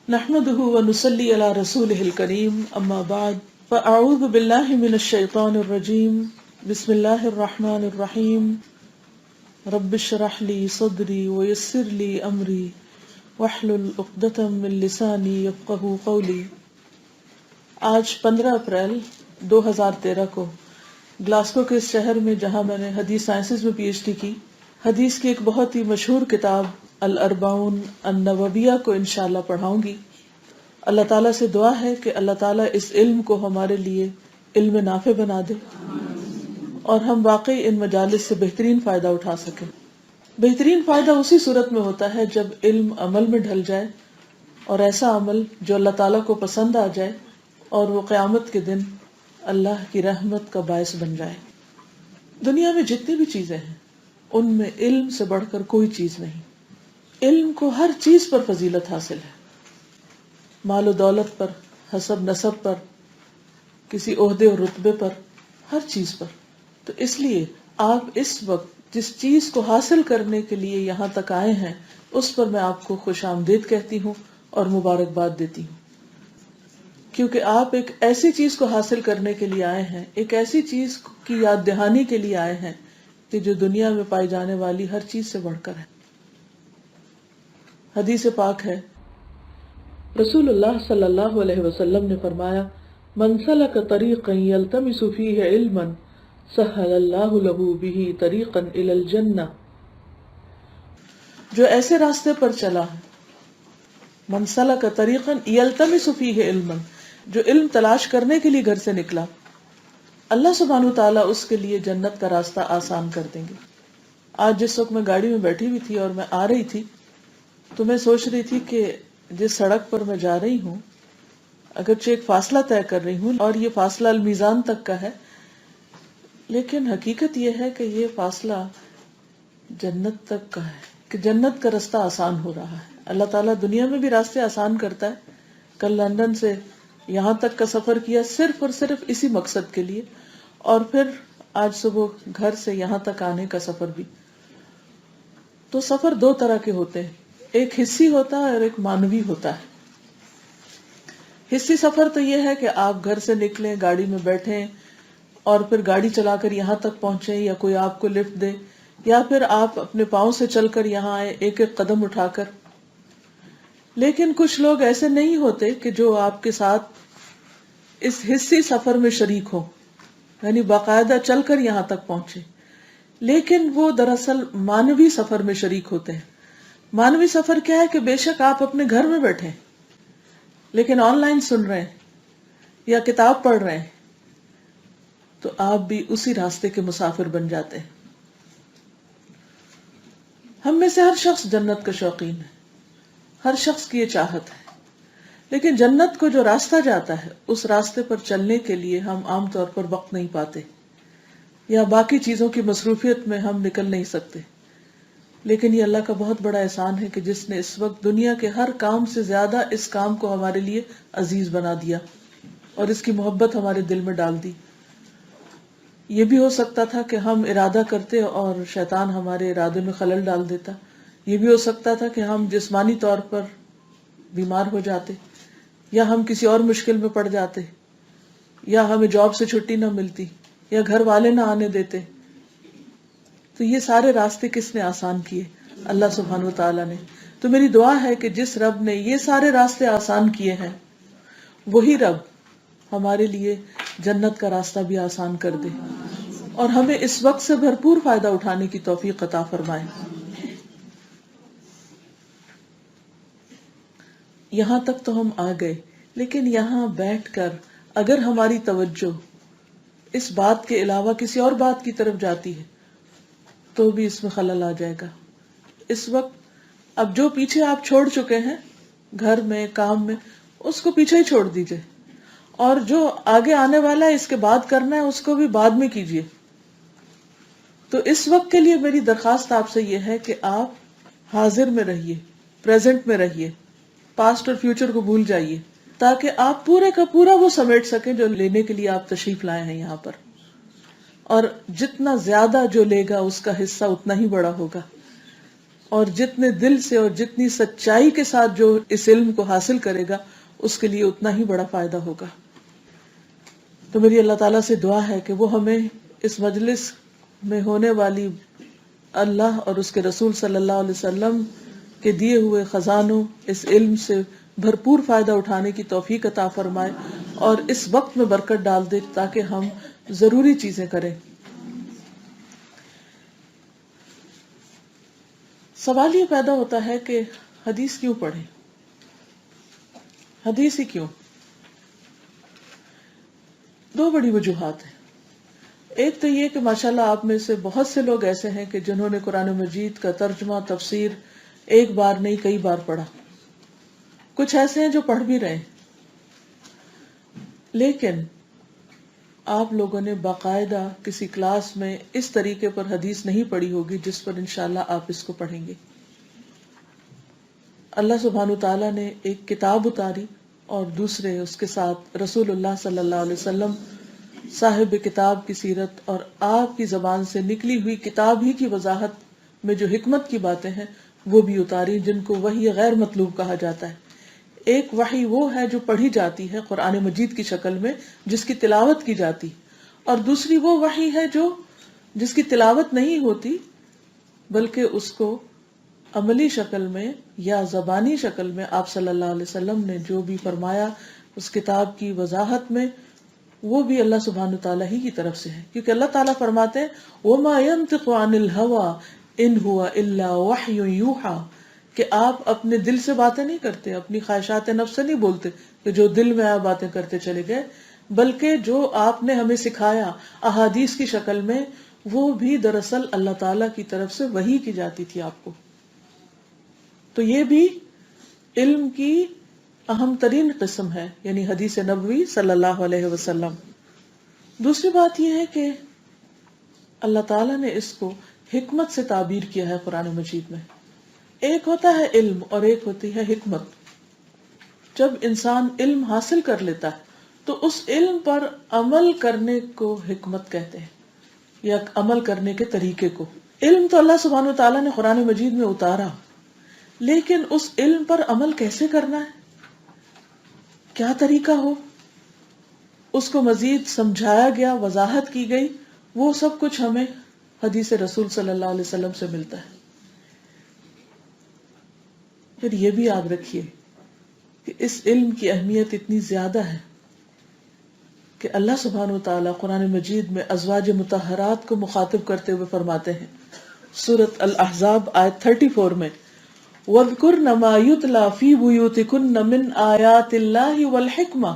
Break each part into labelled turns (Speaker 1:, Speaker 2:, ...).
Speaker 1: نحمده ونصلي على رسوله الكريم اما بعد فاعوذ بالله من الشيطان الرجيم بسم الله الرحمن الرحيم رب اشرح لي صدري ويسر لي امري واحلل عقدة من لساني يفقهوا قولي۔ آج 15 اپریل 2013 کو گلاسکو کے اس شہر میں جہاں میں نے حدیث سائنسز میں پی ایچ ڈی کی، حدیث کی ایک بہت ہی مشہور کتاب الاربعون النوویہ کو انشاءاللہ پڑھاؤں گی۔ اللہ تعالیٰ سے دعا ہے کہ اللہ تعالیٰ اس علم کو ہمارے لیے علم نافع بنا دے اور ہم واقعی ان مجالس سے بہترین فائدہ اٹھا سکیں۔ بہترین فائدہ اسی صورت میں ہوتا ہے جب علم عمل میں ڈھل جائے، اور ایسا عمل جو اللہ تعالیٰ کو پسند آ جائے اور وہ قیامت کے دن اللہ کی رحمت کا باعث بن جائے۔ دنیا میں جتنی بھی چیزیں ہیں ان میں علم سے بڑھ کر کوئی چیز نہیں۔ علم کو ہر چیز پر فضیلت حاصل ہے، مال و دولت پر، حسب نسب پر، کسی عہدے اور رتبے پر، ہر چیز پر۔ تو اس لیے آپ اس وقت جس چیز کو حاصل کرنے کے لیے یہاں تک آئے ہیں اس پر میں آپ کو خوش آمدید کہتی ہوں اور مبارکباد دیتی ہوں، کیونکہ آپ ایک ایسی چیز کو حاصل کرنے کے لیے آئے ہیں، ایک ایسی چیز کی یاد دہانی کے لیے آئے ہیں کہ جو دنیا میں پائی جانے والی ہر چیز سے بڑھ کر ہے۔ حدیث پاک ہے، رسول اللہ صلی اللہ علیہ وسلم نے فرمایا، من سلک طریقا یلتمس فیہ علما سہل اللہ لہ بہ طریقا الی الجنہ۔ جو ایسے راستے پر چلا ہے، من سلک طریقا یلتمس فیہ علما، جو علم تلاش کرنے کے لیے گھر سے نکلا، اللہ سبحانہ تعالیٰ اس کے لیے جنت کا راستہ آسان کر دیں گے۔ آج جس وقت میں گاڑی میں بیٹھی ہوئی تھی اور میں آ رہی تھی تو میں سوچ رہی تھی کہ جس سڑک پر میں جا رہی ہوں، اگرچہ ایک فاصلہ طے کر رہی ہوں اور یہ فاصلہ المیزان تک کا ہے، لیکن حقیقت یہ ہے کہ یہ فاصلہ جنت تک کا ہے، کہ جنت کا راستہ آسان ہو رہا ہے۔ اللہ تعالیٰ دنیا میں بھی راستے آسان کرتا ہے۔ کل لندن سے یہاں تک کا سفر کیا صرف اور صرف اسی مقصد کے لیے، اور پھر آج صبح گھر سے یہاں تک آنے کا سفر بھی۔ تو سفر دو طرح کے ہوتے ہیں، ایک حصی ہوتا ہے اور ایک معنوی ہوتا ہے۔ حصی سفر تو یہ ہے کہ آپ گھر سے نکلیں، گاڑی میں بیٹھیں اور پھر گاڑی چلا کر یہاں تک پہنچیں، یا کوئی آپ کو لفٹ دے، یا پھر آپ اپنے پاؤں سے چل کر یہاں آئے ایک ایک قدم اٹھا کر۔ لیکن کچھ لوگ ایسے نہیں ہوتے کہ جو آپ کے ساتھ اس حصی سفر میں شریک ہوں، یعنی باقاعدہ چل کر یہاں تک پہنچے، لیکن وہ دراصل معنوی سفر میں شریک ہوتے ہیں۔ معنوی سفر کیا ہے کہ بے شک آپ اپنے گھر میں بیٹھے لیکن آن لائن سن رہے ہیں یا کتاب پڑھ رہے ہیں، تو آپ بھی اسی راستے کے مسافر بن جاتے ہیں۔ ہم میں سے ہر شخص جنت کا شوقین ہے، ہر شخص کی یہ چاہت ہے، لیکن جنت کو جو راستہ جاتا ہے اس راستے پر چلنے کے لیے ہم عام طور پر وقت نہیں پاتے، یا باقی چیزوں کی مصروفیت میں ہم نکل نہیں سکتے۔ لیکن یہ اللہ کا بہت بڑا احسان ہے کہ جس نے اس وقت دنیا کے ہر کام سے زیادہ اس کام کو ہمارے لیے عزیز بنا دیا اور اس کی محبت ہمارے دل میں ڈال دی۔ یہ بھی ہو سکتا تھا کہ ہم ارادہ کرتے اور شیطان ہمارے ارادے میں خلل ڈال دیتا، یہ بھی ہو سکتا تھا کہ ہم جسمانی طور پر بیمار ہو جاتے، یا ہم کسی اور مشکل میں پڑ جاتے، یا ہمیں جاب سے چھٹی نہ ملتی، یا گھر والے نہ آنے دیتے۔ تو یہ سارے راستے کس نے آسان کیے؟ اللہ سبحانہ و تعالیٰ نے۔ تو میری دعا ہے کہ جس رب نے یہ سارے راستے آسان کیے ہیں، وہی رب ہمارے لیے جنت کا راستہ بھی آسان کر دے اور ہمیں اس وقت سے بھرپور فائدہ اٹھانے کی توفیق عطا فرمائے۔ یہاں تک تو ہم آ گئے، لیکن یہاں بیٹھ کر اگر ہماری توجہ اس بات کے علاوہ کسی اور بات کی طرف جاتی ہے تو بھی اس میں خلل آ جائے گا۔ اس وقت اب جو پیچھے آپ چھوڑ چکے ہیں گھر میں، کام میں، اس کو پیچھے ہی چھوڑ دیجئے، اور جو آگے آنے والا ہے اس کے بعد کرنا ہے اس کو بھی بعد میں کیجئے۔ تو اس وقت کے لیے میری درخواست آپ سے یہ ہے کہ آپ حاضر میں رہیے، پریزنٹ میں رہیے، پاسٹ اور فیوچر کو بھول جائیے، تاکہ آپ پورے کا پورا وہ سمیٹ سکیں جو لینے کے لیے آپ تشریف لائے ہیں یہاں پر۔ اور جتنا زیادہ جو لے گا اس کا حصہ اتنا ہی بڑا ہوگا۔ اور جتنے دل سے اور جتنی سچائی کے ساتھ جو اس علم کو حاصل کرے گا اس کے لیے اتنا ہی بڑا فائدہ ہوگا. تو میری اللہ تعالیٰ سے دعا ہے کہ وہ ہمیں اس مجلس میں ہونے والی اللہ اور اس کے رسول صلی اللہ علیہ وسلم کے دیے ہوئے خزانوں اس علم سے بھرپور فائدہ اٹھانے کی توفیق عطا فرمائے اور اس وقت میں برکت ڈال دے تاکہ ہم ضروری چیزیں کریں. سوال یہ پیدا ہوتا ہے کہ حدیث کیوں پڑھیں؟ حدیث ہی کیوں؟ دو بڑی وجوہات ہیں. ایک تو یہ کہ ماشاءاللہ آپ میں سے بہت سے لوگ ایسے ہیں کہ جنہوں نے قرآن مجید کا ترجمہ تفسیر ایک بار نہیں کئی بار پڑھا. کچھ ایسے ہیں جو پڑھ بھی رہے ہیں، لیکن آپ لوگوں نے باقاعدہ کسی کلاس میں اس طریقے پر حدیث نہیں پڑھی ہوگی جس پر انشاءاللہ آپ اس کو پڑھیں گے. اللہ سبحانہ تعالیٰ نے ایک کتاب اتاری اور دوسرے اس کے ساتھ رسول اللہ صلی اللہ علیہ وسلم صاحب کتاب کی سیرت اور آپ کی زبان سے نکلی ہوئی کتاب ہی کی وضاحت میں جو حکمت کی باتیں ہیں وہ بھی اتاری، جن کو وحی غیر مطلوب کہا جاتا ہے. ایک وحی وہ ہے جو پڑھی جاتی ہے قرآن مجید کی شکل میں، جس کی تلاوت کی جاتی، اور دوسری وہ وحی ہے جس کی تلاوت نہیں ہوتی بلکہ اس کو عملی شکل میں یا زبانی شکل میں آپ صلی اللہ علیہ وسلم نے جو بھی فرمایا اس کتاب کی وضاحت میں، وہ بھی اللہ سبحانہ تعالیٰ ہی کی طرف سے ہے. کیونکہ اللہ تعالیٰ فرماتے ہیں وَمَا يَنطِقُ عَنِ الْهَوَىٰ إِنْ هُوَ إِلَّا وَحْيٌ يُوحَىٰ، کہ آپ اپنے دل سے باتیں نہیں کرتے، اپنی خواہشات نفس سے نہیں بولتے کہ جو دل میں آیا باتیں کرتے چلے گئے، بلکہ جو آپ نے ہمیں سکھایا احادیث کی شکل میں وہ بھی دراصل اللہ تعالیٰ کی طرف سے وحی کی جاتی تھی آپ کو. تو یہ بھی علم کی اہم ترین قسم ہے، یعنی حدیث نبوی صلی اللہ علیہ وسلم. دوسری بات یہ ہے کہ اللہ تعالیٰ نے اس کو حکمت سے تعبیر کیا ہے قرآن مجید میں. ایک ہوتا ہے علم اور ایک ہوتی ہے حکمت. جب انسان علم حاصل کر لیتا ہے تو اس علم پر عمل کرنے کو حکمت کہتے ہیں، یا عمل کرنے کے طریقے کو. علم تو اللہ سبحانہ وتعالیٰ نے قرآن مجید میں اتارا، لیکن اس علم پر عمل کیسے کرنا ہے، کیا طریقہ ہو، اس کو مزید سمجھایا گیا، وضاحت کی گئی. وہ سب کچھ ہمیں حدیث رسول صلی اللہ علیہ وسلم سے ملتا ہے. پھر یہ بھی یاد رکھیے کہ اس علم کی اہمیت اتنی زیادہ ہے کہ اللہ سبحانہ وتعالیٰ قرآن مجید میں ازواج مطہرات کو مخاطب کرتے ہوئے فرماتے ہیں سورۃ الاحزاب آیت 34 میں وَاذْكُرْنَ مَا يُتْلَى فِي بُيُوتِكُنَّ مِنْ آيَاتِ اللَّهِ وَالْحِكْمَةِ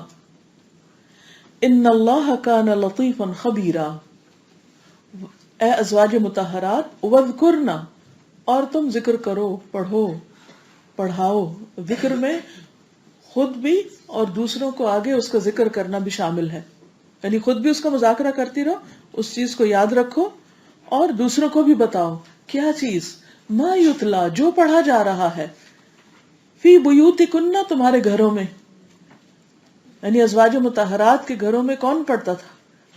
Speaker 1: إِنَّ اللَّهَ كَانَ لَطِيفًا خَبِيرًا. اے ازواج مطہرات، وَاذْكُرْنَ، اور تم ذکر کرو، پڑھو، پڑھاؤ. ذکر میں خود بھی اور دوسروں کو آگے اس کا ذکر کرنا بھی شامل ہے، یعنی خود بھی اس کا مذاکرہ کرتی رہو، اس چیز کو یاد رکھو اور دوسروں کو بھی بتاؤ. کیا چیز؟ ما یتلا، جو پڑھا جا رہا ہے، فی بیوتکن، تمہارے گھروں میں. یعنی ازواج مطہرات کے گھروں میں کون پڑھتا تھا؟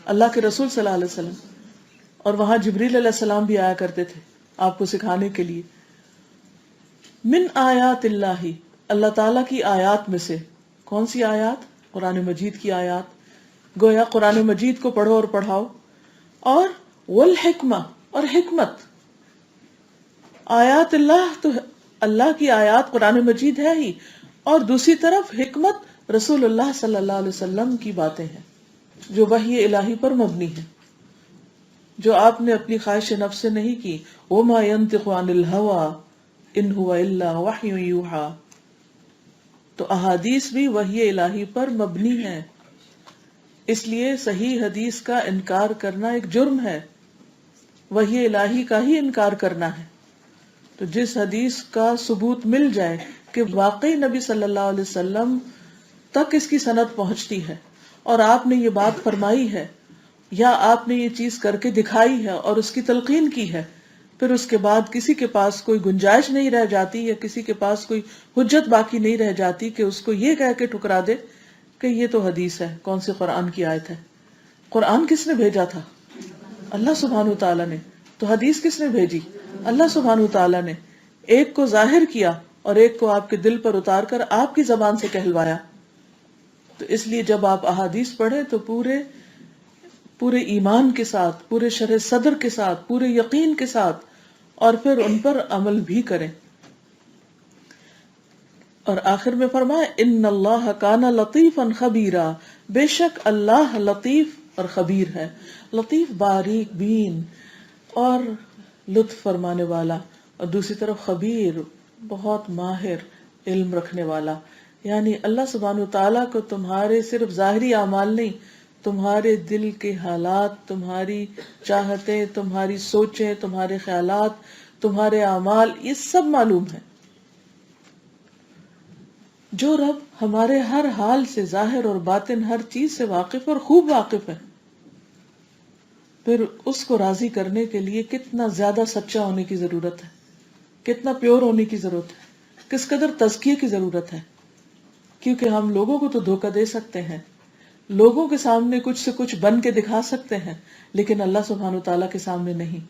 Speaker 1: اللہ کے رسول صلی اللہ علیہ وسلم، اور وہاں جبریل علیہ السلام بھی آیا کرتے تھے آپ کو سکھانے کے لیے. من آیات اللہ، اللہ تعالیٰ کی آیات میں سے. کون سی آیات؟ قرآن مجید کی آیات. گویا قرآن مجید کو پڑھو اور پڑھاؤ. اور والحکمہ، اور حکمت. آیات اللہ تو اللہ کی آیات قرآن مجید ہے ہی، اور دوسری طرف حکمت رسول اللہ صلی اللہ علیہ وسلم کی باتیں ہیں جو وحی الہی پر مبنی ہے، جو آپ نے اپنی خواہش نفس سے نہیں کی. وما ينطق عن الهوى ان هو الا وحی یوحى. تو احادیث بھی وحی الہی پر مبنی ہے، اس لیے صحیح حدیث کا انکار کرنا ایک جرم ہے، وحی الہی کا ہی انکار کرنا ہے. تو جس حدیث کا ثبوت مل جائے کہ واقعی نبی صلی اللہ علیہ وسلم تک اس کی سند پہنچتی ہے اور آپ نے یہ بات فرمائی ہے یا آپ نے یہ چیز کر کے دکھائی ہے اور اس کی تلقین کی ہے، پھر اس کے بعد کسی کے پاس کوئی گنجائش نہیں رہ جاتی یا کسی کے پاس کوئی حجت باقی نہیں رہ جاتی کہ اس کو یہ کہہ کے ٹھکرا دے کہ یہ تو حدیث ہے، کون سی قرآن کی آیت ہے. قرآن کس نے بھیجا تھا؟ اللہ سبحانہ تعالیٰ نے. تو حدیث کس نے بھیجی؟ اللہ سبحانہ تعالیٰ نے. ایک کو ظاہر کیا اور ایک کو آپ کے دل پر اتار کر آپ کی زبان سے کہلوایا. تو اس لیے جب آپ احادیث پڑھیں تو پورے ایمان کے ساتھ، پورے شرح صدر کے ساتھ، پورے یقین کے ساتھ، اور پھر ان پر عمل بھی کریں. اور آخر میں فرمایا ان اللہ کان لطیفا خبیرا، بے شک اللہ لطیف اور خبیر ہے. لطیف باریک بین اور لطف فرمانے والا، اور دوسری طرف خبیر بہت ماہر علم رکھنے والا. یعنی اللہ سبحانہ وتعالیٰ کو تمہارے صرف ظاہری اعمال نہیں، تمہارے دل کے حالات، تمہاری چاہتیں، تمہاری سوچیں، تمہارے خیالات، تمہارے اعمال، یہ سب معلوم ہے. جو رب ہمارے ہر حال سے، ظاہر اور باطن، ہر چیز سے واقف اور خوب واقف ہے، پھر اس کو راضی کرنے کے لیے کتنا زیادہ سچا ہونے کی ضرورت ہے، کتنا پیور ہونے کی ضرورت ہے، کس قدر تزکیے کی ضرورت ہے. کیونکہ ہم لوگوں کو تو دھوکہ دے سکتے ہیں، لوگوں کے سامنے کچھ سے کچھ بن کے دکھا سکتے ہیں، لیکن اللہ سبحانہ وتعالیٰ کے سامنے نہیں.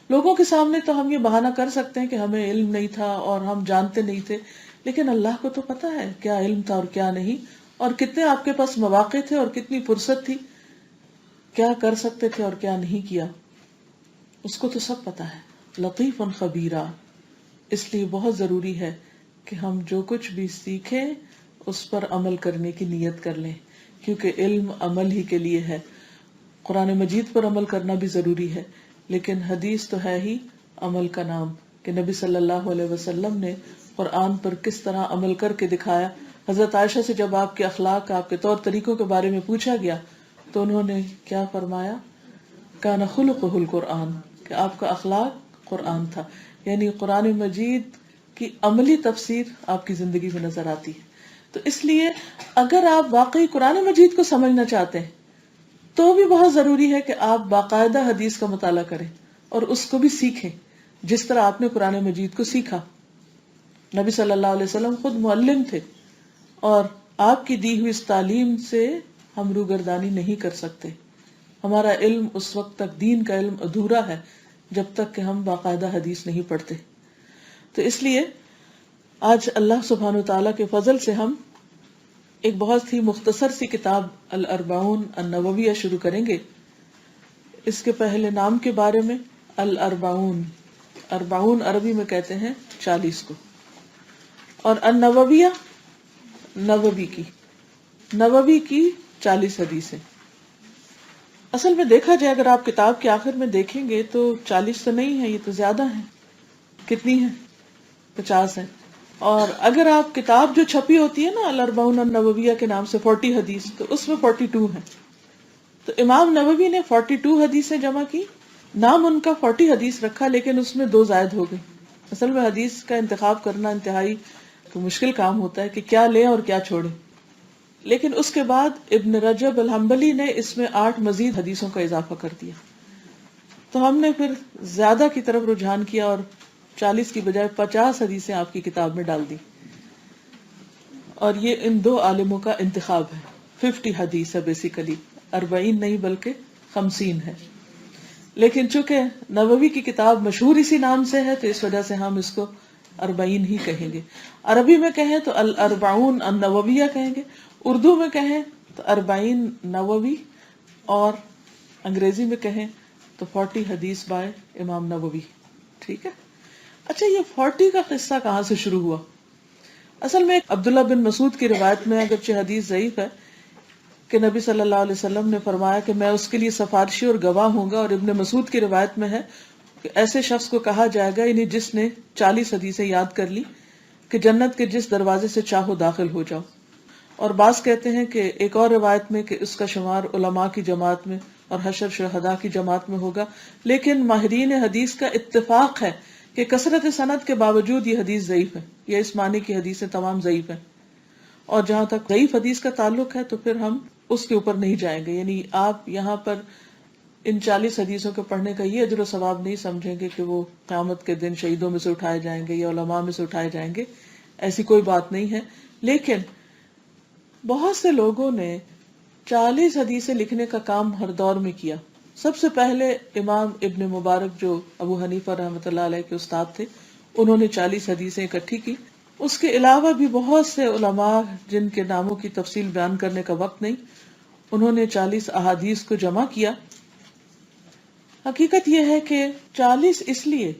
Speaker 1: لوگوں کے سامنے تو ہم یہ بہانہ کر سکتے ہیں کہ ہمیں علم نہیں تھا اور ہم جانتے نہیں تھے، لیکن اللہ کو تو پتا ہے کیا علم تھا اور کیا نہیں، اور کتنے آپ کے پاس مواقع تھے اور کتنی فرصت تھی، کیا کر سکتے تھے اور کیا نہیں کیا، اس کو تو سب پتا ہے. لطیف خبیرہ. اس لیے بہت ضروری ہے کہ ہم جو کچھ بھی سیکھیں اس پر عمل کرنے کی نیت کر لیں، کیونکہ علم عمل ہی کے لیے ہے. قرآن مجید پر عمل کرنا بھی ضروری ہے، لیکن حدیث تو ہے ہی عمل کا نام، کہ نبی صلی اللہ علیہ وسلم نے قرآن پر کس طرح عمل کر کے دکھایا. حضرت عائشہ سے جب آپ کے اخلاق، آپ کے طور طریقوں کے بارے میں پوچھا گیا تو انہوں نے کیا فرمایا؟ کان خلقہ القرآن، کہ آپ کا اخلاق قرآن تھا. یعنی قرآن مجید کی عملی تفسیر آپ کی زندگی میں نظر آتی ہے. تو اس لیے اگر آپ واقعی قرآن مجید کو سمجھنا چاہتے ہیں تو بھی بہت ضروری ہے کہ آپ باقاعدہ حدیث کا مطالعہ کریں اور اس کو بھی سیکھیں جس طرح آپ نے قرآن مجید کو سیکھا. نبی صلی اللہ علیہ وسلم خود معلم تھے، اور آپ کی دی ہوئی اس تعلیم سے ہم روگردانی نہیں کر سکتے. ہمارا علم اس وقت تک، دین کا علم ادھورا ہے جب تک کہ ہم باقاعدہ حدیث نہیں پڑھتے. تو اس لیے آج اللہ سبحانہ وتعالیٰ کے فضل سے ہم ایک بہت ہی مختصر سی کتاب الاربعون النوویہ شروع کریں گے. اس کے پہلے نام کے بارے میں، الاربعون، اربعون عربی میں کہتے ہیں 40 کو، اور النوویہ نووی کی 40 حدیثیں. اصل میں دیکھا جائے اگر آپ کتاب کے آخر میں دیکھیں گے تو 40 تو نہیں ہے، یہ تو زیادہ ہیں. کتنی ہیں؟ 50 ہیں. اور اگر آپ کتاب جو چھپی ہوتی ہے نا الاربعون النوویہ کے نام سے 40 حدیث، تو اس میں 42 ہیں. تو امام نووی نے 42 حدیثیں جمع کی. نام ان کا 40 حدیث رکھا، لیکن اس میں 2 زائد ہو گئی. اصل میں حدیث کا انتخاب کرنا انتہائی مشکل کام ہوتا ہے کہ کیا لیں اور کیا چھوڑیں. لیکن اس کے بعد ابن رجب الحنبلی نے اس میں 8 مزید حدیثوں کا اضافہ کر دیا. تو ہم نے پھر زیادہ کی طرف رجحان کیا اور 40 کی بجائے 50 حدیثیں آپ کی کتاب میں ڈال دی. اور یہ ان 2 عالموں کا انتخاب ہے. 50 حدیث ہے بیسیکلی، 40 نہیں بلکہ 50 ہے. لیکن چونکہ نووی کی کتاب مشہور اسی نام سے ہے تو اس وجہ سے ہم اس کو 40 ہی کہیں گے. عربی میں کہیں تو الاربعون النوویہ کہیں گے، اردو میں کہیں تو 40 نووی، اور انگریزی میں کہیں تو 40 حدیث بائے امام نووی. ٹھیک ہے. اچھا، یہ 40 کا قصہ کہاں سے شروع ہوا؟ اصل میں عبداللہ بن مسعود کی روایت میں، اگرچہ حدیث ضعیف ہے، کہ نبی صلی اللہ علیہ وسلم نے فرمایا کہ میں اس کے لیے سفارشی اور گواہ ہوں گا. اور ابن مسعود کی روایت میں ہے کہ ایسے شخص کو کہا جائے گا، یعنی جس نے 40 حدیثیں یاد کر لی، کہ جنت کے جس دروازے سے چاہو داخل ہو جاؤ. اور بعض کہتے ہیں کہ ایک اور روایت میں کہ اس کا شمار علماء کی جماعت میں اور حشر شہداء کی جماعت میں ہوگا. لیکن ماہرین حدیث کا اتفاق ہے کہ کثرت سند کے باوجود یہ حدیث ضعیف ہے. یہ اس معنی کی حدیثیں تمام ضعیف ہیں. اور جہاں تک ضعیف حدیث کا تعلق ہے تو پھر ہم اس کے اوپر نہیں جائیں گے. یعنی آپ یہاں پر ان 40 حدیثوں کو پڑھنے کا یہ اجر و ثواب نہیں سمجھیں گے کہ وہ قیامت کے دن شہیدوں میں سے اٹھائے جائیں گے یا علماء میں سے اٹھائے جائیں گے. ایسی کوئی بات نہیں ہے. لیکن بہت سے لوگوں نے 40 حدیثیں لکھنے کا کام ہر دور میں کیا. سب سے پہلے امام ابن مبارک جو ابو حنیفہ رحمۃ اللہ علیہ کے استاد تھے، انہوں نے 40 حدیثیں اکٹھی کی. اس کے علاوہ بھی بہت سے علماء جن کے ناموں کی تفصیل بیان کرنے کا وقت نہیں، انہوں نے 40 احادیث کو جمع کیا. حقیقت یہ ہے کہ 40 اس لیے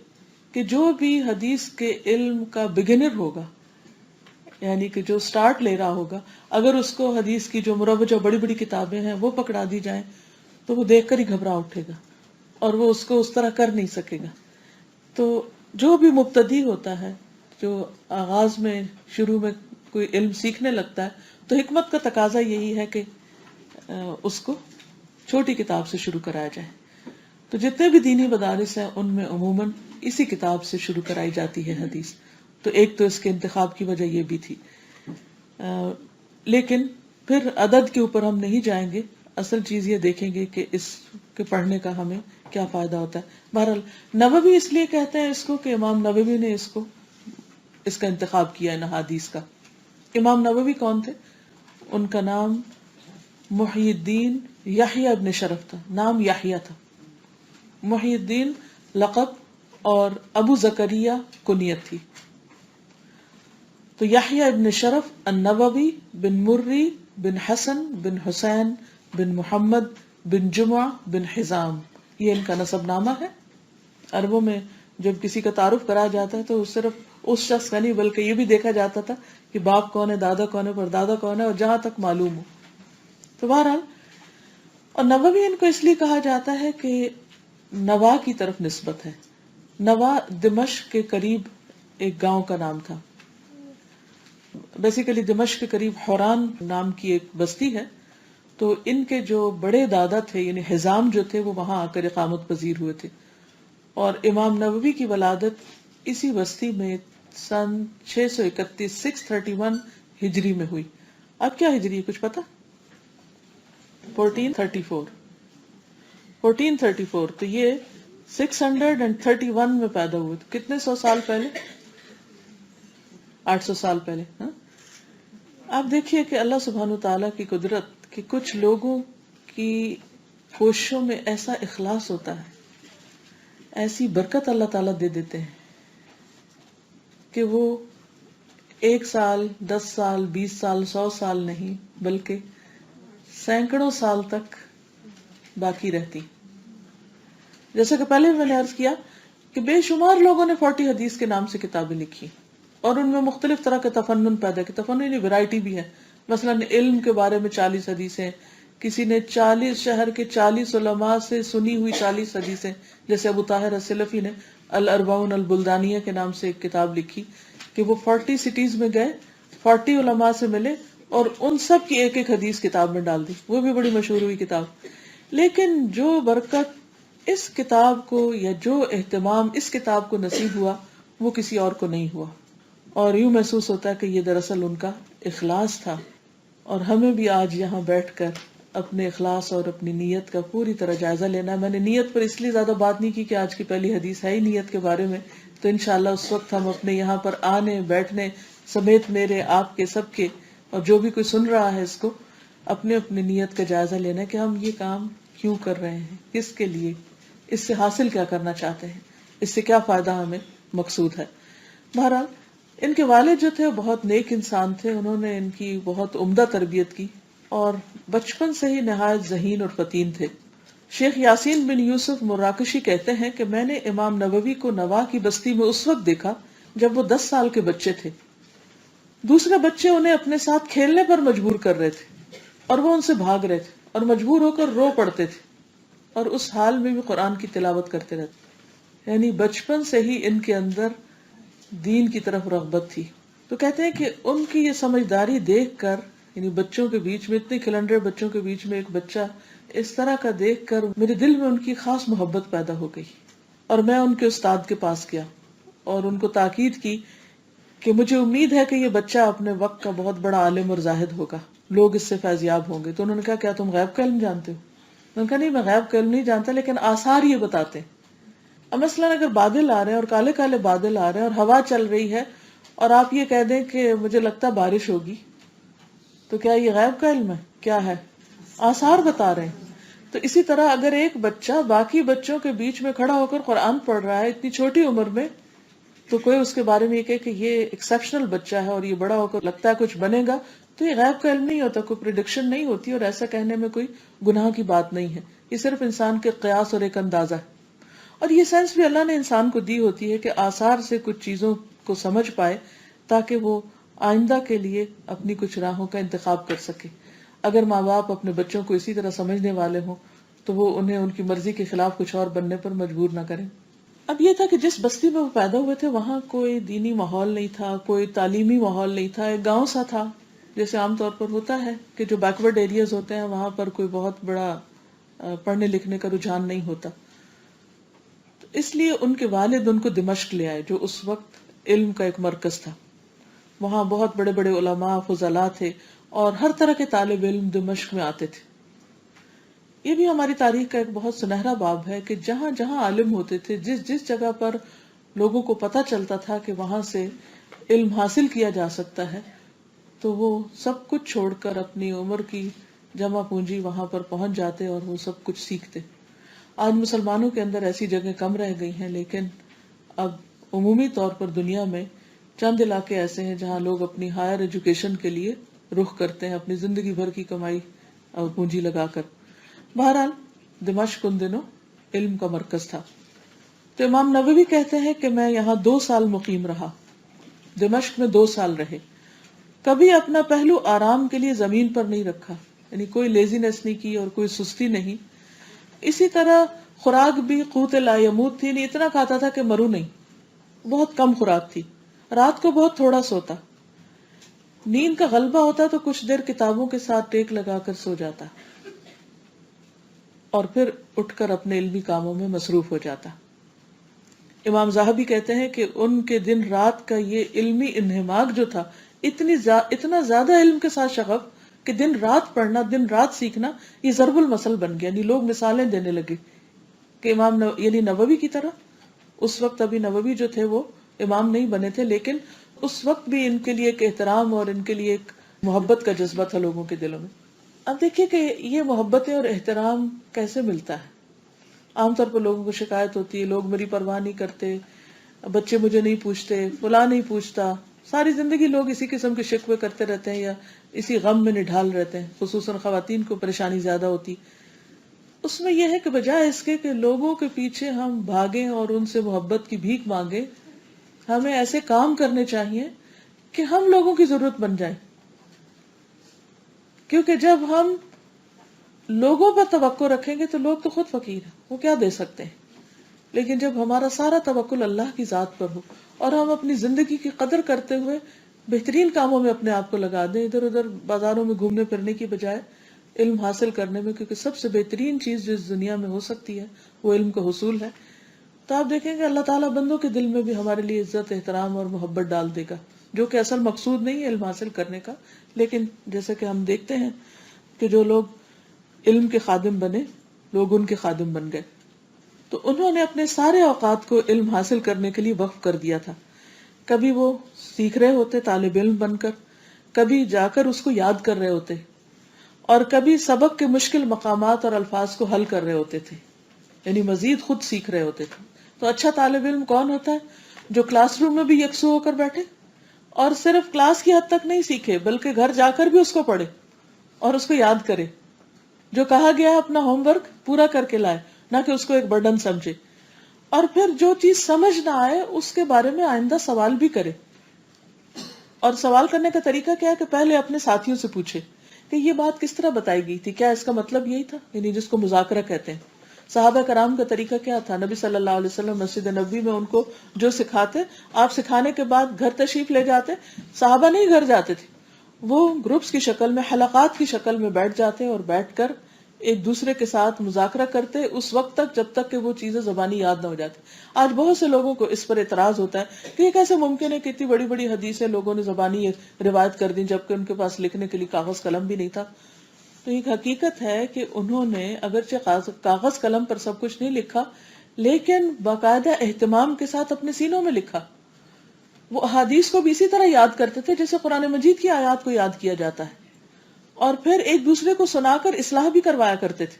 Speaker 1: کہ جو بھی حدیث کے علم کا بگنر ہوگا، یعنی کہ جو سٹارٹ لے رہا ہوگا، اگر اس کو حدیث کی جو مروجہ بڑی بڑی کتابیں ہیں وہ پکڑا دی جائیں تو وہ دیکھ کر ہی گھبرا اٹھے گا اور وہ اس کو اس طرح کر نہیں سکے گا. تو جو بھی مبتدی ہوتا ہے، جو آغاز میں شروع میں کوئی علم سیکھنے لگتا ہے، تو حکمت کا تقاضا یہی ہے کہ اس کو چھوٹی کتاب سے شروع کرایا جائے. تو جتنے بھی دینی مدارس ہیں ان میں عموماً اسی کتاب سے شروع کرائی جاتی ہے حدیث. تو ایک تو اس کے انتخاب کی وجہ یہ بھی تھی. لیکن پھر عدد کے اوپر ہم نہیں جائیں گے، اصل چیز یہ دیکھیں گے کہ اس کے پڑھنے کا ہمیں کیا فائدہ ہوتا ہے. بہرحال نووی اس لیے کہتے ہیں اس کو کہ امام نووی نے اس کا انتخاب کیا ان احادیث کا. امام نووی کون تھے؟ ان کا نام محی الدین یحییٰ ابن شرف تھا. نام یحییٰ تھا، محی الدین لقب اور ابو زکریا کنیت تھی. تو یحییٰ ابن شرف النووی بن مری بن حسن بن حسین بن محمد بن جمعہ بن حزام، یہ ان کا نسب نامہ ہے. عربوں میں جب کسی کا تعارف کرایا جاتا ہے تو صرف اس شخص کا نہیں بلکہ یہ بھی دیکھا جاتا تھا کہ باپ کون ہے، دادا کون ہے، پردادا کون ہے، اور جہاں تک معلوم ہو. تو بہرحال، اور نووی ان کو اس لیے کہا جاتا ہے کہ نوا کی طرف نسبت ہے. نوا دمشق کے قریب ایک گاؤں کا نام تھا. بیسیکلی دمشق کے قریب حوران نام کی ایک بستی ہے. تو ان کے جو بڑے دادا تھے یعنی حزام جو تھے وہ وہاں آ کر اقامت پذیر ہوئے تھے. اور امام نووی کی ولادت اسی بستی میں سن 631 631 ہجری میں ہوئی. اب کیا ہجری ہے کچھ پتا؟ 1434. تو یہ 631 میں پیدا ہوئے. تو کتنے سو سال پہلے؟ 800 سال پہلے. ہاں، آپ دیکھیے کہ اللہ سبحانہ تعالیٰ کی قدرت کہ کچھ لوگوں کی کوششوں میں ایسا اخلاص ہوتا ہے، ایسی برکت اللہ تعالیٰ دے دیتے ہیں کہ وہ 1 سال 10 سال 20 سال 100 سال نہیں بلکہ سینکڑوں سال تک باقی رہتی. جیسا کہ پہلے میں نے عرض کیا کہ بے شمار لوگوں نے 40 حدیث کے نام سے کتابیں لکھی اور ان میں مختلف طرح کے تفنن پیدا کی. تفنن ورائٹی بھی ہے. مثلا علم کے بارے میں 40 حدیثیں، کسی نے 40 شہر کے 40 علماء سے سنی ہوئی 40 حدیثیں، جیسے ابو طاہر السلفی نے الاربعون البلدانیہ کے نام سے ایک کتاب لکھی کہ وہ 40 سٹیز میں گئے، 40 علماء سے ملے اور ان سب کی ایک ایک حدیث کتاب میں ڈال دی. وہ بھی بڑی مشہور ہوئی کتاب. لیکن جو برکت اس کتاب کو یا جو اہتمام اس کتاب کو نصیب ہوا وہ کسی اور کو نہیں ہوا. اور یوں محسوس ہوتا ہے کہ یہ دراصل ان کا اخلاص تھا. اور ہمیں بھی آج یہاں بیٹھ کر اپنے اخلاص اور اپنی نیت کا پوری طرح جائزہ لینا ہے. میں نے نیت پر اس لیے زیادہ بات نہیں کی کہ آج کی پہلی حدیث ہے ہی نیت کے بارے میں، تو انشاءاللہ اس وقت ہم اپنے یہاں پر آنے بیٹھنے سمیت میرے آپ کے سب کے اور جو بھی کوئی سن رہا ہے اس کو اپنے اپنی نیت کا جائزہ لینا ہے کہ ہم یہ کام کیوں کر رہے ہیں، کس کے لیے، اس سے حاصل کیا کرنا چاہتے ہیں، اس سے کیا فائدہ ہمیں مقصود ہے. بہرحال ان کے والد جو تھے وہ بہت نیک انسان تھے. انہوں نے ان کی بہت عمدہ تربیت کی اور بچپن سے ہی نہایت ذہین اور فطین تھے. شیخ یاسین بن یوسف مراکشی کہتے ہیں کہ میں نے امام نووی کو نوا کی بستی میں اس وقت دیکھا جب وہ 10 سال کے بچے تھے. دوسرے بچے انہیں اپنے ساتھ کھیلنے پر مجبور کر رہے تھے اور وہ ان سے بھاگ رہے تھے اور مجبور ہو کر رو پڑتے تھے اور اس حال میں بھی قرآن کی تلاوت کرتے رہتے. یعنی بچپن سے ہی ان کے اندر دین کی طرف رغبت تھی. تو کہتے ہیں کہ ان کی یہ سمجھداری دیکھ کر، یعنی بچوں کے بیچ میں، اتنے کھلنڈرے بچوں کے بیچ میں ایک بچہ اس طرح کا دیکھ کر میرے دل میں ان کی خاص محبت پیدا ہو گئی اور میں ان کے استاد کے پاس گیا اور ان کو تاکید کی کہ مجھے امید ہے کہ یہ بچہ اپنے وقت کا بہت بڑا عالم اور زاہد ہوگا، لوگ اس سے فیضیاب ہوں گے. تو انہوں نے کہا کیا تم غیب کا علم جانتے ہو؟ انہوں نے کہا نہیں، میں غیب کا علم نہیں جانتا لیکن آثار یہ بتاتے. اب مثلاً اگر بادل آ رہے ہیں اور کالے کالے بادل آ رہے ہیں اور ہوا چل رہی ہے اور آپ یہ کہہ دیں کہ مجھے لگتا ہے بارش ہوگی، تو کیا یہ غیب کا علم ہے؟ کیا ہے؟ آثار بتا رہے ہیں. تو اسی طرح اگر ایک بچہ باقی بچوں کے بیچ میں کھڑا ہو کر قرآن پڑھ رہا ہے اتنی چھوٹی عمر میں، تو کوئی اس کے بارے میں یہ کہے کہ یہ ایکسیپشنل بچہ ہے اور یہ بڑا ہو کر لگتا ہے کچھ بنے گا، تو یہ غیب کا علم نہیں ہوتا، کوئی پریڈکشن نہیں ہوتی، اور ایسا کہنے میں کوئی گناہ کی بات نہیں ہے، یہ صرف انسان کے قیاس اور ایک اندازہ ہے۔ اور یہ سینس بھی اللہ نے انسان کو دی ہوتی ہے کہ آثار سے کچھ چیزوں کو سمجھ پائے تاکہ وہ آئندہ کے لیے اپنی کچھ راہوں کا انتخاب کر سکے۔ اگر ماں باپ اپنے بچوں کو اسی طرح سمجھنے والے ہوں تو وہ انہیں ان کی مرضی کے خلاف کچھ اور بننے پر مجبور نہ کریں۔ اب یہ تھا کہ جس بستی میں وہ پیدا ہوئے تھے وہاں کوئی دینی ماحول نہیں تھا، کوئی تعلیمی ماحول نہیں تھا، ایک گاؤں سا تھا، جیسے عام طور پر ہوتا ہے کہ جو بیکورڈ ایریاز ہوتے ہیں وہاں پر کوئی بہت بڑا پڑھنے لکھنے کا رجحان نہیں ہوتا۔ تو اس لیے ان کے والد ان کو دمشق لے آئے جو اس وقت علم کا ایک مرکز تھا۔ وہاں بہت بڑے بڑے علماء فضلاء تھے اور ہر طرح کے طالب علم دمشق میں آتے تھے۔ یہ بھی ہماری تاریخ کا ایک بہت سنہرا باب ہے کہ جہاں جہاں عالم ہوتے تھے، جس جس جگہ پر لوگوں کو پتہ چلتا تھا کہ وہاں سے علم حاصل کیا جا سکتا ہے، تو وہ سب کچھ چھوڑ کر اپنی عمر کی جمع پونجی وہاں پر پہنچ جاتے اور وہ سب کچھ سیکھتے۔ آج مسلمانوں کے اندر ایسی جگہیں کم رہ گئی ہیں، لیکن اب عمومی طور پر دنیا میں چند علاقے ایسے ہیں جہاں لوگ اپنی ہائر ایجوکیشن کے لیے رخ کرتے ہیں، اپنی زندگی بھر کی کمائی اور پونجی لگا کر۔ بہرحال دمشق ان دنوں علم کا مرکز تھا۔ تو امام نووی کہتے ہیں کہ میں یہاں 2 سال مقیم رہا، دمشق میں 2 سال رہے، کبھی اپنا پہلو آرام کے لیے زمین پر نہیں رکھا، یعنی کوئی لیزینس نہیں کی اور کوئی سستی نہیں۔ اسی طرح خوراک بھی قوت لا یموت تھی، نہیں اتنا کھاتا تھا کہ مرو نہیں، بہت کم خوراک تھی، رات کو بہت تھوڑا سوتا، نیند کا غلبہ ہوتا تو کچھ دیر کتابوں کے ساتھ ٹیک لگا کر سو جاتا اور پھر اٹھ کر اپنے علمی کاموں میں مصروف ہو جاتا۔ امام زاہبی کہتے ہیں کہ ان کے دن رات کا یہ علمی انہماک جو تھا، اتنا زیادہ علم کے ساتھ شغف کہ دن رات پڑھنا، دن رات سیکھنا یہ ضرب المثل بن گیا، یعنی لوگ مثالیں دینے لگے کہ یعنی نووی کی طرح۔ اس وقت ابھی نووی جو تھے وہ امام نہیں بنے تھے، لیکن اس وقت بھی ان کے لیے ایک احترام اور ان کے لیے ایک محبت کا جذبہ تھا لوگوں کے دلوں میں۔ اب دیکھیے کہ یہ محبتیں اور احترام کیسے ملتا ہے۔ عام طور پر لوگوں کو شکایت ہوتی ہے، لوگ میری پرواہ نہیں کرتے، بچے مجھے نہیں پوچھتے، فلاں نہیں پوچھتا، ساری زندگی لوگ اسی قسم کے شکوے کرتے رہتے ہیں یا اسی غم میں نڈھال رہتے ہیں، خصوصاً خواتین کو پریشانی زیادہ ہوتی۔ اس میں یہ ہے کہ بجائے اس کے کہ لوگوں کے پیچھے ہم بھاگیں اور ان سے محبت کی بھیک مانگیں، ہمیں ایسے کام کرنے چاہیے کہ ہم لوگوں کی ضرورت بن جائیں، کیونکہ جب ہم لوگوں پر توقع رکھیں گے تو لوگ تو خود فقیر ہیں، وہ کیا دے سکتے ہیں۔ لیکن جب ہمارا سارا توکل اللہ کی ذات پر ہو اور ہم اپنی زندگی کی قدر کرتے ہوئے بہترین کاموں میں اپنے آپ کو لگا دیں، ادھر ادھر بازاروں میں گھومنے پھرنے کی بجائے علم حاصل کرنے میں، کیونکہ سب سے بہترین چیز جو اس دنیا میں ہو سکتی ہے وہ علم کا حصول ہے، تو آپ دیکھیں گے اللہ تعالیٰ بندوں کے دل میں بھی ہمارے لیے عزت، احترام اور محبت ڈال دے گا، جو کہ اصل مقصود نہیں ہے علم حاصل کرنے کا۔ لیکن جیسے کہ ہم دیکھتے ہیں کہ جو لوگ علم کے خادم بنے، لوگ ان کے خادم بن گئے، تو انہوں نے اپنے سارے اوقات کو علم حاصل کرنے کے لیے وقف کر دیا تھا۔ کبھی وہ سیکھ رہے ہوتے طالب علم بن کر، کبھی جا کر اس کو یاد کر رہے ہوتے، اور کبھی سبق کے مشکل مقامات اور الفاظ کو حل کر رہے ہوتے تھے، یعنی مزید خود سیکھ رہے ہوتے تھے۔ تو اچھا طالب علم کون ہوتا ہے؟ جو کلاس روم میں بھی یکسو ہو کر بیٹھے اور صرف کلاس کی حد تک نہیں سیکھے بلکہ گھر جا کر بھی اس کو پڑھے اور اس کو یاد کرے، جو کہا گیا ہے اپنا ہوم ورک پورا کر کے لائے، نہ کہ اس کو ایک برڈن سمجھے، اور پھر جو چیز سمجھ نہ آئے اس کے بارے میں آئندہ سوال بھی کرے۔ اور سوال کرنے کا طریقہ کیا ہے کہ پہلے اپنے ساتھیوں سے پوچھے کہ یہ بات کس طرح بتائی گئی تھی، کیا اس کا مطلب یہی تھا، یعنی جس کو مذاکرہ کہتے ہیں۔ صحابہ کرام کا طریقہ کیا تھا؟ نبی صلی اللہ علیہ وسلم مسجد نبوی میں ان کو جو سکھاتے، آپ سکھانے کے بعد گھر تشریف لے جاتے، صحابہ نہیں گھر جاتے تھے، وہ گروپس کی شکل میں، حلقات کی شکل میں بیٹھ جاتے اور بیٹھ کر ایک دوسرے کے ساتھ مذاکرہ کرتے اس وقت تک جب تک کہ وہ چیزیں زبانی یاد نہ ہو جاتی۔ آج بہت سے لوگوں کو اس پر اعتراض ہوتا ہے کہ یہ کیسے ممکن ہے کہ اتنی بڑی بڑی حدیثیں لوگوں نے زبانی روایت کر دی جبکہ ان کے پاس لکھنے کے لیے کاغذ قلم بھی نہیں تھا۔ تو ایک حقیقت ہے کہ انہوں نے اگرچہ کاغذ قلم پر سب کچھ نہیں لکھا، لیکن باقاعدہ اہتمام کے ساتھ اپنے سینوں میں لکھا۔ وہ احادیث کو بھی اسی طرح یاد کرتے تھے جیسے قرآن مجید کی آیات کو یاد کیا جاتا ہے، اور پھر ایک دوسرے کو سنا کر اصلاح بھی کروایا کرتے تھے۔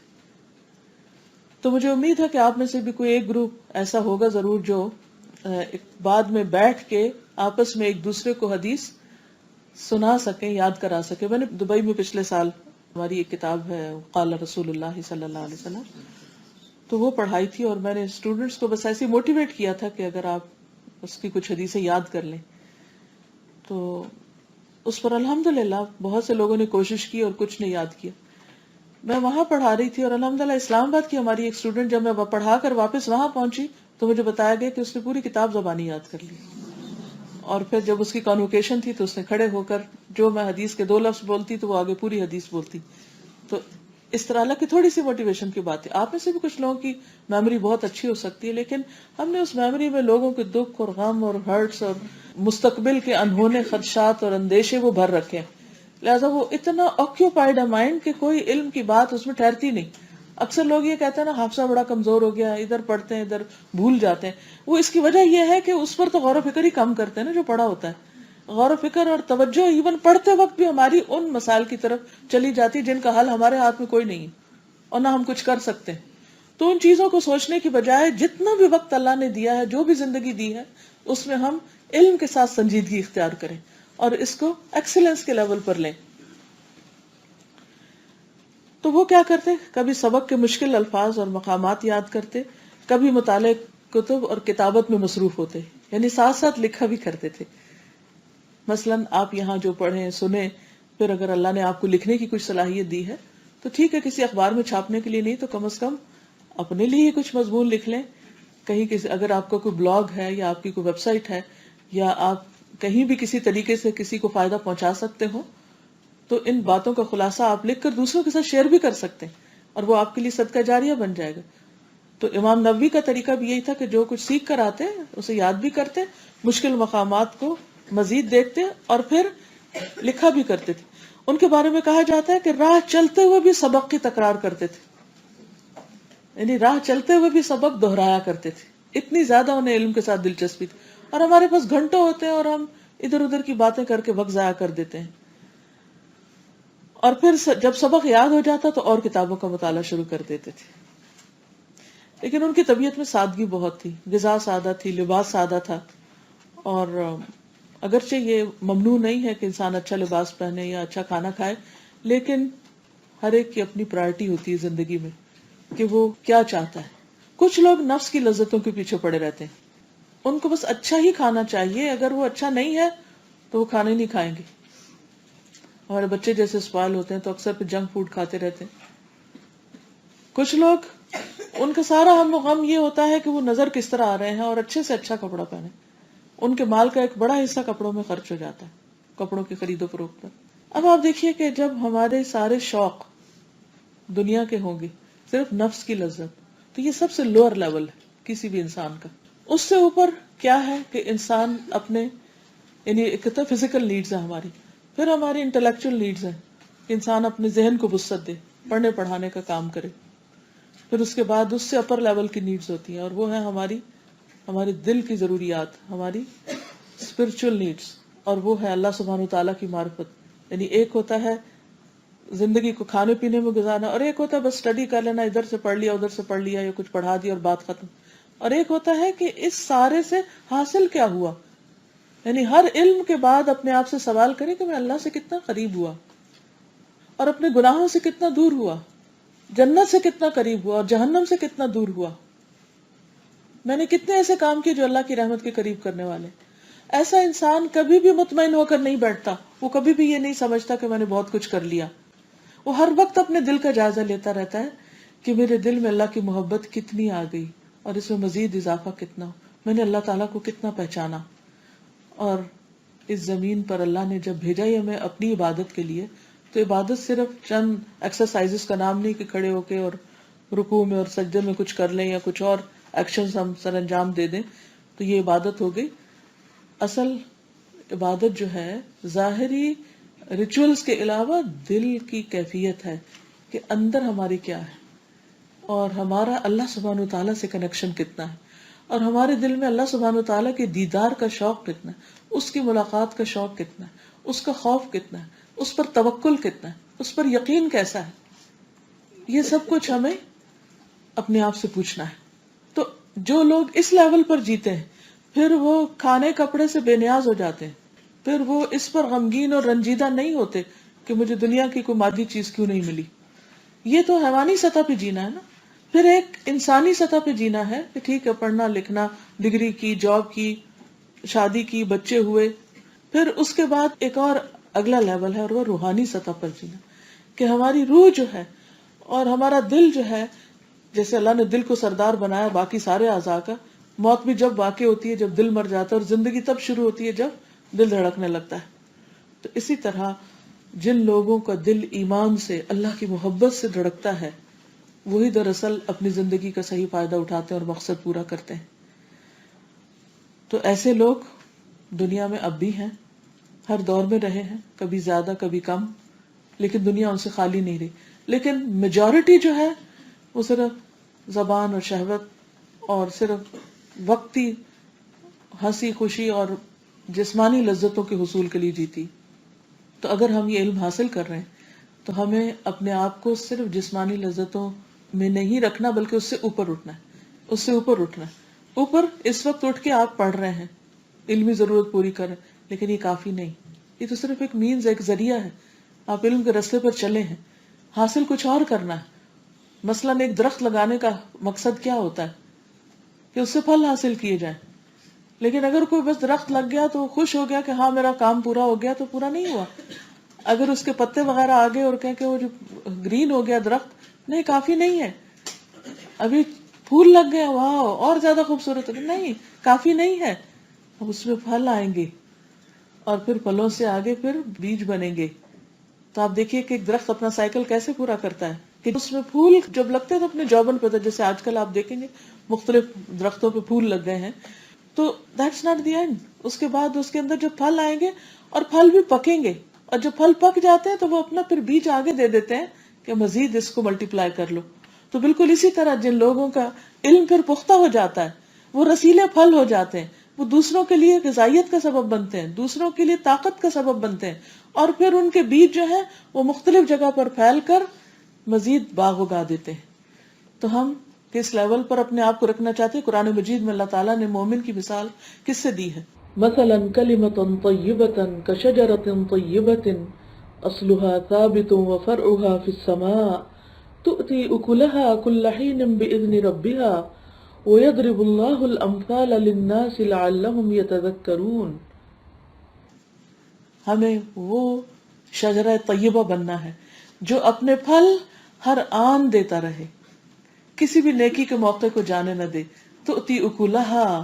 Speaker 1: تو مجھے امید ہے کہ آپ میں سے بھی کوئی ایک گروپ ایسا ہوگا ضرور جو بعد میں بیٹھ کے آپس میں ایک دوسرے کو حدیث سنا سکیں، یاد کرا سکیں. میں نے دبئی میں پچھلے سال ہماری ایک کتاب ہے قال رسول اللہ صلی اللہ علیہ وسلم، تو وہ پڑھائی تھی، اور میں نے اسٹوڈنٹس کو بس ایسے موٹیویٹ کیا تھا کہ اگر آپ اس کی کچھ حدیثیں یاد کر لیں. تو اس پر الحمدللہ بہت سے لوگوں نے کوشش کی اور کچھ نے یاد کیا. میں وہاں پڑھا رہی تھی، اور الحمدللہ اسلام آباد کی ہماری ایک اسٹوڈنٹ، جب میں پڑھا کر واپس وہاں پہنچی تو مجھے بتایا گیا کہ اس نے پوری کتاب زبانی یاد کر لی. اور پھر جب اس کی کانوکیشن تھی تو اس نے کھڑے ہو کر جو میں حدیث کے 2 لفظ بولتی تو وہ آگے پوری حدیث بولتی. تو اس طرح اللہ کی تھوڑی سی موٹیویشن کی بات ہے. آپ میں سے بھی کچھ لوگوں کی میموری بہت اچھی ہو سکتی ہے، لیکن ہم نے اس میموری میں لوگوں کے دکھ اور غم اور ہرٹس اور مستقبل کے انہونے خدشات اور اندیشے وہ بھر رکھے ہیں. لہٰذا وہ اتنا آکیوپائڈ ہے مائنڈ کہ کوئی علم کی بات اس میں ٹھہرتی نہیں. اکثر لوگ یہ کہتے ہیں نا حافظہ بڑا کمزور ہو گیا، ادھر پڑھتے ہیں ادھر بھول جاتے ہیں. وہ اس کی وجہ یہ ہے کہ اس پر تو غور و فکر ہی کم کرتے ہیں نا جو پڑھا ہوتا ہے. غور و فکر اور توجہ ایون پڑھتے وقت بھی ہماری ان مسائل کی طرف چلی جاتی جن کا حل ہمارے ہاتھ میں کوئی نہیں اور نہ ہم کچھ کر سکتے. تو ان چیزوں کو سوچنے کی بجائے جتنا بھی وقت اللہ نے دیا ہے، جو بھی زندگی دی ہے، اس میں ہم علم کے ساتھ سنجیدگی اختیار کریں اور اس کو ایکسیلنس کے لیول پر لیں. تو وہ کیا کرتے، کبھی سبق کے مشکل الفاظ اور مقامات یاد کرتے، کبھی مطالعے کتب اور کتابت میں مصروف ہوتے، یعنی ساتھ ساتھ لکھا بھی کرتے تھے. مثلاً آپ یہاں جو پڑھیں سنیں، پھر اگر اللہ نے آپ کو لکھنے کی کچھ صلاحیت دی ہے تو ٹھیک ہے، کسی اخبار میں چھاپنے کے لیے نہیں تو کم از کم اپنے لیے ہی کچھ مضمون لکھ لیں. کہیں اگر آپ کا کوئی بلاگ ہے یا آپ کی کوئی ویب سائٹ ہے یا آپ کہیں بھی کسی طریقے سے کسی کو فائدہ پہنچا سکتے ہو تو ان باتوں کا خلاصہ آپ لکھ کر دوسروں کے ساتھ شیئر بھی کر سکتے ہیں اور وہ آپ کے لیے صدقہ جاریہ بن جائے گا. تو امام نووی کا طریقہ بھی یہی تھا کہ جو کچھ سیکھ کر آتے اسے یاد بھی کرتے، مشکل مقامات کو مزید دیکھتے اور پھر لکھا بھی کرتے تھے. ان کے بارے میں کہا جاتا ہے کہ راہ چلتے ہوئے بھی سبق کی تکرار کرتے تھے، یعنی راہ چلتے ہوئے بھی سبق دہرایا کرتے تھے. اتنی زیادہ انہیں علم کے ساتھ دلچسپی تھی. اور ہمارے پاس گھنٹوں ہوتے ہیں اور ہم ادھر ادھر کی باتیں کر کے وقت ضائع کر دیتے ہیں. اور پھر جب سبق یاد ہو جاتا تو اور کتابوں کا مطالعہ شروع کر دیتے تھے. لیکن ان کی طبیعت میں سادگی بہت تھی، غذا سادہ تھی، لباس سادہ تھا. اور اگرچہ یہ ممنوع نہیں ہے کہ انسان اچھا لباس پہنے یا اچھا کھانا کھائے، لیکن ہر ایک کی اپنی پرائرٹی ہوتی ہے زندگی میں کہ وہ کیا چاہتا ہے. کچھ لوگ نفس کی لذتوں کے پیچھے پڑے رہتے ہیں، ان کو بس اچھا ہی کھانا چاہیے، اگر وہ اچھا نہیں ہے تو وہ کھانا ہی نہیں کھائیں گے. ہمارے بچے جیسے اسپائل ہوتے ہیں تو اکثر پھر جنک فوڈ کھاتے رہتے ہیں. کچھ لوگ ان کا سارا ہم و غم یہ ہوتا ہے کہ وہ نظر کس طرح آ رہے ہیں اور اچھے سے اچھا کپڑا پہنے. ان کے مال کا ایک بڑا حصہ کپڑوں میں خرچ ہو جاتا ہے، کپڑوں کی خرید و فروخت پر. اب آپ دیکھیے کہ جب ہمارے سارے شوق دنیا کے ہوں گے، صرف نفس کی لذت، تو یہ سب سے لوور لیول ہے کسی بھی انسان کا. اس سے اوپر کیا ہے کہ انسان اپنے، یعنی ایک تو فزیکل نیڈز ہیں ہماری، پھر ہماری انٹلیکچوئل نیڈز ہیں کہ انسان اپنے ذہن کو وسعت دے، پڑھنے پڑھانے کا کام کرے. پھر اس کے بعد اس سے اپر لیول کی نیڈز ہوتی ہیں اور وہ ہیں ہماری دل کی ضروریات، ہماری اسپرچل نیڈز، اور وہ ہے اللہ سبحانہ وتعالیٰ کی معرفت. یعنی ایک ہوتا ہے زندگی کو کھانے پینے میں گزارنا، اور ایک ہوتا ہے بس اسٹڈی کر لینا، ادھر سے پڑھ لیا ادھر سے پڑھ لیا یا کچھ پڑھا دیا اور بات ختم. اور ایک ہوتا ہے کہ اس سارے سے حاصل کیا ہوا، یعنی ہر علم کے بعد اپنے آپ سے سوال کریں کہ میں اللہ سے کتنا قریب ہوا اور اپنے گناہوں سے کتنا دور ہوا، جنت سے کتنا قریب ہوا اور جہنم سے کتنا دور ہوا. میں نے کتنے ایسے کام کیے جو اللہ کی رحمت کے قریب کرنے والے. ایسا انسان کبھی بھی مطمئن ہو کر نہیں بیٹھتا، وہ کبھی بھی یہ نہیں سمجھتا کہ میں نے بہت کچھ کر لیا. وہ ہر وقت اپنے دل کا جائزہ لیتا رہتا ہے کہ میرے دل میں اللہ کی محبت کتنی آ گئی اور اس میں مزید اضافہ کتنا، میں نے اللہ تعالیٰ کو کتنا پہچانا. اور اس زمین پر اللہ نے جب بھیجا ہی ہمیں اپنی عبادت کے لیے، تو عبادت صرف چند ایکسرسائزز کا نام نہیں کہ کھڑے ہو کے اور رکوع میں اور سجدے میں کچھ کر لیں یا کچھ اور ایکشنز ہم سر انجام دے دیں تو یہ عبادت ہو گئی. اصل عبادت جو ہے ظاہری ریچولز کے علاوہ دل کی کیفیت ہے کہ اندر ہماری کیا ہے اور ہمارا اللہ سبحانہ وتعالیٰ سے کنیکشن کتنا ہے، اور ہمارے دل میں اللہ سبحانہ وتعالیٰ کے دیدار کا شوق کتنا ہے، اس کی ملاقات کا شوق کتنا ہے، اس کا خوف کتنا ہے، اس پر توکل کتنا ہے، اس پر یقین کیسا ہے. یہ سب کچھ ہمیں اپنے آپ سے پوچھنا ہے. تو جو لوگ اس لیول پر جیتے ہیں پھر وہ کھانے کپڑے سے بے نیاز ہو جاتے ہیں، پھر وہ اس پر غمگین اور رنجیدہ نہیں ہوتے کہ مجھے دنیا کی کوئی مادی چیز کیوں نہیں ملی. یہ تو حیوانی سطح پہ جینا ہے نا. پھر ایک انسانی سطح پہ جینا ہے کہ ٹھیک ہے، پڑھنا لکھنا، ڈگری کی، جاب کی، شادی کی، بچے ہوئے. پھر اس کے بعد ایک اور اگلا لیول ہے، اور وہ روحانی سطح پر جینا، کہ ہماری روح جو ہے اور ہمارا دل جو ہے، جیسے اللہ نے دل کو سردار بنایا باقی سارے اعضاء کا، موت بھی جب واقع ہوتی ہے جب دل مر جاتا ہے، اور زندگی تب شروع ہوتی ہے جب دل دھڑکنے لگتا ہے. تو اسی طرح جن لوگوں کا دل ایمان سے، اللہ کی محبت سے دھڑکتا ہے، وہی دراصل اپنی زندگی کا صحیح فائدہ اٹھاتے ہیں اور مقصد پورا کرتے ہیں. تو ایسے لوگ دنیا میں اب بھی ہیں، ہر دور میں رہے ہیں، کبھی زیادہ کبھی کم، لیکن دنیا ان سے خالی نہیں رہی. لیکن میجورٹی جو ہے وہ صرف زبان اور شہوت اور صرف وقتی ہنسی خوشی اور جسمانی لذتوں کے حصول کے لیے جیتی. تو اگر ہم یہ علم حاصل کر رہے ہیں تو ہمیں اپنے آپ کو صرف جسمانی لذتوں میں نہیں رکھنا، بلکہ اس سے اوپر اٹھنا ہے، اس سے اوپر اٹھنا ہے. اوپر اس وقت اٹھ کے آپ پڑھ رہے ہیں، علمی ضرورت پوری کر رہے ہیں، لیکن یہ کافی نہیں. یہ تو صرف ایک مینز، ایک ذریعہ ہے. آپ علم کے رستے پر چلے ہیں، حاصل کچھ اور کرنا ہے. مثلاً ایک درخت لگانے کا مقصد کیا ہوتا ہے؟ کہ اس سے پھل حاصل کیے جائیں. لیکن اگر کوئی بس درخت لگ گیا تو خوش ہو گیا کہ ہاں میرا کام پورا ہو گیا، تو پورا نہیں ہوا. اگر اس کے پتے وغیرہ آگے اور کہیں کہ وہ جو گرین ہو گیا درخت، نہیں، کافی نہیں ہے. ابھی پھول لگ گئے، واہ اور زیادہ خوبصورت ہو گیا، نہیں، کافی نہیں ہے. اب اس میں پھل آئیں گے، اور پھر پھلوں سے آگے پھر بیج بنیں گے. تو آپ دیکھیے کہ ایک درخت اپنا سائیکل کیسے پورا کرتا ہے، کہ اس میں پھول جب لگتے ہیں تو اپنے جوبن پہ، جیسے آج کل آپ دیکھیں گے مختلف درختوں پہ پھول لگ گئے ہیں، تو دیٹس ناٹ دی اینڈ. اس کے بعد اس کے اندر جو پھل آئیں گے، اور پھل بھی پکیں گے، اور جب پھل پک جاتے ہیں تو وہ اپنا پھر بیج آگے دے دیتے ہیں کہ مزید اس کو ملٹیپلائی کر لو. تو بالکل اسی طرح جن لوگوں کا علم پھر پختہ ہو جاتا ہے، وہ رسیلے پھل ہو جاتے ہیں، وہ دوسروں کے لیے غذائیت کا سبب بنتے ہیں، دوسروں کے لیے طاقت کا سبب بنتے ہیں، اور پھر ان کے بیج جو ہے وہ مختلف جگہ پر پھیل کر مزید باغ اگا دیتے ہیں. تو ہم کس لیول پر اپنے آپ کو رکھنا چاہتے ہیں؟ قرآن مجید میں اللہ تعالیٰ نے مومن کی مثال کس سے دی ہے؟ مثلا کلمۃ طیبۃ کشجرۃ طیبۃ اصلها ثابت وفرعها في السماء تؤتي أكلها كل حين بإذن ربها ويضرب الله الأمثال للناس لعلهم يتذكرون. ہمیں وہ شجرہ طیبہ بننا ہے جو اپنے پھل ہر آن دیتا رہے، کسی بھی نیکی کے موقع کو جانے نہ دے. تؤتی اکلها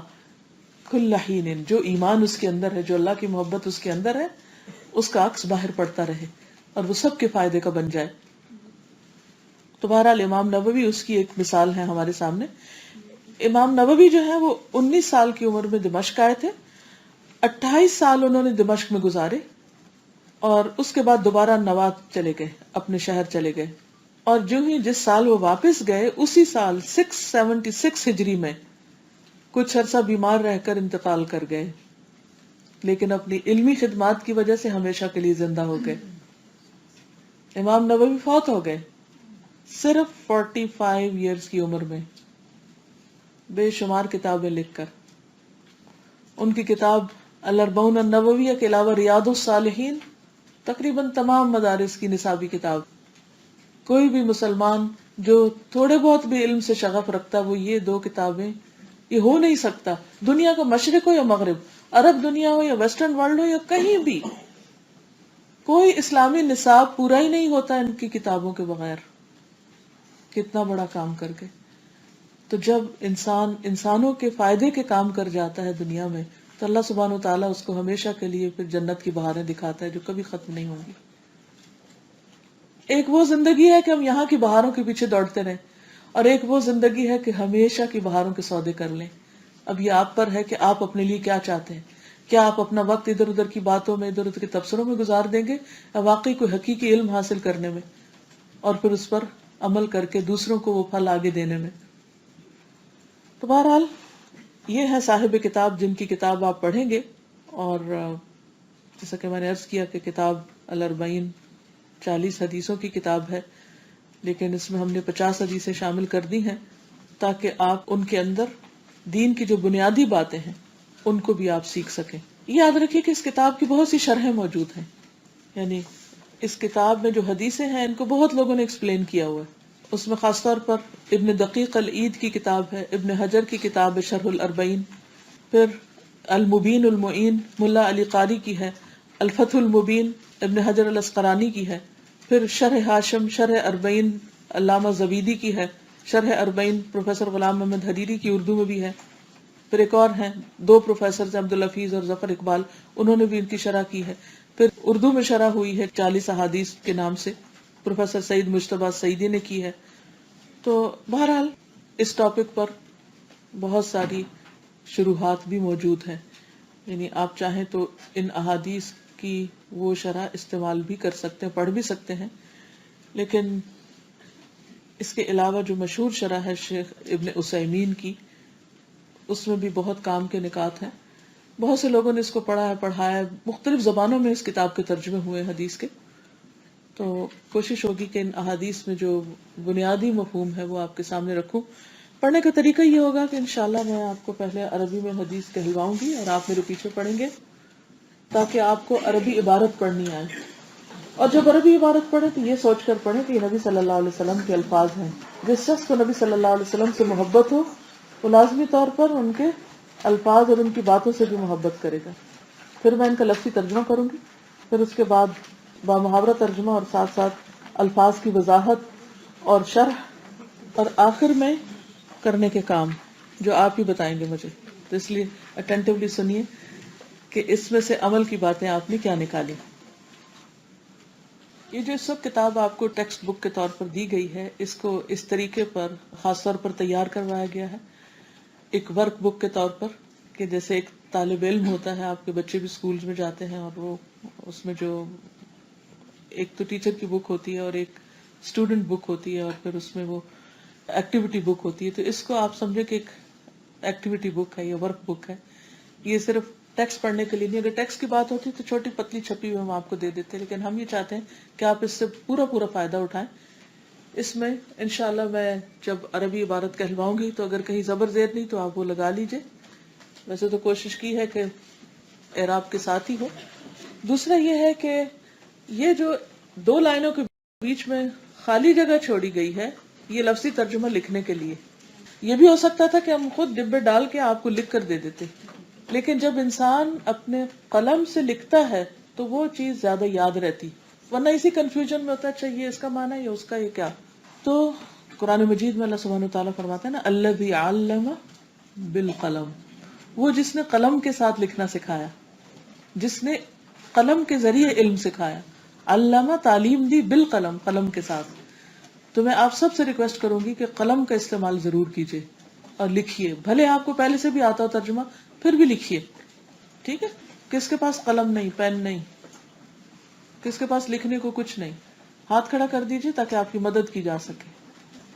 Speaker 1: کل حین، جو ایمان اس کے اندر ہے، جو اللہ کی محبت اس کے اندر ہے، اس کا عکس باہر پڑتا رہے اور وہ سب کے فائدے کا بن جائے. تو بہرحال امام نووی اس کی ایک مثال ہے ہمارے سامنے. امام نووی جو ہے وہ 19 سال کی عمر میں دمشق آئے تھے. 28 سال انہوں نے دمشق میں گزارے، اور اس کے بعد دوبارہ نواد چلے گئے، اپنے شہر چلے گئے. اور جو ہی جس سال وہ واپس گئے، اسی سال 676 ہجری میں کچھ عرصہ بیمار رہ کر انتقال کر گئے، لیکن اپنی علمی خدمات کی وجہ سے ہمیشہ کے لیے زندہ ہو گئے. امام نووی فوت ہو گئے صرف 45 ایئرز کی عمر میں، بے شمار کتابیں لکھ کر. ان کی کتاب الاربعون النوویہ کے علاوہ ریاض الصالحین تقریباً تمام مدارس کی نصابی کتاب. کوئی بھی مسلمان جو تھوڑے بہت بھی علم سے شغف رکھتا، وہ یہ 2 کتابیں، یہ ہو نہیں سکتا. دنیا کا مشرق ہو یا مغرب، عرب دنیا ہو یا ویسٹرن ورلڈ ہو یا کہیں بھی، کوئی اسلامی نصاب پورا ہی نہیں ہوتا ان کی کتابوں کے بغیر. کتنا بڑا کام کر کے. تو جب انسان انسانوں کے فائدے کے کام کر جاتا ہے دنیا میں، تو اللہ سبحانہ و تعالیٰ اس کو ہمیشہ کے لیے پھر جنت کی بہاریں دکھاتا ہے جو کبھی ختم نہیں ہوں گی. ایک وہ زندگی ہے کہ ہم یہاں کی بہاروں کے پیچھے دوڑتے رہیں، اور ایک وہ زندگی ہے کہ ہمیشہ کی بہاروں کے سودے کر لیں. اب یہ آپ پر ہے کہ آپ اپنے لیے کیا چاہتے ہیں. کیا آپ اپنا وقت ادھر ادھر کی باتوں میں، ادھر ادھر کے تبصروں میں گزار دیں گے، یا واقعی کوئی حقیقی علم حاصل کرنے میں اور پھر اس پر عمل کر کے دوسروں کو وہ پھل آگے دینے میں. تو بہرحال یہ ہے صاحب کتاب جن کی کتاب آپ پڑھیں گے. اور جیسا کہ میں نے عرض کیا کہ کتاب الاربعین 40 حدیثوں کی کتاب ہے، لیکن اس میں ہم نے 50 حدیثیں شامل کر دی ہیں تاکہ آپ ان کے اندر دین کی جو بنیادی باتیں ہیں ان کو بھی آپ سیکھ سکیں. یاد رکھیے کہ اس کتاب کی بہت سی شرحیں موجود ہیں، یعنی اس کتاب میں جو حدیثیں ہیں ان کو بہت لوگوں نے ایکسپلین کیا ہوا ہے. اس میں خاص طور پر ابن دقیق العید کی کتاب ہے، ابن حجر کی کتاب ہے شرح الاربعین، پھر المبین المعین ملا علی قاری کی ہے، الفتح المبین ابن حجر الاسقلانی کی ہے، پھر شرح ہاشم شرح اربعین علامہ زبیدی کی ہے، شرح اربعین پروفیسر غلام محمد حریری کی اردو میں بھی ہے. پھر ایک اور ہیں، دو پروفیسر عبدالحفیظ اور ظفر اقبال، انہوں نے بھی ان کی شرح کی ہے. پھر اردو میں شرح ہوئی ہے 40 احادیث کے نام سے، پروفیسر سعید مجتبیٰ سعیدی نے کی ہے. تو بہرحال اس ٹاپک پر بہت ساری شروحات بھی موجود ہیں، یعنی آپ چاہیں تو ان احادیث کی وہ شرح استعمال بھی کر سکتے ہیں، پڑھ بھی سکتے ہیں. لیکن اس کے علاوہ جو مشہور شرح ہے شیخ ابن عثیمین کی، اس میں بھی بہت کام کے نکات ہیں. بہت سے لوگوں نے اس کو پڑھا ہے، پڑھایا ہے، مختلف زبانوں میں اس کتاب کے ترجمے ہوئے حدیث کے. تو کوشش ہوگی کہ ان احادیث میں جو بنیادی مفہوم ہے وہ آپ کے سامنے رکھوں. پڑھنے کا طریقہ یہ ہوگا کہ انشاءاللہ میں آپ کو پہلے عربی میں حدیث کہلواؤں گی اور آپ میرے پیچھے پڑھیں گے تاکہ آپ کو عربی عبارت پڑھنی آئے. اور جب عربی عبارت پڑھیں تو یہ سوچ کر پڑھیں کہ یہ نبی صلی اللہ علیہ وسلم کے الفاظ ہیں. جس شخص کو نبی صلی اللہ علیہ وسلم سے محبت ہو وہ لازمی طور پر ان کے الفاظ اور ان کی باتوں سے بھی محبت کرے گا. پھر میں ان کا لفظی ترجمہ کروں گی، پھر اس کے بعد بامحاورہ ترجمہ اور ساتھ ساتھ الفاظ کی وضاحت اور شرح، اور آخر میں کرنے کے کام جو آپ ہی بتائیں گے مجھے. تو اس لیے اٹینٹیولی سنیے کہ اس میں سے عمل کی باتیں آپ نے کیا نکالی. یہ جو اس وقت کتاب آپ کو ٹیکسٹ بک کے طور پر دی گئی ہے، اس کو اس طریقے پر خاص طور پر تیار کروایا گیا ہے ایک ورک بک کے طور پر، کہ جیسے ایک طالب علم ہوتا ہے، آپ کے بچے بھی اسکولز میں جاتے ہیں اور وہ اس میں جو ایک تو ٹیچر کی بک ہوتی ہے اور ایک اسٹوڈنٹ بک ہوتی ہے اور پھر اس میں وہ ایکٹیویٹی بک ہوتی ہے. تو اس کو آپ سمجھے کہ ایک ایکٹیویٹی بک ہے، یہ ورک بک ہے. یہ صرف ٹیکسٹ پڑھنے کے لیے نہیں. اگر ٹیکسٹ کی بات ہوتی تو چھوٹی پتلی چھپی ہوئی ہم آپ کو دے دیتے، لیکن ہم یہ چاہتے ہیں کہ آپ اس سے پورا فائدہ اٹھائیں. اس میں انشاءاللہ میں جب عربی عبارت کہلواؤں گی تو اگر کہیں زبر زیر نہیں تو آپ وہ لگا لیجئے. ویسے تو کوشش کی ہے کہ اعراب کے ساتھ ہی ہو. دوسرا یہ ہے کہ یہ جو 2 لائنوں کے بیچ میں خالی جگہ چھوڑی گئی ہے یہ لفظی ترجمہ لکھنے کے لیے. یہ بھی ہو سکتا تھا کہ ہم خود ڈبے ڈال کے آپ کو لکھ کر دے دیتے، لیکن جب انسان اپنے قلم سے لکھتا ہے تو وہ چیز زیادہ یاد رہتی، ورنہ اسی کنفیوژن میں ہوتا ہے اچھا یہ اس کا معنی ہے یا اس کا یہ کیا. تو قرآن مجید میں اللہ سبحانہ وتعالیٰ فرماتا ہے نا الذی علم بالقلم، وہ جس نے قلم کے ساتھ لکھنا سکھایا، جس نے قلم کے ذریعے علم سکھایا. علامہ تعلیم دی بالقلم، قلم کے ساتھ. تو میں آپ سب سے ریکویسٹ کروں گی کہ قلم کا استعمال ضرور کیجیے اور لکھیے، بھلے آپ کو پہلے سے بھی آتا ہو ترجمہ پھر بھی لکھیے. ٹھیک ہے؟ کس کے پاس قلم نہیں، پین نہیں، کس کے پاس لکھنے کو کچھ نہیں، ہاتھ کھڑا کر دیجیے تاکہ آپ کی مدد کی جا سکے.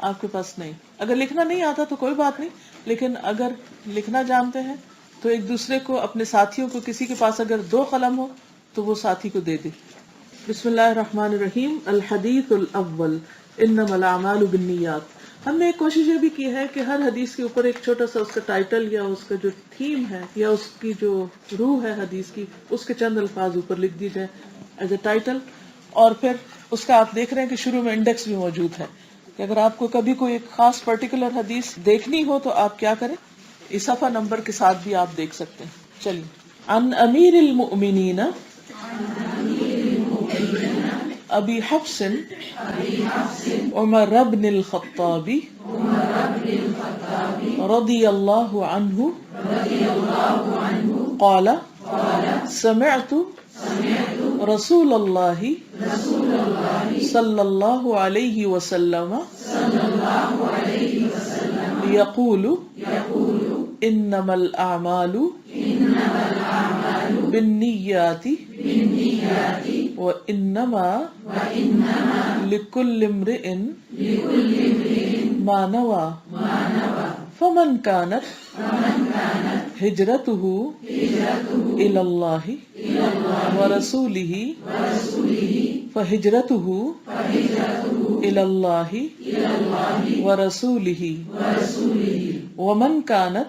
Speaker 1: آپ کے پاس نہیں، اگر لکھنا نہیں آتا تو کوئی بات نہیں، لیکن اگر لکھنا جانتے ہیں تو ایک دوسرے کو، اپنے ساتھیوں کو، کسی کے پاس اگر 2 قلم ہو تو وہ ساتھی کو دے دے. بسم اللہ الرحمن الرحیم. الحدیث الاول انما الاعمال بالنیات. ہم نے ایک کوشش یہ بھی کی ہے کہ ہر حدیث کے اوپر ایک چھوٹا سا اس کا ٹائٹل یا اس کا جو تھیم ہے یا اس کی جو روح ہے حدیث کی، اس کے چند الفاظ اوپر لکھ دی جائے ایز اے ٹائٹل. اور پھر اس کا آپ دیکھ رہے ہیں کہ شروع میں انڈیکس بھی موجود ہے کہ اگر آپ کو کبھی کوئی ایک خاص پرٹیکولر حدیث دیکھنی ہو تو آپ کیا کریں، اس صفحہ نمبر کے ساتھ بھی آپ دیکھ سکتے ہیں. چلیے. عن امیر المؤمنین ابی حفص عمر بن الخطاب رضی اللہ عنہ قال سمعت رسول اللہ صلی اللہ علیہ وسلم یقول انما الاعمال بالنیات وانما لكل امرئ ما نوى فمن كانت هجرته الى الله ورسوله فهجرته الى الله ورسوله ومن كانت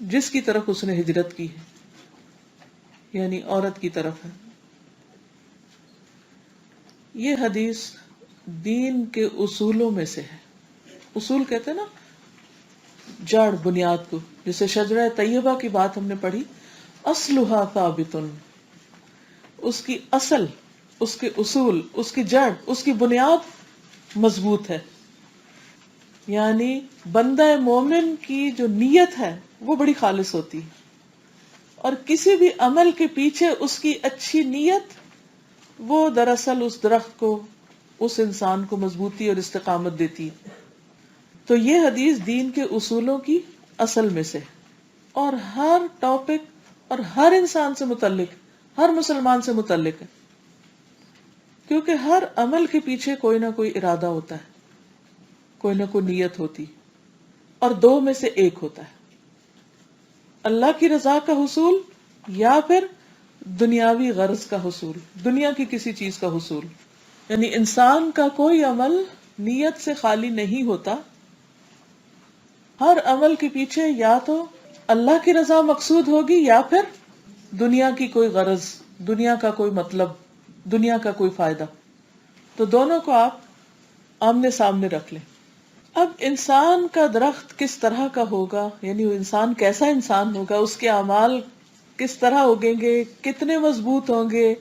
Speaker 1: جس کی طرف اس نے ہجرت کی ہے، یعنی عورت کی طرف ہے. یہ حدیث دین کے اصولوں میں سے ہے. اصول کہتے ہیں نا جڑ، بنیاد کو. جیسے شجرہ طیبہ کی بات ہم نے پڑھی، اصلها ثابت، اس کی اصل، اس کے اصول، اس کی جڑ، اس کی بنیاد مضبوط ہے. یعنی بندہ مومن کی جو نیت ہے وہ بڑی خالص ہوتی ہے، اور کسی بھی عمل کے پیچھے اس کی اچھی نیت وہ دراصل اس درخت کو، اس انسان کو مضبوطی اور استقامت دیتی ہے. تو یہ حدیث دین کے اصولوں کی اصل میں سے، اور ہر ٹاپک اور ہر انسان سے متعلق، ہر مسلمان سے متعلق ہے، کیونکہ ہر عمل کے پیچھے کوئی نہ کوئی ارادہ ہوتا ہے، کوئی نہ کوئی نیت ہوتی، اور دو میں سے ایک ہوتا ہے، اللہ کی رضا کا حصول یا پھر دنیاوی غرض کا حصول، دنیا کی کسی چیز کا حصول. یعنی انسان کا کوئی عمل نیت سے خالی نہیں ہوتا، ہر عمل کے پیچھے یا تو اللہ کی رضا مقصود ہوگی یا پھر دنیا کی کوئی غرض، دنیا کا کوئی مطلب، دنیا کا کوئی فائدہ. تو دونوں کو آپ آمنے سامنے رکھ لیں. اب انسان کا درخت کس طرح کا ہوگا، یعنی وہ انسان کیسا انسان ہوگا، اس کے اعمال کس طرح اگیں گے، کتنے مضبوط ہوں گے،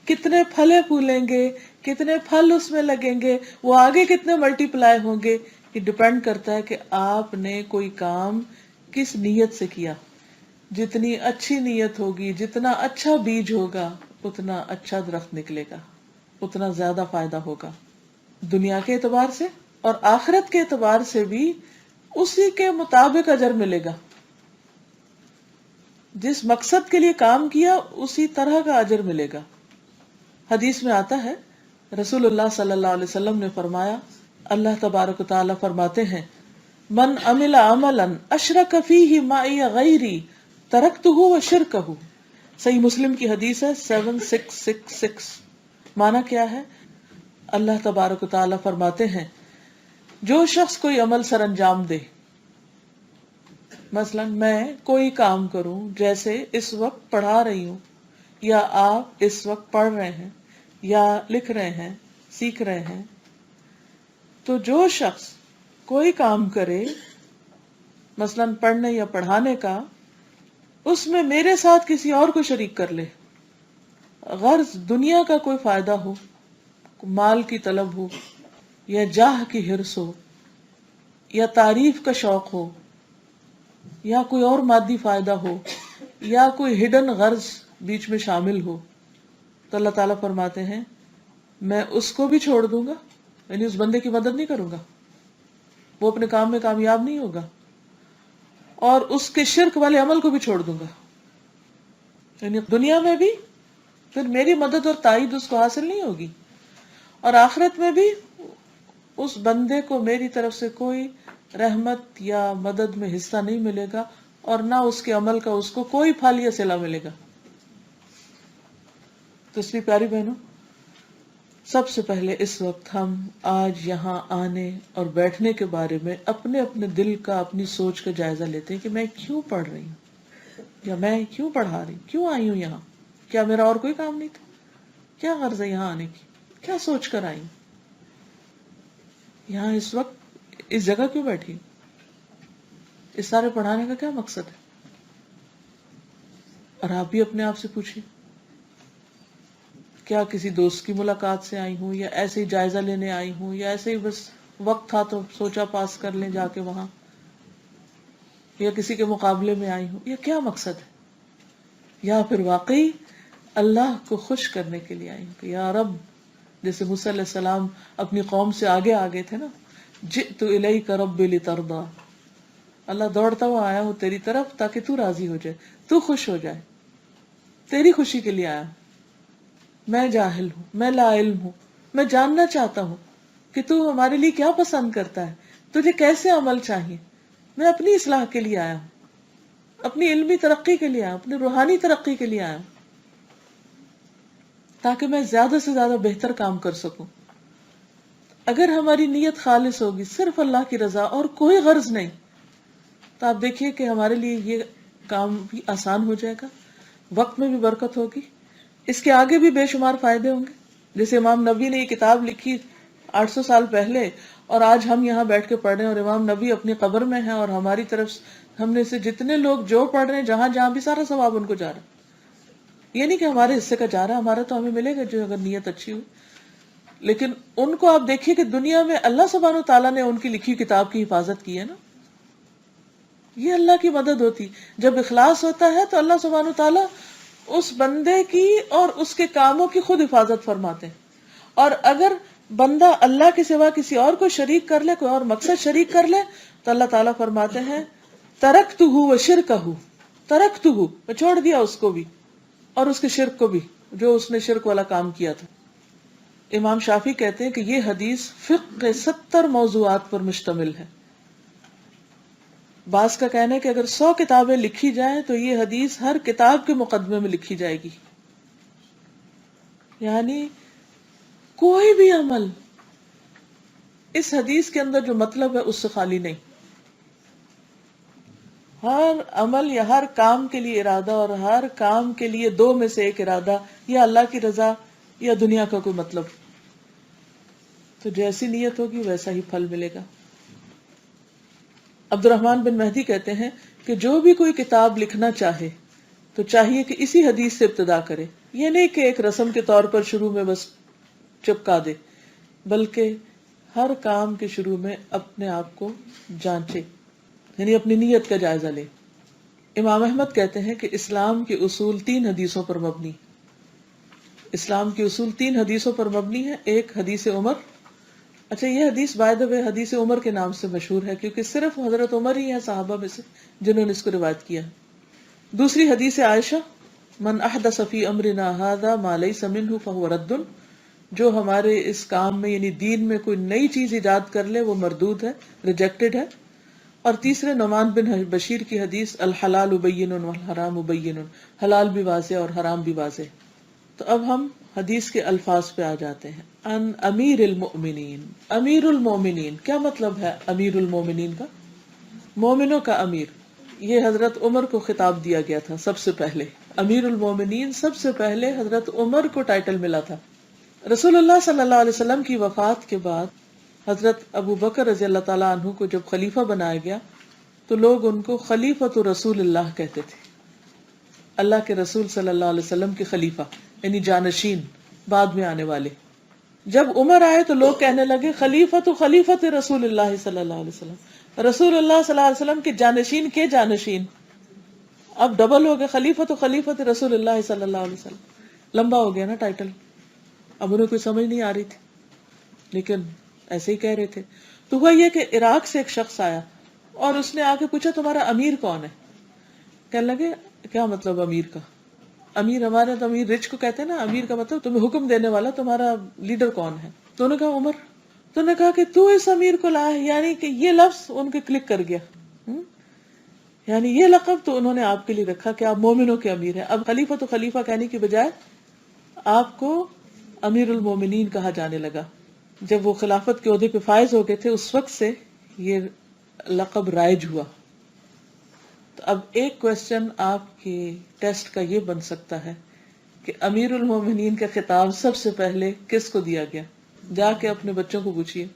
Speaker 1: کتنے پھلے پھولیں گے، کتنے پھل اس میں لگیں گے، وہ آگے کتنے ملٹی پلائی ہوں گے، یہ ڈپینڈ کرتا ہے کہ آپ نے کوئی کام کس نیت سے کیا. جتنی اچھی نیت ہوگی، جتنا اچھا بیج ہوگا، اتنا اچھا درخت نکلے گا، اتنا زیادہ فائدہ ہوگا دنیا کے اعتبار سے، اور آخرت کے اعتبار سے بھی اسی کے مطابق اجر ملے گا. جس مقصد کے لیے کام کیا اسی طرح کا اجر ملے گا. حدیث میں آتا ہے، رسول اللہ صلی اللہ علیہ وسلم نے فرمایا، اللہ تبارک و تعالیٰ فرماتے ہیں، من عمل عملا اشرک فیہ معی غیری ترکتہ وشرکہ. صحیح مسلم کی حدیث ہے 7666. معنی کیا ہے؟ اللہ تبارک و تعالیٰ فرماتے ہیں، جو شخص کوئی عمل سر انجام دے، مثلا میں کوئی کام کروں، جیسے اس وقت پڑھا رہی ہوں، یا آپ اس وقت پڑھ رہے ہیں، یا لکھ رہے ہیں، سیکھ رہے ہیں، تو جو شخص کوئی کام کرے مثلا پڑھنے یا پڑھانے کا، اس میں میرے ساتھ کسی اور کو شریک کر لے، غرض دنیا کا کوئی فائدہ ہو، مال کی طلب ہو، یا جاہ کی حرص ہو، یا تعریف کا شوق ہو، یا کوئی اور مادی فائدہ ہو، یا کوئی ہڈن غرض بیچ میں شامل ہو، تو اللہ تعالیٰ فرماتے ہیں میں اس کو بھی چھوڑ دوں گا، یعنی اس بندے کی مدد نہیں کروں گا، وہ اپنے کام میں کامیاب نہیں ہوگا، اور اس کے شرک والے عمل کو بھی چھوڑ دوں گا. یعنی دنیا میں بھی پھر میری مدد اور تائید اس کو حاصل نہیں ہوگی، اور آخرت میں بھی اس بندے کو میری طرف سے کوئی رحمت یا مدد میں حصہ نہیں ملے گا، اور نہ اس کے عمل کا اس کو کوئی پھل یا صلہ ملے گا. تو اس لیے پیاری بہنوں، سب سے پہلے اس وقت ہم آج یہاں آنے اور بیٹھنے کے بارے میں اپنے اپنے دل کا، اپنی سوچ کا جائزہ لیتے ہیں کہ میں کیوں پڑھ رہی ہوں، یا میں کیوں پڑھا رہی ہوں، کیوں آئی ہوں یہاں، کیا میرا اور کوئی کام نہیں تھا، کیا غرض ہے یہاں آنے کی، کیا سوچ کر آئی ہوں، یہاں اس وقت اس جگہ کیوں بیٹھی ہوں، اس سارے پڑھانے کا کیا مقصد ہے. اور آپ بھی اپنے آپ سے پوچھیں، کیا کسی دوست کی ملاقات سے آئی ہوں، یا ایسے ہی جائزہ لینے آئی ہوں، یا ایسے ہی بس وقت تھا تو سوچا پاس کر لیں جا کے وہاں، یا کسی کے مقابلے میں آئی ہوں، یا کیا مقصد ہے، یا پھر واقعی اللہ کو خوش کرنے کے لیے آئی ہوں کہ یا رب، جیسے موسیٰ علیہ السلام اپنی قوم سے آگے تھے نا، جئت الیک رب لترضی، اللہ دوڑتا ہوا آیا ہوں تیری طرف تاکہ تو راضی ہو جائے، تو خوش ہو جائے، تیری خوشی کے لیے آیا ہوں. میں جاہل ہوں، میں لا علم ہوں، میں جاننا چاہتا ہوں کہ تو ہمارے لیے کیا پسند کرتا ہے، تجھے کیسے عمل چاہیے. میں اپنی اصلاح کے لیے آیا ہوں، اپنی علمی ترقی کے لیے آیا ہوں، اپنی روحانی ترقی کے لیے آیا ہوں، تاکہ میں زیادہ سے زیادہ بہتر کام کر سکوں. اگر ہماری نیت خالص ہوگی، صرف اللہ کی رضا اور کوئی غرض نہیں، تو آپ دیکھیے کہ ہمارے لیے یہ کام بھی آسان ہو جائے گا، وقت میں بھی برکت ہوگی، اس کے آگے بھی بے شمار فائدے ہوں گے. جیسے امام نبی نے یہ کتاب لکھی 800 سال پہلے، اور آج ہم یہاں بیٹھ کے پڑھ رہے ہیں، اور امام نبی اپنی قبر میں ہیں، اور ہماری طرف ہم نے سے جتنے لوگ جو پڑھ رہے ہیں جہاں جہاں بھی سارا ثواب ان کو جا رہا ہے. یہ نہیں کہ ہمارے حصے کا جا رہا ہے، ہمارا تو ہمیں ملے گا جو اگر نیت اچھی ہوئی. لیکن ان کو آپ دیکھیے کہ دنیا میں اللہ سبحانہ و تعالیٰ نے ان کی لکھی کتاب کی حفاظت کی ہے نا. یہ اللہ کی مدد ہوتی. جب اخلاص ہوتا ہے تو اللہ سبحانہ و تعالیٰ اس بندے کی اور اس کے کاموں کی خود حفاظت فرماتے ہیں. اور اگر بندہ اللہ کے سوا کسی اور کو شریک کر لے، کوئی اور مقصد شریک کر لے، تو اللہ تعالیٰ فرماتے ہیں ترکتہ وشرکہ، ترکتہ، میں چھوڑ دیا اس کو بھی اور اس کے شرک کو بھی، جو اس نے شرک والا کام کیا تھا. امام شافعی کہتے ہیں کہ یہ حدیث فقہ کے 70 موضوعات پر مشتمل ہے. بعض کا کہنا ہے کہ اگر 100 کتابیں لکھی جائیں تو یہ حدیث ہر کتاب کے مقدمے میں لکھی جائے گی. یعنی کوئی بھی عمل اس حدیث کے اندر جو مطلب ہے اس سے خالی نہیں. ہر عمل یا ہر کام کے لیے ارادہ، اور ہر کام کے لیے 2 میں سے ایک ارادہ، یا اللہ کی رضا یا دنیا کا کوئی مطلب. تو جیسی نیت ہوگی ویسا ہی پھل ملے گا. عبد الرحمن بن مہدی کہتے ہیں کہ جو بھی کوئی کتاب لکھنا چاہے تو چاہیے کہ اسی حدیث سے ابتدا کرے. یہ نہیں کہ ایک رسم کے طور پر شروع میں بس چپکا دے، بلکہ ہر کام کے شروع میں اپنے آپ کو جانچے، یعنی اپنی نیت کا جائزہ لے. امام احمد کہتے ہیں کہ اسلام کے اصول 3 حدیثوں پر مبنی. اسلام کے اصول 3 حدیثوں پر مبنی ہے. ایک حدیث عمر. اچھا، یہ حدیث بائی دی وے حدیث عمر کے نام سے مشہور ہے کیونکہ صرف حضرت عمر ہی ہیں صحابہ میں سے جنہوں نے اس کو روایت کیا. دوسری حدیث عائشہ، من احدث فی امرنا ھذا ما لیس منہ فہو رد، جو ہمارے اس کام میں یعنی دین میں کوئی نئی چیز ایجاد کر لے وہ مردود ہے، ریجیکٹڈ ہے. اور تیسرے نعمان بن بشیر کی حدیث، الحلال بین والحرام بین، حلال بھی واضح اور حرام بھی واضح. تو اب ہم حدیث کے الفاظ پہ آ جاتے ہیں. ان امیر المؤمنین. امیر المومنین کیا مطلب ہے؟ امیر المومنین کا مومنوں کا امیر. یہ حضرت عمر کو خطاب دیا گیا تھا سب سے پہلے. امیر المومنین سب سے پہلے حضرت عمر کو ٹائٹل ملا تھا. رسول اللہ صلی اللہ علیہ وسلم کی وفات کے بعد حضرت ابو بکر رضی اللہ تعالیٰ عنہ کو جب خلیفہ بنایا گیا تو لوگ ان کو خلیفۃ رسول اللہ کہتے تھے. اللہ کے رسول صلی اللہ علیہ وسلم کے خلیفہ یعنی جانشین، بعد میں آنے والے. جب عمر آئے تو لوگ کہنے لگے خلیفۃ رسول اللہ صلی اللہ علیہ وسلم، رسول اللہ صلی اللہ علیہ وسلم کے جانشین کے جانشین. اب ڈبل ہو گئے، خلیفۃ رسول اللہ صلی اللہ علیہ وسلم. لمبا ہو گیا نا ٹائٹل. اب انہیں کوئی سمجھ نہیں آ رہی تھی لیکن ایسے ہی کہہ رہے تھے. تو ہوا یہ کہ عراق سے ایک شخص آیا اور اس نے آ کے پوچھا تمہارا امیر کون ہے؟ کہنے لگے کیا مطلب امیر کا؟ امیر ہمارے تو امیر رچ کو کہتے ہیں نا، امیر کا مطلب تمہیں حکم دینے والا، تمہارا لیڈر کون ہے؟ تو انہوں نے کہا عمر. تو انہوں نے کہا کہ تو اس امیر کو لایا، یعنی کہ یہ لفظ ان کے کلک کر گیا. یعنی یہ لقب تو انہوں نے آپ کے لیے رکھا کہ آپ مومنوں کے امیر ہیں. اب خلیفہ تو خلیفہ کہنے کی بجائے آپ کو امیر المومنین کہا جانے لگا. جب وہ خلافت کے عہدے پہ فائز ہو گئے تھے اس وقت سے یہ لقب رائج ہوا. تو اب ایک کوشچن آپ کے ٹیسٹ کا یہ بن سکتا ہے کہ امیر المومنین کا خطاب سب سے پہلے کس کو دیا گیا؟ جا کے اپنے بچوں کو پوچھیے.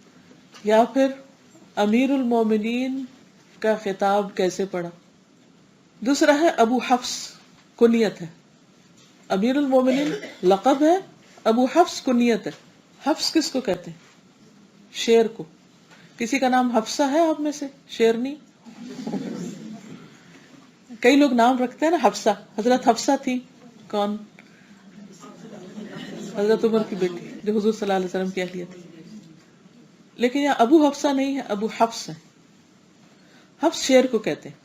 Speaker 1: یا پھر امیر المومنین کا خطاب کیسے پڑا؟ دوسرا ہے ابو حفص، کنیت ہے. امیر المومنین لقب ہے، ابو حفص کنیت ہے. حفص کس کو کہتے ہیں؟ شیر کو. کسی کا نام حفصہ ہے آپ میں سے؟ شیرنی. کئی لوگ نام رکھتے ہیں نا حفصہ. حضرت حفصہ تھی کون؟ حضرت عمر کی بیٹی جو حضور صلی اللہ علیہ وسلم کی اہلیہ تھی. لیکن یہاں ابو حفصہ نہیں ہے، ابو حفص ہے. حفص شیر کو کہتے ہیں،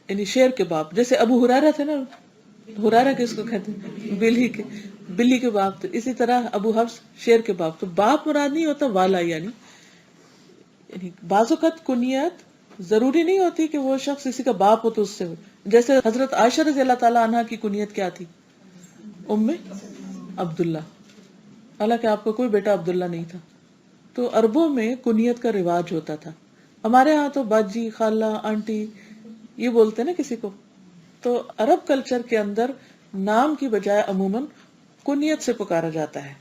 Speaker 1: یعنی شیر کے باپ. جیسے ابو ہریرہ تھے نا، ہریرہ کس کو کہتے ہیں؟ بلی کے باپ. تو اسی طرح ابو حفص شیر کے باپ. تو باپ مراد نہیں ہوتا، والا. یعنی بعض اوقات کنیت ضروری نہیں ہوتی کہ وہ شخص کسی کا باپ ہو تو اس سے ہو. جیسے حضرت عائشہ رضی اللہ تعالیٰ عنہ کی کنیت کیا تھی؟ ام عبداللہ، حالانکہ آپ کا کوئی بیٹا عبداللہ نہیں تھا. تو عربوں میں کنیت کا رواج ہوتا تھا. ہمارے ہاں تو باجی، خالہ، آنٹی یہ بولتے نا کسی کو. تو عرب کلچر کے اندر نام کی بجائے عموماً کنیت سے پکارا جاتا ہے،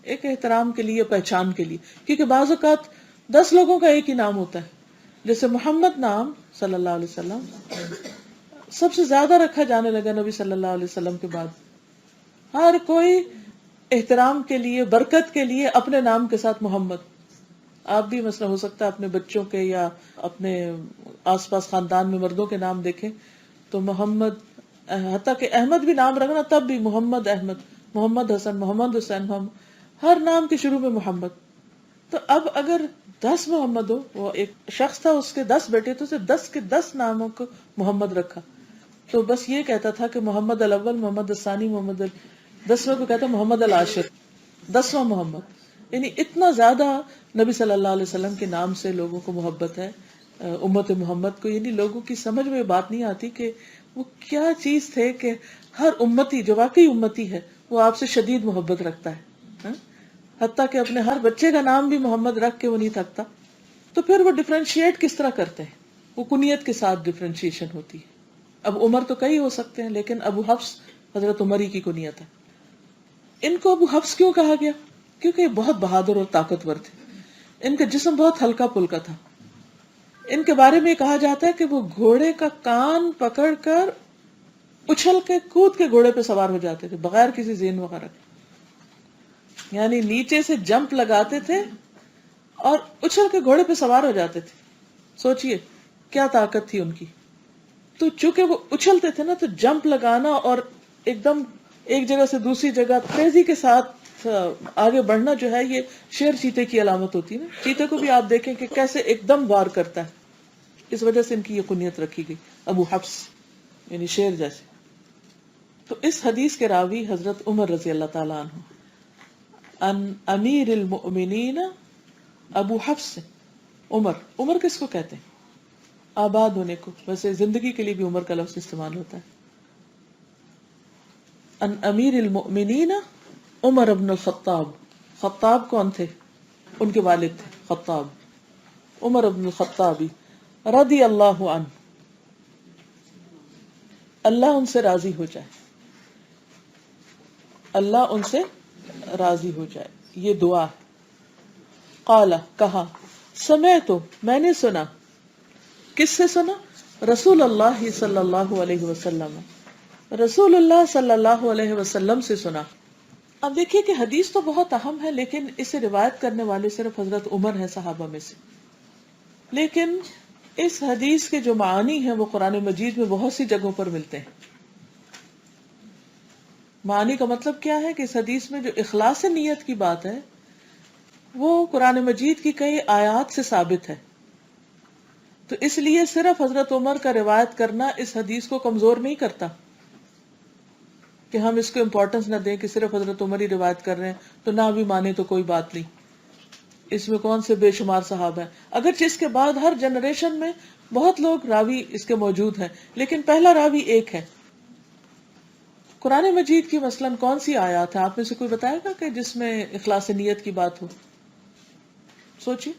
Speaker 1: ایک احترام کے لیے، پہچان کے لیے، کیونکہ بعض اوقات 10 لوگوں کا ایک ہی نام ہوتا ہے. جیسے محمد نام صلی اللہ علیہ وسلم سب سے زیادہ رکھا جانے لگا نبی صلی اللہ علیہ وسلم کے بعد. ہر کوئی احترام کے لیے، برکت کے لیے اپنے نام کے ساتھ محمد. آپ بھی مثلا ہو سکتا ہے اپنے بچوں کے یا اپنے آس پاس خاندان میں مردوں کے نام دیکھیں تو محمد، حتیٰ کہ احمد بھی نام رکھنا تب بھی محمد احمد، محمد حسن، محمد حسین، ہر نام کے شروع میں محمد. تو اب اگر 10 محمد ہو، وہ ایک شخص تھا، اس کے 10 بیٹے، تو اسے 10 کے 10 ناموں کو محمد رکھا. تو بس یہ کہتا تھا کہ محمد الاول، محمد الثانی، محمد 10ویں کو کہتا محمد العاشر، 10واں محمد. یعنی اتنا زیادہ نبی صلی اللہ علیہ وسلم کے نام سے لوگوں کو محبت ہے. امت محمد کو، یعنی لوگوں کی سمجھ میں بات نہیں آتی کہ وہ کیا چیز تھے کہ ہر امتی جو واقعی امتی ہے وہ آپ سے شدید محبت رکھتا ہے. حتیٰ کہ اپنے ہر بچے کا نام بھی محمد رکھ کے وہ نہیں تھکتا. تو پھر وہ ڈفرینشیٹ کس طرح کرتے ہیں؟ وہ کنیت کے ساتھ ڈفرینشیشن ہوتی ہے. اب عمر تو کئی ہو سکتے ہیں، لیکن ابو حفص حضرت عمر ہی کی کنیت ہے. ان کو ابو حفص کیوں کہا گیا؟ کیونکہ یہ بہت بہادر اور طاقتور تھے. ان کا جسم بہت ہلکا پھلکا تھا. ان کے بارے میں کہا جاتا ہے کہ وہ گھوڑے کا کان پکڑ کر اچھل کے کود کے گھوڑے پہ سوار ہو جاتے تھے بغیر کسی زین وغیرہ کے. یعنی نیچے سے جمپ لگاتے تھے اور اچھل کے گھوڑے پہ سوار ہو جاتے تھے. سوچئے کیا طاقت تھی ان کی. تو چونکہ وہ اچھلتے تھے نا، تو جمپ لگانا اور ایک دم ایک جگہ سے دوسری جگہ تیزی کے ساتھ آگے بڑھنا جو ہے، یہ شیر چیتے کی علامت ہوتی ہے نا. چیتے کو بھی آپ دیکھیں کہ کیسے ایک دم وار کرتا ہے. اس وجہ سے ان کی یہ کنیت رکھی گئی ابو حفص، یعنی شیر جیسے. تو اس حدیث کے راوی حضرت عمر رضی اللہ تعالیٰ عنہ، ان امیر المؤمنین ابو حفص. عمر کس کو کہتے ہیں؟ آباد ہونے کو. ویسے زندگی کے لیے بھی عمر کا لفظ استعمال ہوتا ہے. ان امیر المؤمنین عمر ابن الخطاب. خطاب کون تھے؟ ان کے والد تھے خطاب، عمر ابن الخطابی رضی اللہ عنہ، اللہ ان سے راضی ہو جائے، اللہ ان سے راضی ہو جائے. یہ دعا. قال، کہا، سمعت، میں نے سنا. کس سے سنا؟ رسول اللہ صلی اللہ علیہ وسلم، رسول اللہ صلی اللہ علیہ وسلم سے سنا. اب دیکھیے کہ حدیث تو بہت اہم ہے، لیکن اسے روایت کرنے والے صرف حضرت عمر ہیں صحابہ میں سے. لیکن اس حدیث کے جو معانی ہیں وہ قرآن مجید میں بہت سی جگہوں پر ملتے ہیں. معانی کا مطلب کیا ہے کہ اس حدیث میں جو اخلاص نیت کی بات ہے وہ قرآن مجید کی کئی آیات سے ثابت ہے. تو اس لیے صرف حضرت عمر کا روایت کرنا اس حدیث کو کمزور نہیں کرتا کہ ہم اس کو امپورٹنس نہ دیں کہ صرف حضرت عمر ہی روایت کر رہے ہیں تو نہ بھی مانے تو کوئی بات نہیں. اس میں کون سے بے شمار صحابہ ہیں، اگرچہ اس کے بعد ہر جنریشن میں بہت لوگ راوی اس کے موجود ہیں، لیکن پہلا راوی ایک ہے. قرآن مجید کی مثلاً کون سی آیات ہے، آپ میں سے کوئی بتائے گا کہ جس میں اخلاص نیت کی بات ہو؟ سوچیے.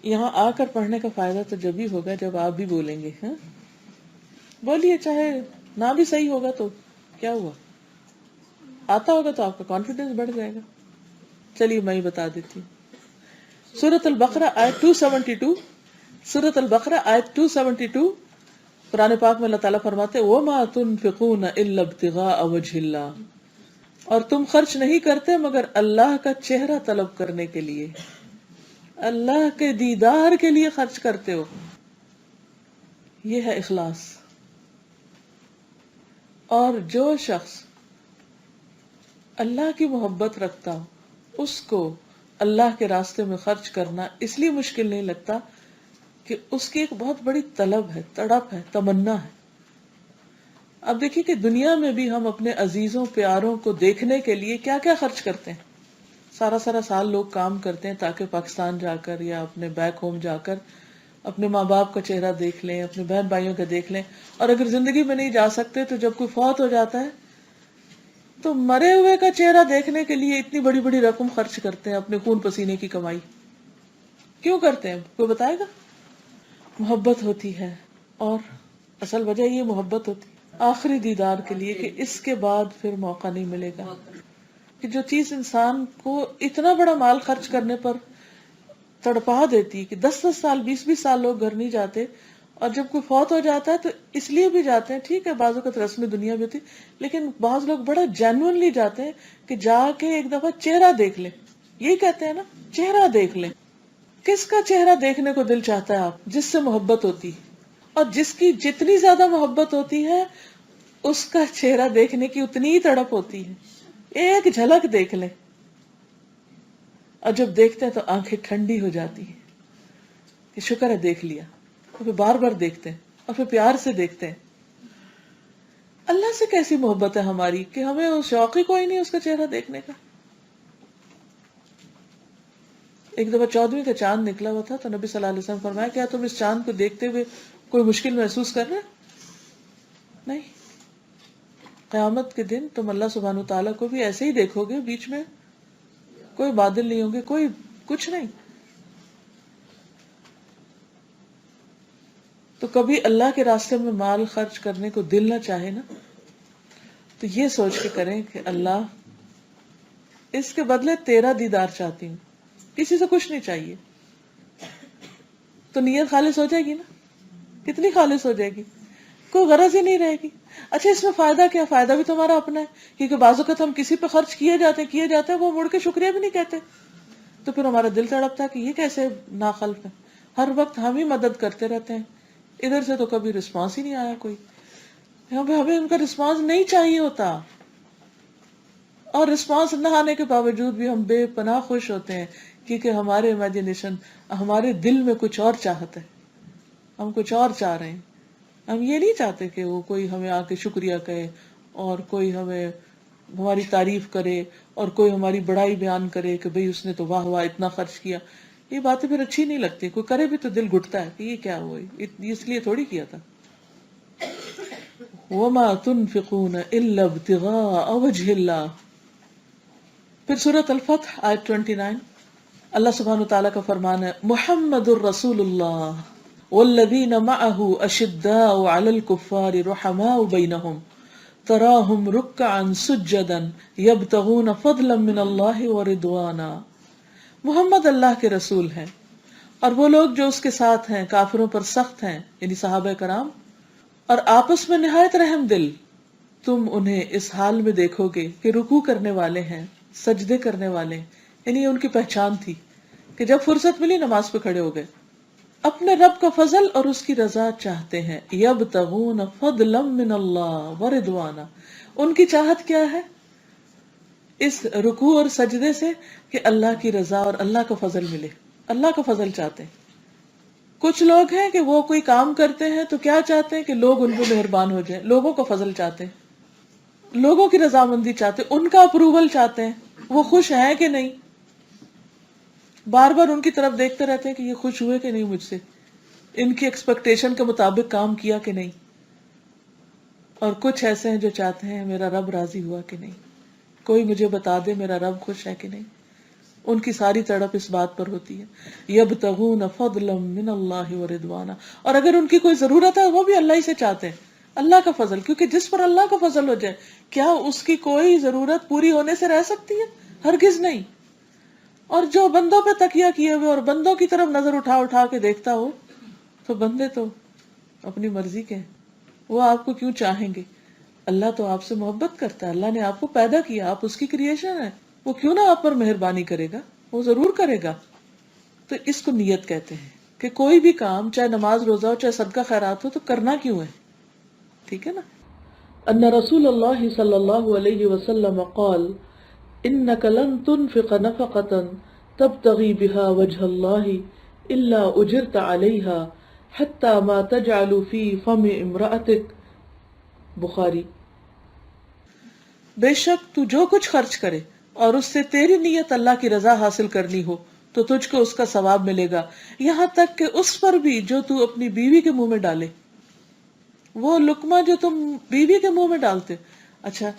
Speaker 1: یہاں آ کر پڑھنے کا فائدہ تو جب ہی ہوگا جب آپ بھی بولیں گے. ہاں بولیے، چاہے نہ بھی صحیح ہوگا تو کیا ہوا، آتا ہوگا تو آپ کا کانفیڈنس بڑھ جائے گا. چلیے میں ہی بتا دیتی ہوں. سورۃ البقرہ آیت 272، سورۃ البقرہ آیت 272. قرآن پاک میں اللہ تعالیٰ فرماتے وَمَا تُنْفِقُونَ إِلَّا ابْتِغَاءَ وَجْهِ اللَّهِ، اور تم خرچ نہیں کرتے مگر اللہ کا چہرہ طلب کرنے کے لیے، اللہ کے دیدار کے لیے خرچ کرتے ہو. یہ ہے اخلاص. اور جو شخص اللہ کی محبت رکھتا ہو اس کو اللہ کے راستے میں خرچ کرنا اس لیے مشکل نہیں لگتا کہ اس کی ایک بہت بڑی طلب ہے، تڑپ ہے، تمنا ہے. اب دیکھیے کہ دنیا میں بھی ہم اپنے عزیزوں پیاروں کو دیکھنے کے لیے کیا کیا خرچ کرتے ہیں. سارا سال لوگ کام کرتے ہیں تاکہ پاکستان جا کر یا اپنے بیک ہوم جا کر اپنے ماں باپ کا چہرہ دیکھ لیں، اپنے بہن بھائیوں کا دیکھ لیں. اور اگر زندگی میں نہیں جا سکتے تو جب کوئی فوت ہو جاتا ہے تو مرے ہوئے کا چہرہ دیکھنے کے لیے اتنی بڑی بڑی رقم خرچ کرتے ہیں اپنے خون پسینے کی کمائی. کیوں کرتے ہیں؟ کوئی بتائے گا؟ محبت ہوتی ہے، اور اصل وجہ یہ محبت ہوتی ہے. آخری دیدار کے لیے کہ اس کے بعد پھر موقع نہیں ملے گا. کہ جو چیز انسان کو اتنا بڑا مال خرچ کرنے پر تڑپا دیتی کہ 10 10 سال 20 20 سال لوگ گھر نہیں جاتے، اور جب کوئی فوت ہو جاتا ہے تو اس لیے بھی جاتے ہیں، ٹھیک ہے بعض اوقات رسمی دنیا بھی ہوتی، لیکن بعض لوگ بڑا جینوئنلی جاتے ہیں کہ جا کے ایک دفعہ چہرہ دیکھ لیں. یہی کہتے ہیں نا، چہرہ دیکھ لیں. کس کا چہرہ دیکھنے کو دل چاہتا ہے آپ؟ جس سے محبت ہوتی، اور جس کی جتنی زیادہ محبت ہوتی ہے اس کا چہرہ دیکھنے کی اتنی ہی تڑپ ہوتی ہے. ایک جھلک دیکھ لیں، اور جب دیکھتے ہیں تو آنکھیں ٹھنڈی ہو جاتی ہیں کہ شکر ہے دیکھ لیا. اور پھر بار بار دیکھتے ہیں اور پھر پیار سے دیکھتے ہیں. اللہ سے کیسی محبت ہے ہماری کہ ہمیں وہ شوق ہی کوئی نہیں اس کا چہرہ دیکھنے کا. ایک دفعہ 14ویں کا چاند نکلا ہوا تھا تو نبی صلی اللہ علیہ وسلم فرمایا کیا تم اس چاند کو دیکھتے ہوئے کوئی مشکل محسوس کر رہے؟ نہیں. قیامت کے دن تم اللہ سبحانہ وتعالیٰ کو بھی ایسے ہی دیکھو گے، بیچ میں کوئی بادل نہیں ہوں گے، کوئی کچھ نہیں. تو کبھی اللہ کے راستے میں مال خرچ کرنے کو دل نہ چاہے نا، تو یہ سوچ کے کریں کہ اللہ اس کے بدلے تیرا دیدار چاہتی ہوں، کسی سے کچھ نہیں چاہیے. تو نیت خالص ہو جائے گی نا. کتنی خالص ہو جائے گی؟ کوئی غرض ہی نہیں رہے گی. اچھا اس میں فائدہ کیا؟ فائدہ بھی تمہارا اپنا ہے، کیونکہ بعض اوقات ہم کسی پہ خرچ کیے جاتے ہیں وہ مڑ کے شکریہ بھی نہیں کہتے، تو پھر ہمارا دل تڑپتا ہے کہ یہ کیسے ناخلف ہے. ہر وقت ہم ہی مدد کرتے رہتے ہیں، ادھر سے تو کبھی رسپانس ہی نہیں آیا کوئی. ہمیں ان کا رسپانس نہیں چاہیے ہوتا، اور رسپانس نہ آنے کے باوجود بھی ہم بے پناہ خوش ہوتے ہیں، کیونکہ ہمارے امیجنیشن، ہمارے دل میں کچھ اور چاہت ہے، ہم کچھ اور چاہ رہے ہیں. ہم یہ نہیں چاہتے کہ وہ کوئی ہمیں آ کے شکریہ کہے، اور کوئی ہمیں ہماری تعریف کرے، اور کوئی ہماری بڑائی بیان کرے کہ بھئی اس نے تو واہ واہ اتنا خرچ کیا. یہ باتیں پھر اچھی نہیں لگتی. کوئی کرے بھی تو دل گھٹتا ہے کہ یہ کیا ہوا، اس لیے تھوڑی کیا تھا. وَمَا تُنْفِقُونَ إِلَّا ابْتِغَاءَ وَجْهِ اللَّهِ. پھر سورۃ الفتح آیت 29، اللہ سبحانہ وتعالیٰ کا فرمان ہے محمد الرسول اللہ والذین معه اشداء علی الکفار رحماء بینہم تراہم رکعا سجدا یبتغون فضلا من اللہ ورضوانا. محمد اللہ کے رسول ہیں، اور وہ لوگ جو اس کے ساتھ ہیں کافروں پر سخت ہیں، یعنی صحابہ کرام، اور آپس میں نہایت رحم دل. تم انہیں اس حال میں دیکھو گے کہ رکوع کرنے والے ہیں، سجدے کرنے والے ہیں، یعنی ان کی پہچان تھی کہ جب فرصت ملی نماز پہ کھڑے ہو گئے، اپنے رب کا فضل اور اس کی رضا چاہتے ہیں. یبتغون فضلا من اللہ ورضوانا. ان کی چاہت کیا ہے اس رکوع اور سجدے سے؟ کہ اللہ کی رضا اور اللہ کا فضل ملے. اللہ کا فضل چاہتے ہیں. کچھ لوگ ہیں کہ وہ کوئی کام کرتے ہیں تو کیا چاہتے ہیں کہ لوگ ان پہ مہربان ہو جائیں، لوگوں کا فضل چاہتے ہیں، لوگوں کی رضامندی چاہتے ہیں، ان کا اپروول چاہتے ہیں، وہ خوش ہیں کہ نہیں، بار بار ان کی طرف دیکھتے رہتے ہیں کہ یہ خوش ہوئے کہ نہیں مجھ سے، ان کی ایکسپیکٹیشن کے مطابق کام کیا کہ نہیں. اور کچھ ایسے ہیں جو چاہتے ہیں میرا رب راضی ہوا کہ نہیں، کوئی مجھے بتا دے میرا رب خوش ہے کہ نہیں. ان کی ساری تڑپ اس بات پر ہوتی ہے یبتغون فضلا من اللہ ورضوانا. اور اگر ان کی کوئی ضرورت ہے وہ بھی اللہ ہی سے چاہتے ہیں، اللہ کا فضل، کیونکہ جس پر اللہ کا فضل ہو جائے کیا اس کی کوئی ضرورت پوری ہونے سے رہ سکتی ہے؟ ہرگز نہیں. اور جو بندوں پہ تکیہ کیے ہوئے اور بندوں کی طرف نظر اٹھا اٹھا کے دیکھتا ہو تو بندے تو اپنی مرضی کے ہیں، وہ آپ کو کیوں چاہیں گے؟ اللہ تو آپ سے محبت کرتا ہے، اللہ نے آپ کو پیدا کیا، آپ اس کی کریشن ہے، وہ کیوں نہ آپ پر مہربانی کرے گا؟ وہ ضرور کرے گا. تو اس کو نیت کہتے ہیں کہ کوئی بھی کام، چاہے نماز روزہ ہو، چاہے صدقہ خیرات ہو، تو کرنا کیوں ہے؟ ٹھیک ہے نا. ان رسول اللہ صلی اللہ علیہ وسلم قال انک لن تنفق نفقۃ تبتغی بها وجہ اللہ الا اجرت علیہا حتی ما تجعل فی فم امرأتک. بخاری. بے شک تو جو کچھ خرچ کرے اور اس سے تیری نیت اللہ کی رضا حاصل کرنی ہو تو تجھ کو اس کا ثواب ملے گا، یہاں تک کہ اس پر بھی جو تو اپنی بیوی کے منہ میں ڈالے. وہ لقمہ جو تم بیوی کے منہ میں ڈالتے. اچھا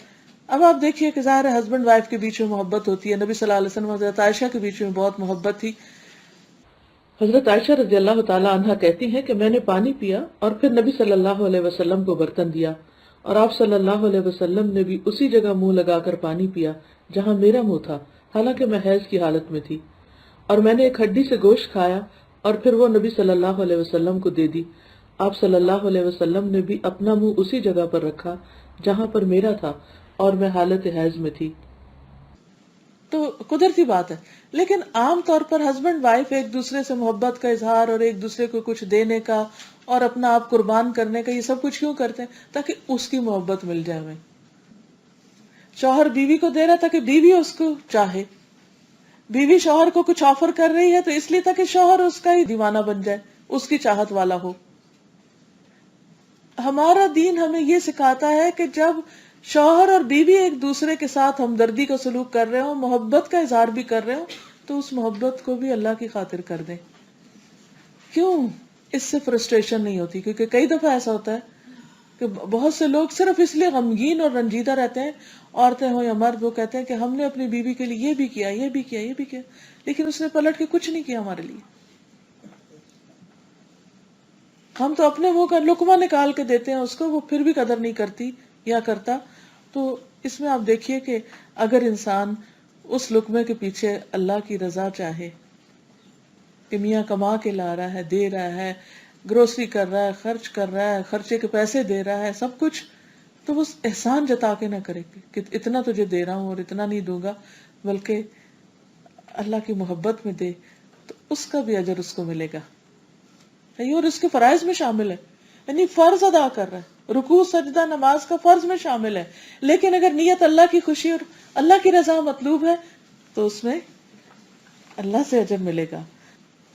Speaker 1: اب آپ دیکھیے کہ ظاہر ہے ہسبینڈ وائف کے بیچ میں محبت ہوتی ہے. نبی صلی اللہ علیہ وسلم حضرت عائشہ کے بیچ میں بہت محبت تھی. حضرت عائشہ رضی اللہ تعالی عنہا کہتی ہیں کہ میں نے پانی پیا اور پھر نبی صلی اللہ علیہ وسلم کو برتن دیا. اور آپ صلی اللہ علیہ وسلم نے بھی اسی جگہ منہ لگا کر پانی پیا جہاں میرا منہ تھا، حالانکہ میں حیض کی حالت میں تھی، اور میں نے ایک ہڈی سے گوشت کھایا اور پھر وہ نبی صلی اللہ علیہ وسلم کو دے دی۔ آپ صلی اللہ علیہ وسلم نے بھی اپنا منہ اسی جگہ پر رکھا جہاں پر میرا تھا اور میں حالت حیض میں تھی۔ تو قدرتی بات ہے، لیکن عام طور پر ہسبینڈ وائف ایک دوسرے سے محبت کا اظہار اور ایک دوسرے کو کچھ دینے کا اور اپنا آپ قربان کرنے کا یہ سب کچھ کیوں کرتے ہیں؟ تاکہ اس کی محبت مل جائے ہمیں۔ شوہر بیوی کو دے رہا تاکہ بیوی اس کو چاہے، بیوی شوہر کو کچھ آفر کر رہی ہے تو اس لیے تاکہ شوہر اس کا ہی دیوانہ بن جائے، اس کی چاہت والا ہو۔ ہمارا دین ہمیں یہ سکھاتا ہے کہ جب شوہر اور بیوی ایک دوسرے کے ساتھ ہمدردی کا سلوک کر رہے ہوں، محبت کا اظہار بھی کر رہے ہوں، تو اس محبت کو بھی اللہ کی خاطر کر دیں۔ کیوں؟ اس سے فرسٹریشن نہیں ہوتی، کیونکہ کئی دفعہ ایسا ہوتا ہے کہ بہت سے لوگ صرف اس لیے غمگین اور رنجیدہ رہتے ہیں، عورتیں ہوں یا مرد، وہ کہتے ہیں کہ ہم نے اپنی بیوی کے لیے یہ بھی کیا، یہ بھی کیا، یہ بھی کیا، لیکن اس نے پلٹ کے کچھ نہیں کیا ہمارے لیے۔ ہم تو اپنے منہ کا لقمہ نکال کے دیتے ہیں اس کو، وہ پھر بھی قدر نہیں کرتی یا کرتا۔ تو اس میں آپ دیکھیے کہ اگر انسان اس لقمے کے پیچھے اللہ کی رضا چاہے کہ میاں کما کے لا رہا ہے، دے رہا ہے، گروسری کر رہا ہے، خرچ کر رہا ہے، خرچے کے پیسے دے رہا ہے، سب کچھ، تو وہ احسان جتا کے نہ کرے کہ اتنا تجھے دے رہا ہوں اور اتنا نہیں دوں گا، بلکہ اللہ کی محبت میں دے، تو اس کا بھی اجر اس کو ملے گا، اور اس کے فرائض میں شامل ہے، یعنی فرض ادا کر رہا ہے، رکوع سجدہ نماز کا فرض میں شامل ہے، لیکن اگر نیت اللہ کی خوشی اور اللہ کی رضا مطلوب ہے تو اس میں اللہ سے اجر ملے گا۔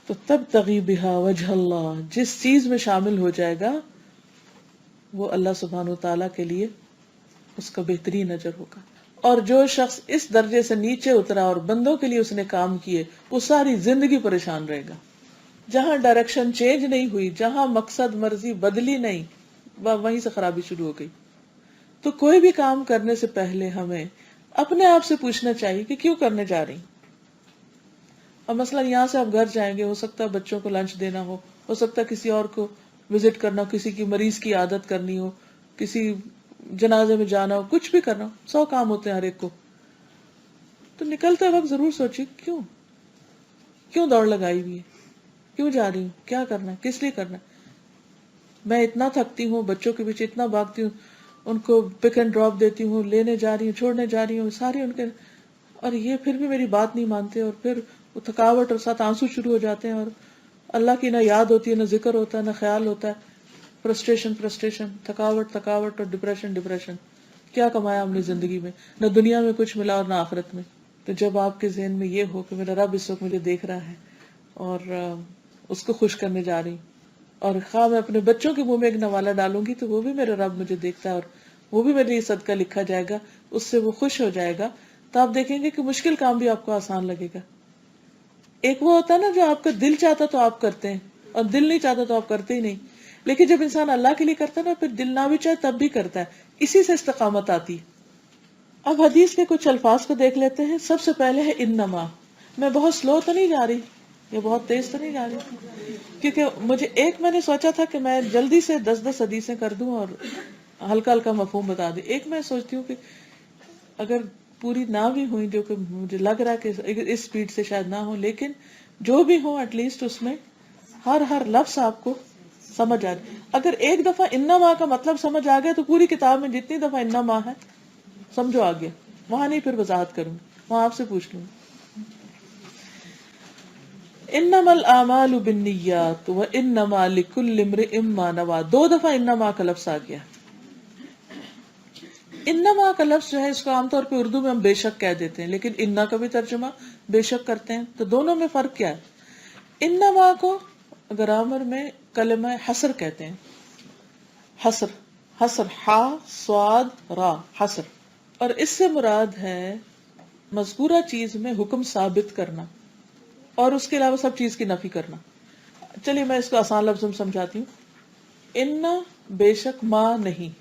Speaker 1: تو تبتغی بہا وجہ اللہ، جس چیز میں شامل ہو جائے گا وہ اللہ سبحانہ وتعالیٰ کے لیے اس کا بہترین اجر ہوگا۔ اور جو شخص اس درجے سے نیچے اترا اور بندوں کے لیے اس نے کام کیے، وہ ساری زندگی پریشان رہے گا۔ جہاں ڈائریکشن چینج نہیں ہوئی، جہاں مقصد مرضی بدلی نہیں، وہیں سے خرابی شروع ہو گئی۔ تو کوئی بھی کام کرنے سے پہلے ہمیں اپنے آپ سے پوچھنا چاہیے کہ کیوں کرنے جا رہی۔ اور مثلا یہاں سے آپ گھر جائیں گے، ہو سکتا ہے بچوں کو لنچ دینا ہو سکتا ہے کسی اور کو وزٹ کرنا ہو، کسی کی مریض کی عادت کرنی ہو، کسی جنازے میں جانا ہو، کچھ بھی کرنا ہو، 100 کام ہوتے ہیں ہر ایک کو۔ تو نکلتے وقت ضرور سوچیے کیوں دوڑ لگائی ہوئی ہے، کیوں جا رہی ہوں، کیا کرنا ہے، کس لیے کرنا ہے۔ میں اتنا تھکتی ہوں، بچوں کے پیچھے اتنا بھاگتی ہوں، ان کو پک اینڈ ڈراپ دیتی ہوں، لینے جا رہی ہوں، چھوڑنے جا رہی ہوں، سارے ان کے، اور یہ پھر بھی میری بات نہیں مانتے، اور پھر وہ تھکاوٹ اور ساتھ آنسو شروع ہو جاتے ہیں، اور اللہ کی نہ یاد ہوتی ہے، نہ ذکر ہوتا ہے، نہ خیال ہوتا ہے، فرسٹریشن، تھکاوٹ اور ڈپریشن۔ کیا کمایا ہم نے زندگی میں؟ نہ دنیا میں کچھ ملا اور نہ آخرت میں۔ تو جب آپ کے ذہن میں یہ ہو کہ میرا رب اس وقت مجھے دیکھ رہا ہے اور اس کو خوش کرنے جا رہی، اور خواہ میں اپنے بچوں کے منہ میں ایک نوالا ڈالوں گی تو وہ بھی میرا رب مجھے دیکھتا ہے اور وہ بھی میرے لیے صدقہ لکھا جائے گا، اس سے وہ خوش ہو جائے گا، تو آپ دیکھیں گے کہ مشکل کام بھی آپ کو آسان لگے گا۔ ایک وہ ہوتا ہے نا جو آپ کا دل چاہتا تو آپ کرتے ہیں، اور دل نہیں چاہتا تو آپ کرتے ہی نہیں، لیکن جب انسان اللہ کے لیے کرتا ہے نا، پھر دل نہ بھی چاہے تب بھی کرتا ہے، اسی سے استقامت آتی۔ اب حدیث کے کچھ الفاظ کو دیکھ لیتے ہیں۔ سب سے پہلے ہے انما۔ میں بہت سلو تو نہیں جا رہی، یہ بہت تیز تو نہیں جا رہی، کیونکہ مجھے میں نے سوچا تھا کہ میں جلدی سے 10 حدیثیں کر دوں اور ہلکا ہلکا مفہوم بتا دیں۔ ایک میں سوچتی ہوں کہ اگر پوری نہ بھی ہوئی، جو کہ مجھے لگ رہا ہے کہ اس سپیڈ سے شاید نہ ہو، لیکن جو بھی ہو ایٹ لیسٹ اس میں ہر لفظ آپ کو سمجھ آ جائے۔ اگر ایک دفعہ انما کا مطلب سمجھ آ گیا تو پوری کتاب میں جتنی دفعہ انما ہے سمجھو آ گیا، وہاں نہیں پھر وضاحت کروں، وہاں آپ سے پوچھ لوں۔ انما الاعمال بالنیات وانما لکل امرئ ما نوى، 2 دفعہ انما کا لفظ آ گیا۔ انما کا لفظ جو ہے اس کو عام طور پہ اردو میں ہم بے شک کہہ دیتے ہیں، لیکن انا کا بھی ترجمہ بے شک کرتے ہیں، تو دونوں میں فرق کیا ہے؟ انما کو گرامر میں کلمہ حصر کہتے ہیں، حصر ہا صاد را، حصر، اور اس سے مراد ہے مذکورہ چیز میں حکم ثابت کرنا اور اس کے علاوہ سب چیز کی نفی کرنا۔ چلیے میں اس کو آسان لفظوں میں سمجھاتی ہوں۔ ان بے شک ما نہیں،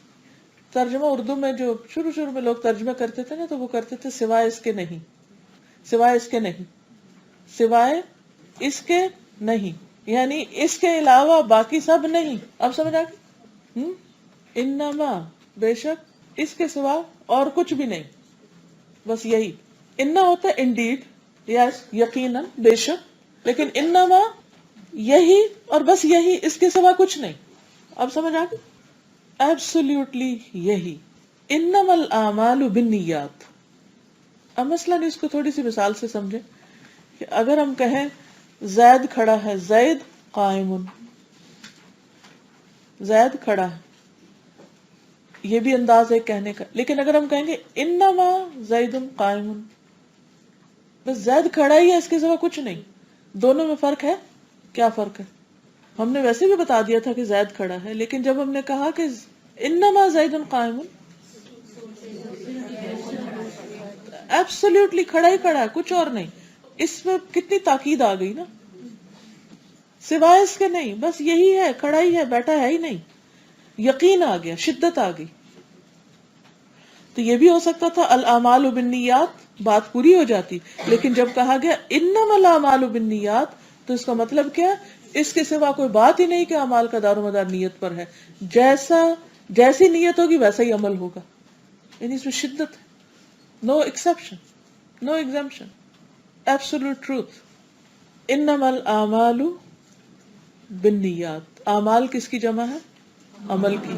Speaker 1: ترجمہ اردو میں جو شروع میں لوگ ترجمہ کرتے تھے نا، تو وہ کرتے تھے سوائے اس کے نہیں، سوائے اس کے نہیں، سوائے اس کے نہیں، یعنی اس کے علاوہ باقی سب نہیں۔ اب سمجھ آ گئی؟ انما بے شک اس کے سوا اور کچھ بھی نہیں، بس یہی. انا ہوتا ہے انڈیڈ، یس یقیناً بے شک، لیکن انما یہی اور بس یہی، اس کے سوا کچھ نہیں. اب سمجھ آ گئی؟ ایبسولوٹلی یہی. انما الاعمال بالنیات. اب مثلاً اس کو تھوڑی سی مثال سے سمجھے کہ اگر ہم کہیں زید کھڑا ہے، زید قائم، زید کھڑا ہے، یہ بھی انداز ہے کہنے کا. لیکن اگر ہم کہیں گے انما زید قائم، بس زید کھڑا ہی ہے، اس کے سوا کچھ نہیں، دونوں میں فرق ہے. کیا فرق ہے؟ ہم نے ویسے بھی بتا دیا تھا کہ زید کھڑا ہے، لیکن جب ہم نے کہا کہ انما زید قائم، ایبسولوٹلی کھڑا ہی کھڑا ہے، کچھ اور نہیں. اس میں کتنی تاکید آ گئی نا، سوائے اس کے نہیں، بس یہی ہے، کھڑا ہی ہے، بیٹھا ہے ہی نہیں. یقین آ گیا، شدت آ گئی. تو یہ بھی ہو سکتا تھا الاعمال بالنیات، بات پوری ہو جاتی. لیکن جب کہا گیا انما الاعمال بالنیات، تو اس کا مطلب کیا؟ اس کے سوا کوئی بات ہی نہیں کہ اعمال کا دار و مدار نیت پر ہے. جیسی نیت ہوگی ویسا ہی عمل ہوگا. یعنی اس میں شدت ہے. نو ایکسپشن، نو ایگزمپشن، ایبسولوٹ ٹروتھ. انما الاعمال بالنیات. اعمال کس کی جمع ہے؟ عمل کی.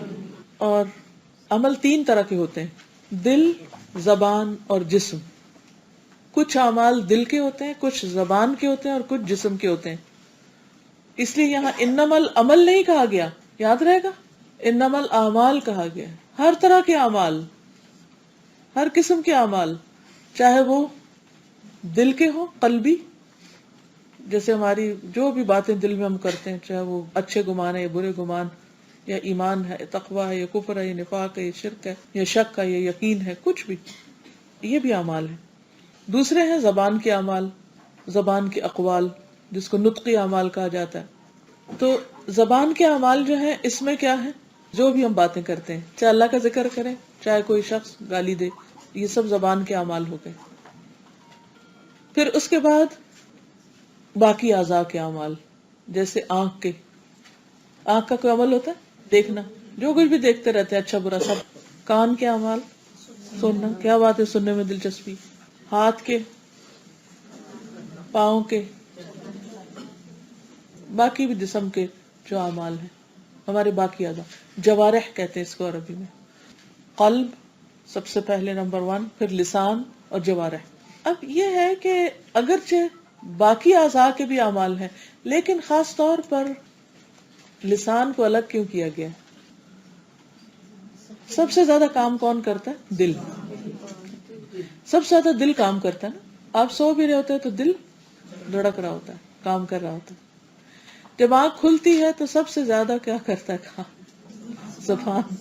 Speaker 1: اور عمل تین طرح کے ہوتے ہیں: دل، زبان اور جسم. کچھ اعمال دل کے ہوتے ہیں، کچھ زبان کے ہوتے ہیں اور کچھ جسم کے ہوتے ہیں. اس لیے یہاں انما العمل نہیں کہا گیا، یاد رہے گا، انما الاعمال کہا گیا. ہر طرح کے اعمال، ہر قسم کے اعمال، چاہے وہ دل کے ہوں، قلبی، جیسے ہماری جو بھی باتیں دل میں ہم کرتے ہیں، چاہے وہ اچھے گمان ہے یا برے گمان، یا ایمان ہے، تقویٰ ہے یا کفر ہے یا نفاق ہے یا شرک ہے یا شک ہے یا یقین ہے، کچھ بھی، یہ بھی اعمال ہے. دوسرے ہیں زبان کے اعمال، زبان کے اقوال، جس کو نطقی اعمال کہا جاتا ہے. تو زبان کے اعمال جو ہیں، اس میں کیا ہے؟ جو بھی ہم باتیں کرتے ہیں، چاہے اللہ کا ذکر کریں، چاہے کوئی شخص گالی دے، یہ سب زبان کے اعمال ہو گئے. پھر اس کے بعد باقی اعضاء کے اعمال، جیسے آنکھ کے، آنکھ کا کوئی عمل ہوتا ہے؟ دیکھنا، جو کچھ بھی دیکھتے رہتے ہیں، اچھا برا سب. کان کے اعمال، سننا، کیا بات ہے سننے میں دلچسپی. ہاتھ کے، پاؤں کے، باقی بھی جسم کے جو اعمال ہیں، ہمارے باقی اعضاء. جوارح کہتے ہیں اس کو عربی میں. قلب سب سے پہلے نمبر 1، پھر لسان اور جوارح. اب یہ ہے کہ اگرچہ باقی اعضاء کے بھی اعمال ہیں، لیکن خاص طور پر لسان کو الگ کیوں کیا گیا؟ سب سے زیادہ کام کون کرتا ہے؟ دل. سب سے زیادہ دل کام کرتا ہے نا. آپ سو بھی رہے ہوتے ہیں تو دل دھڑک رہا ہوتا ہے، کام کر رہا ہوتا ہے. جب آنکھ کھلتی ہے تو سب سے زیادہ کیا کرتا ہے کام؟ زبان.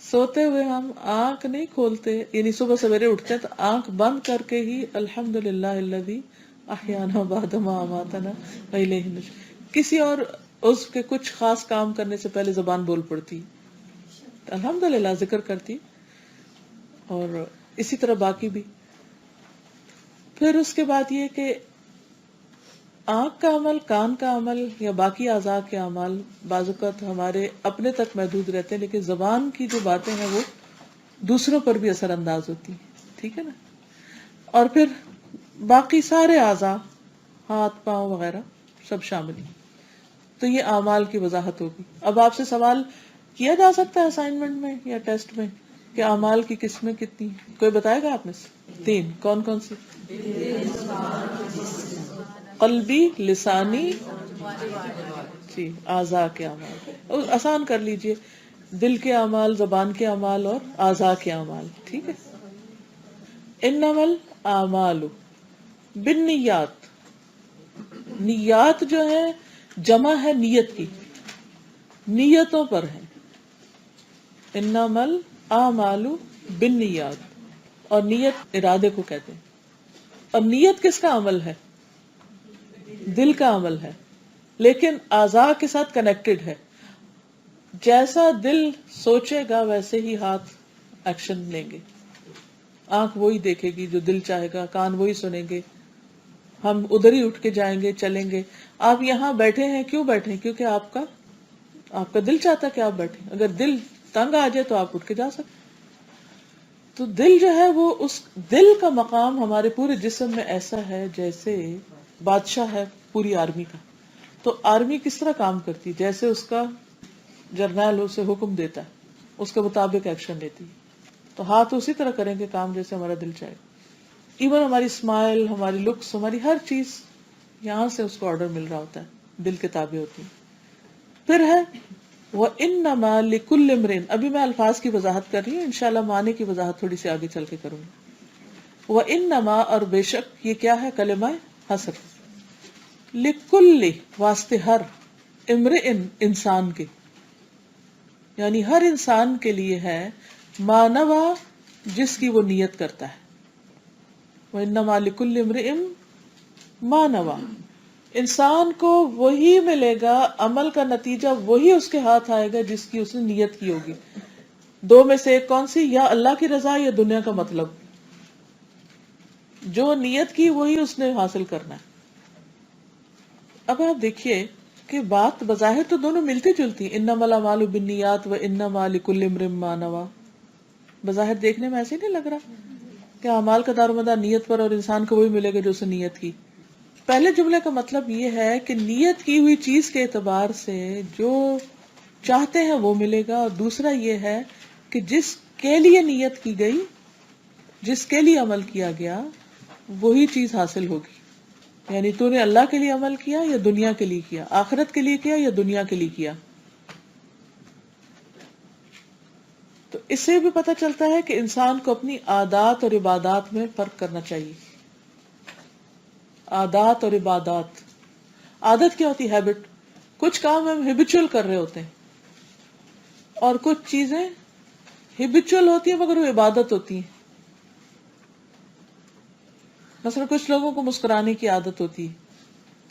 Speaker 1: سوتے ہوئے ہم آنکھ نہیں کھولتے، یعنی صبح سویرے اٹھتے ہیں تو آنکھ بند کر کے ہی الحمدللہ الذی احیانا بعد ما اماتنا والیہ النشور. کسی اور عضو کے کچھ خاص کام کرنے سے پہلے زبان بول پڑتی، الحمدللہ ذکر کرتی، اور اسی طرح باقی بھی. پھر اس کے بعد یہ کہ آنکھ کا عمل، کان کا عمل یا باقی اعضاء کے اعمال بعض اوقات ہمارے اپنے تک محدود رہتے ہیں، لیکن زبان کی جو باتیں ہیں وہ دوسروں پر بھی اثر انداز ہوتی ہیں. ٹھیک ہے نا. اور پھر باقی سارے اعضاء، ہاتھ پاؤں وغیرہ سب شامل ہیں. تو یہ اعمال کی وضاحت ہوگی. اب آپ سے سوال کیا جا سکتا ہے اسائنمنٹ میں یا ٹیسٹ میں کہ اعمال کی قسمیں کتنی ہیں؟ کوئی بتائے گا آپ میں سے؟ 3. کون کون سی؟ قلبی، لسانی، جی اعضاء کے اعمال. آسان کر لیجئے، دل کے اعمال، زبان کے اعمال اور اعضاء کے اعمال. ٹھیک ہے. انما الاعمال بالنیات. نیات جو ہے جمع ہے نیت کی، نیتوں پر ہے. انما الاعمال بالنیات. اور نیت ارادے کو کہتے ہیں. اور نیت کس کا عمل ہے؟ دل کا عمل ہے، لیکن اعضاء کے ساتھ کنیکٹڈ ہے. جیسا دل سوچے گا ویسے ہی ہاتھ ایکشن لیں گے، آنکھ وہی دیکھے گی جو دل چاہے گا، کان وہی سنیں گے، ہم ادھر ہی اٹھ کے جائیں گے، چلیں گے. آپ یہاں بیٹھے ہیں، کیوں بیٹھے ہیں؟ کیونکہ آپ کا آپ کا دل چاہتا ہے کہ آپ بیٹھیں، اگر دل تنگ آ جائے تو آپ اٹھ کے جا سکتے. تو دل جو ہے وہ اس دل کا مقام ہمارے پورے جسم میں ایسا ہے جیسے بادشاہ ہے پوری آرمی کا. تو آرمی کس طرح کام کرتی ہے؟ جیسے اس کا جرنیل اسے حکم دیتا ہے اس کے مطابق ایکشن لیتی ہے. تو ہاتھ اسی طرح کریں گے کام جیسے ہمارا دل چاہے. ایون ہماری اسمائل، ہماری لکس، ہماری ہر چیز یہاں سے اس کو آرڈر مل رہا ہوتا ہے، دل کے تابع ہوتی ہے. پھر ہے وَإِنَّمَا لِكُلِّ امْرِئٍ. ابھی میں الفاظ کی وضاحت کر رہی ہوں، انشاءاللہ معنی کی وضاحت تھوڑی سی آگے چل کے کروں گی. وَإِنَّمَا اور بے شک یہ کیا ہے؟ کلمہ حصر. لِكُلِّ واسطے ہر، امْرِئٍ انسان کے، یعنی ہر انسان کے لیے ہے، ما نویٰ جس کی وہ نیت کرتا ہے. وَإِنَّمَا لِكُلِّ امْرِئٍ ما نویٰ. انسان کو وہی ملے گا، عمل کا نتیجہ وہی اس کے ہاتھ آئے گا جس کی اس نے نیت کی ہوگی. دو میں سے ایک کون سی؟ یا اللہ کی رضا یا دنیا کا مطلب. جو نیت کی وہی اس نے حاصل کرنا ہے. اب آپ دیکھیے کہ بات بظاہر تو دونوں ملتی جلتی، انما الاعمال بالنیات وانما لکل امرئ ما نویٰ. بظاہر دیکھنے میں ایسے نہیں لگ رہا کہ اعمال کا دار و مدار نیت پر اور انسان کو وہی ملے گا جو اس نے نیت کی. پہلے جملے کا مطلب یہ ہے کہ نیت کی ہوئی چیز کے اعتبار سے جو چاہتے ہیں وہ ملے گا، اور دوسرا یہ ہے کہ جس کے لیے نیت کی گئی، جس کے لیے عمل کیا گیا، وہی چیز حاصل ہوگی. یعنی تو نے اللہ کے لیے عمل کیا یا دنیا کے لیے کیا، آخرت کے لیے کیا یا دنیا کے لیے کیا. تو اس سے بھی پتہ چلتا ہے کہ انسان کو اپنی عادات اور عبادات میں فرق کرنا چاہیے. عادات اور عبادات. عادت کیا ہوتی ہے؟ ہیبٹ. کچھ کام ہم ہیبیچول کر رہے ہوتے ہیں، اور کچھ چیزیں ہیبیچول ہوتی ہیں مگر وہ عبادت ہوتی ہیں. مثلا کچھ لوگوں کو مسکرانے کی عادت ہوتی ہے،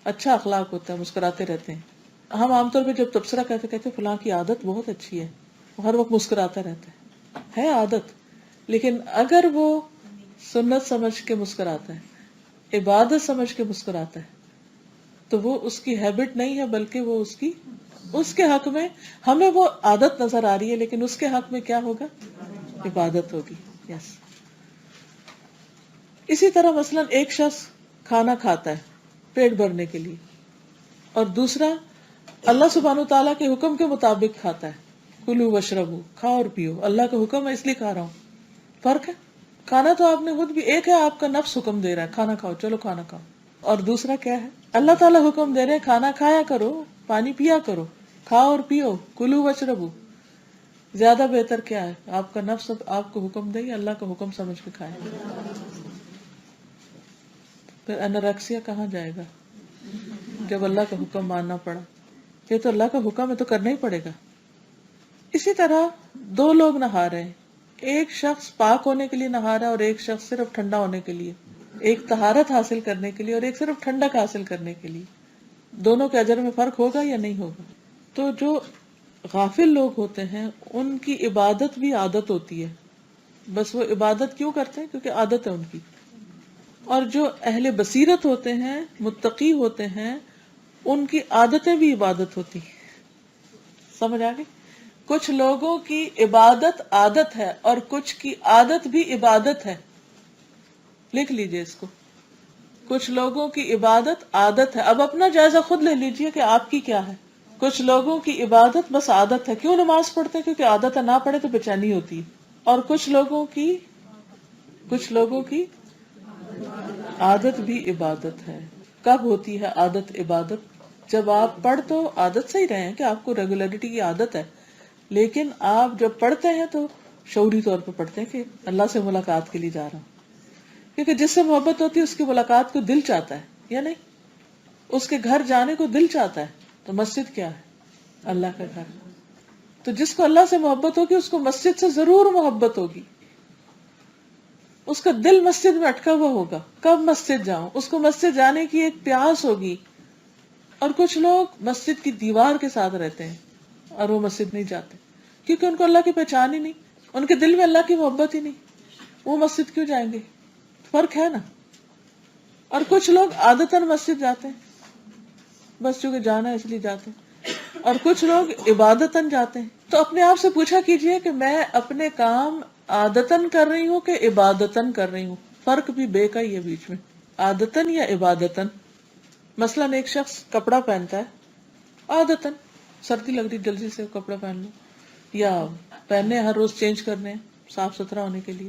Speaker 1: اچھا اخلاق ہوتا ہے، مسکراتے رہتے ہیں. ہم عام طور پہ جب تبصرہ کہتے فلاں کی عادت بہت اچھی ہے، وہ ہر وقت مسکراتا رہتا ہے عادت. لیکن اگر وہ سنت سمجھ کے مسکراتا ہے، عبادت سمجھ کے مسکراتا ہے، تو وہ اس کی ہیبٹ نہیں ہے، بلکہ وہ اس کے حق میں ہمیں وہ عادت نظر آ رہی ہے، لیکن اس کے حق میں کیا ہوگا؟ عبادت ہوگی. یس. اسی طرح مثلا ایک شخص کھانا کھاتا ہے پیٹ بھرنے کے لیے، اور دوسرا اللہ سبحانہ تعالیٰ کے حکم کے مطابق کھاتا ہے. کلو وشربو، کھاؤ اور پیو، اللہ کا حکم ہے اس لیے کھا رہا ہوں. فرق ہے. کھانا تو آپ نے خود بھی، ایک ہے آپ کا نفس حکم دے رہا ہے کھانا کھاؤ، چلو کھانا کھاؤ، اور دوسرا کیا ہے؟ اللہ تعالیٰ حکم دے رہے ہیں کھانا کھایا کرو، پانی پیا کرو، کھاؤ اور پیو، کلو وشربو. زیادہ بہتر کیا ہے؟ آپ کا نفس آپ کو حکم دے یا اللہ کا حکم سمجھ کے کھائے. پھر انوریکسیا کہاں جائے گا جب اللہ کا حکم ماننا پڑا؟ یہ تو اللہ کا حکم ہے تو کرنا ہی پڑے گا. اسی طرح دو لوگ نہا رہے ہیں، ایک شخص پاک ہونے کے لیے نہا رہا ہے اور ایک شخص صرف ٹھنڈا ہونے کے لیے، ایک طہارت حاصل کرنے کے لیے اور ایک صرف ٹھنڈک حاصل کرنے کے لیے. دونوں کے اجر میں فرق ہوگا یا نہیں ہوگا؟ تو جو غافل لوگ ہوتے ہیں ان کی عبادت بھی عادت ہوتی ہے، بس وہ عبادت کیوں کرتے ہیں؟ کیونکہ عادت ہے ان کی. اور جو اہل بصیرت ہوتے ہیں، متقی ہوتے ہیں، ان کی عادتیں بھی عبادت ہوتی ہیں. سمجھ آگئی؟ کچھ لوگوں کی عبادت عادت ہے اور کچھ کی عادت بھی عبادت ہے. لکھ لیجئے اس کو. کچھ لوگوں کی عبادت عادت ہے. اب اپنا جائزہ خود لے لیجئے کہ آپ کی کیا ہے. کچھ لوگوں کی عبادت بس عادت ہے. کیوں نماز پڑھتے ہیں؟ کیونکہ عادت ہے، نہ پڑھے تو بے چینی ہوتی ہے. اور کچھ لوگوں کی عادت بھی عبادت ہے. کب ہوتی ہے عادت عبادت؟ جب آپ پڑھ تو عادت سے ہی رہے ہیں کہ آپ کو ریگولرٹی کی عادت ہے، لیکن آپ جب پڑھتے ہیں تو شعوری طور پہ پڑھتے ہیں کہ اللہ سے ملاقات کے لیے جا رہا ہوں. کیونکہ جس سے محبت ہوتی ہے اس کی ملاقات کو دل چاہتا ہے یا نہیں؟ اس کے گھر جانے کو دل چاہتا ہے. تو مسجد کیا ہے؟ اللہ کا گھر. تو جس کو اللہ سے محبت ہوگی اس کو مسجد سے ضرور محبت ہوگی. اس کا دل مسجد میں اٹکا ہوا ہوگا، کب مسجد جاؤں، اس کو مسجد جانے کی ایک پیاس ہوگی. اور کچھ لوگ مسجد کی دیوار کے ساتھ رہتے ہیں اور وہ مسجد نہیں جاتے کیونکہ ان کو اللہ کی پہچان ہی نہیں، ان کے دل میں اللہ کی محبت ہی نہیں. وہ مسجد کیوں جائیں گے؟ فرق ہے نا. اور کچھ لوگ عادتاً مسجد جاتے ہیں، بس چونکہ جانا ہے اس لیے جاتے ہیں. اور کچھ لوگ عبادتاً جاتے ہیں. تو اپنے آپ سے پوچھا کیجئے کہ میں اپنے کام عادتاً کر رہی ہوں کہ عبادتاً کر رہی ہوں. فرق بھی بے کا ہی ہے بیچ میں، عادتاً یا عبادتاً. مثلاً ایک شخص کپڑا پہنتا ہے عادتاً، سردی لگ رہی جلدی سے کپڑا پہن لو، یا پہننے ہر روز چینج کرنے صاف ستھرا ہونے کے لیے.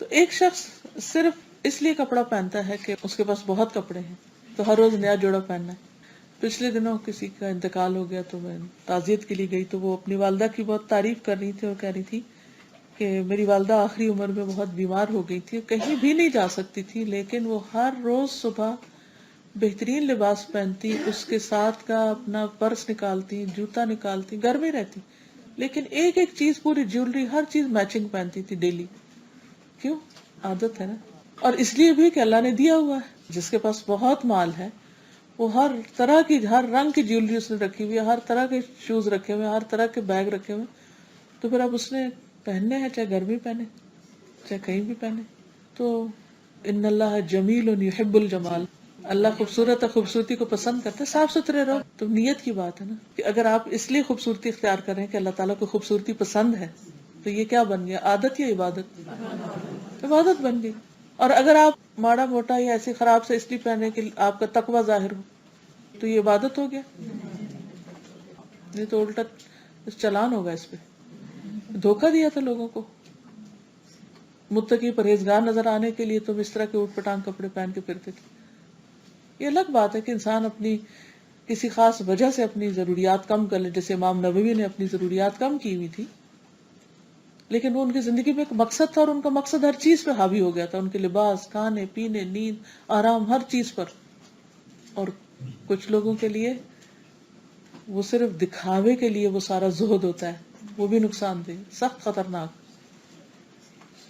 Speaker 1: تو ایک شخص صرف اس لیے کپڑا پہنتا ہے کہ اس کے پاس بہت کپڑے ہیں تو ہر روز نیا جوڑا پہننا ہے. پچھلے دنوں کسی کا انتقال ہو گیا تو میں تعزیت کے لیے گئی تو وہ اپنی والدہ کی بہت تعریف کر رہی تھی اور کہہ رہی تھی کہ میری والدہ آخری عمر میں بہت بیمار ہو گئی تھی، کہیں بھی نہیں جا سکتی تھی، لیکن وہ ہر روز صبح بہترین لباس پہنتی، اس کے ساتھ کا اپنا پرس نکالتی، جوتا نکالتی، گھر میں رہتی، لیکن ایک ایک چیز، پوری جیولری، ہر چیز میچنگ پہنتی تھی ڈیلی. کیوں؟ عادت ہے نا. اور اس لیے بھی کہ اللہ نے دیا ہوا ہے. جس کے پاس بہت مال ہے وہ ہر طرح کی، ہر رنگ کی جیولری اس نے رکھی ہوئی ہے، ہر طرح کے شوز رکھے ہوئے، ہر طرح کے بیگ رکھے ہوئے، تو پھر اب اس نے پہننے ہیں، چاہے گھر میں پہنے چاہے کہیں بھی پہنے. تو ان اللہ جمیل یحب الجمال، اللہ خوبصورت ہے، خوبصورتی کو پسند کرتا ہے. صاف ستھرے رہو. تو نیت کی بات ہے نا کہ اگر آپ اس لیے خوبصورتی اختیار کریں کہ اللہ تعالیٰ کو خوبصورتی پسند ہے تو یہ کیا بن گیا؟ عادت یا عبادت؟ عبادت بن گئی. اور اگر آپ ماڑا موٹا یا ایسی خراب سے اس لیے پہنے کہ آپ کا تقوی ظاہر ہو تو یہ عبادت ہو گیا. نہیں تو الٹا چلان ہوگا اس پہ. دھوکہ دیا تھا لوگوں کو. متقی پرہیزگار نظر آنے کے لیے تم اس طرح کے اوٹ پٹانگ کپڑے پہن کے پھرتے تھے. یہ الگ بات ہے کہ انسان اپنی کسی خاص وجہ سے اپنی ضروریات کم کر لے، جیسے امام نووی نے اپنی ضروریات کم کی ہوئی تھی، لیکن وہ ان کی زندگی میں ایک مقصد تھا اور ان کا مقصد ہر چیز پہ حاوی ہو گیا تھا، ان کے لباس، کھانے پینے، نیند، آرام، ہر چیز پر. اور کچھ لوگوں کے لیے وہ صرف دکھاوے کے لیے وہ سارا زہد ہوتا ہے، وہ بھی نقصان دہ، سخت خطرناک،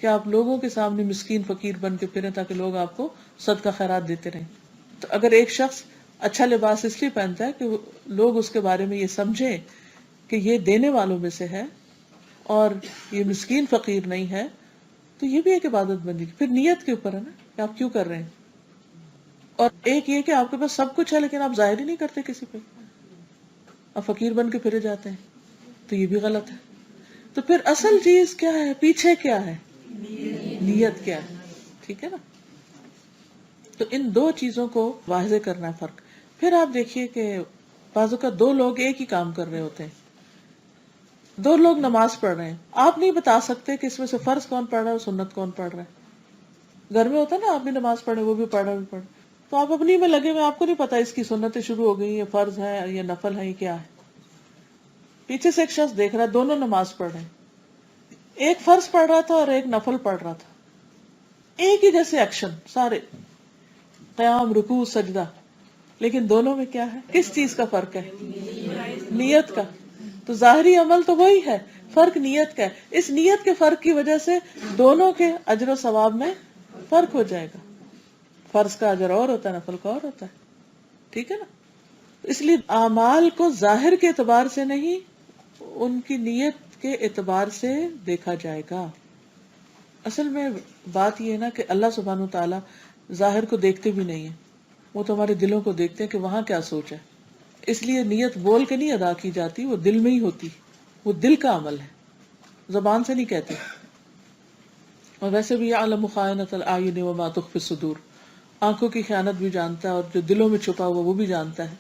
Speaker 1: کہ آپ لوگوں کے سامنے مسکین فقیر بن کے پھریں تاکہ لوگ آپ کو صدقہ خیرات دیتے رہیں. تو اگر ایک شخص اچھا لباس اس لیے پہنتا ہے کہ لوگ اس کے بارے میں یہ سمجھیں کہ یہ دینے والوں میں سے ہے اور یہ مسکین فقیر نہیں ہے، تو یہ بھی ایک عبادت بن گئی. پھر نیت کے اوپر ہے نا کہ آپ کیوں کر رہے ہیں. اور ایک یہ کہ آپ کے پاس سب کچھ ہے لیکن آپ ظاہر ہی نہیں کرتے کسی پہ، آپ فقیر بن کے پھرے جاتے ہیں، تو یہ بھی غلط ہے. تو پھر اصل چیز کیا ہے؟ پیچھے کیا ہے؟ نیت کیا ہے؟ ٹھیک ہے نا. تو ان دو چیزوں کو واضح کرنا ہے فرق. پھر آپ دیکھیے کہ بعض اوقات دو لوگ ایک ہی کام کر رہے ہوتے ہیں، دو لوگ نماز پڑھ رہے ہیں، آپ نہیں بتا سکتے کہ اس میں سے فرض کون پڑھ رہا ہے اور سنت کون پڑھ رہا ہے. گھر میں ہوتا ہے نا، آپ بھی نماز پڑھے، وہ بھی پڑھ رہا، بھی پڑھ، تو آپ اپنی میں لگے ہوئے، آپ کو نہیں پتا اس کی سنتیں شروع ہو گئی، یہ فرض ہے یا نفل ہے، یہ کیا ہے. پیچھے سے ایک شخص دیکھ رہا ہے، دونوں نماز پڑھ رہے ہیں، ایک فرض پڑھ رہا تھا اور ایک نفل پڑھ رہا تھا، ایک ہی جیسے ایکشن سارے، قیام، رکوع، سجدہ، لیکن دونوں میں کیا ہے؟ کس چیز کا فرق ہے؟ نیت کا. تو ظاہری عمل تو وہی ہے، فرق نیت کا ہے. اس نیت کے فرق کی وجہ سے دونوں کے اجر و ثواب میں فرق ہو جائے گا. فرض کا اجر اور ہوتا ہے، نفل کا اور ہوتا ہے. ٹھیک ہے نا. اس لیے اعمال کو ظاہر کے اعتبار سے نہیں، ان کی نیت کے اعتبار سے دیکھا جائے گا. اصل میں بات یہ ہے نا کہ اللہ سبحانہ و تعالیٰ ظاہر کو دیکھتے بھی نہیں ہے، وہ تو ہمارے دلوں کو دیکھتے ہیں کہ وہاں کیا سوچ ہے. اس لیے نیت بول کے نہیں ادا کی جاتی، وہ دل میں ہی ہوتی، وہ دل کا عمل ہے، زبان سے نہیں کہتے. اور ویسے بھی یعلم خائنۃ الاعین وما تخفی الصدور، آنکھوں کی خیانت بھی جانتا ہے اور جو دلوں میں چھپا ہوا وہ بھی جانتا ہے.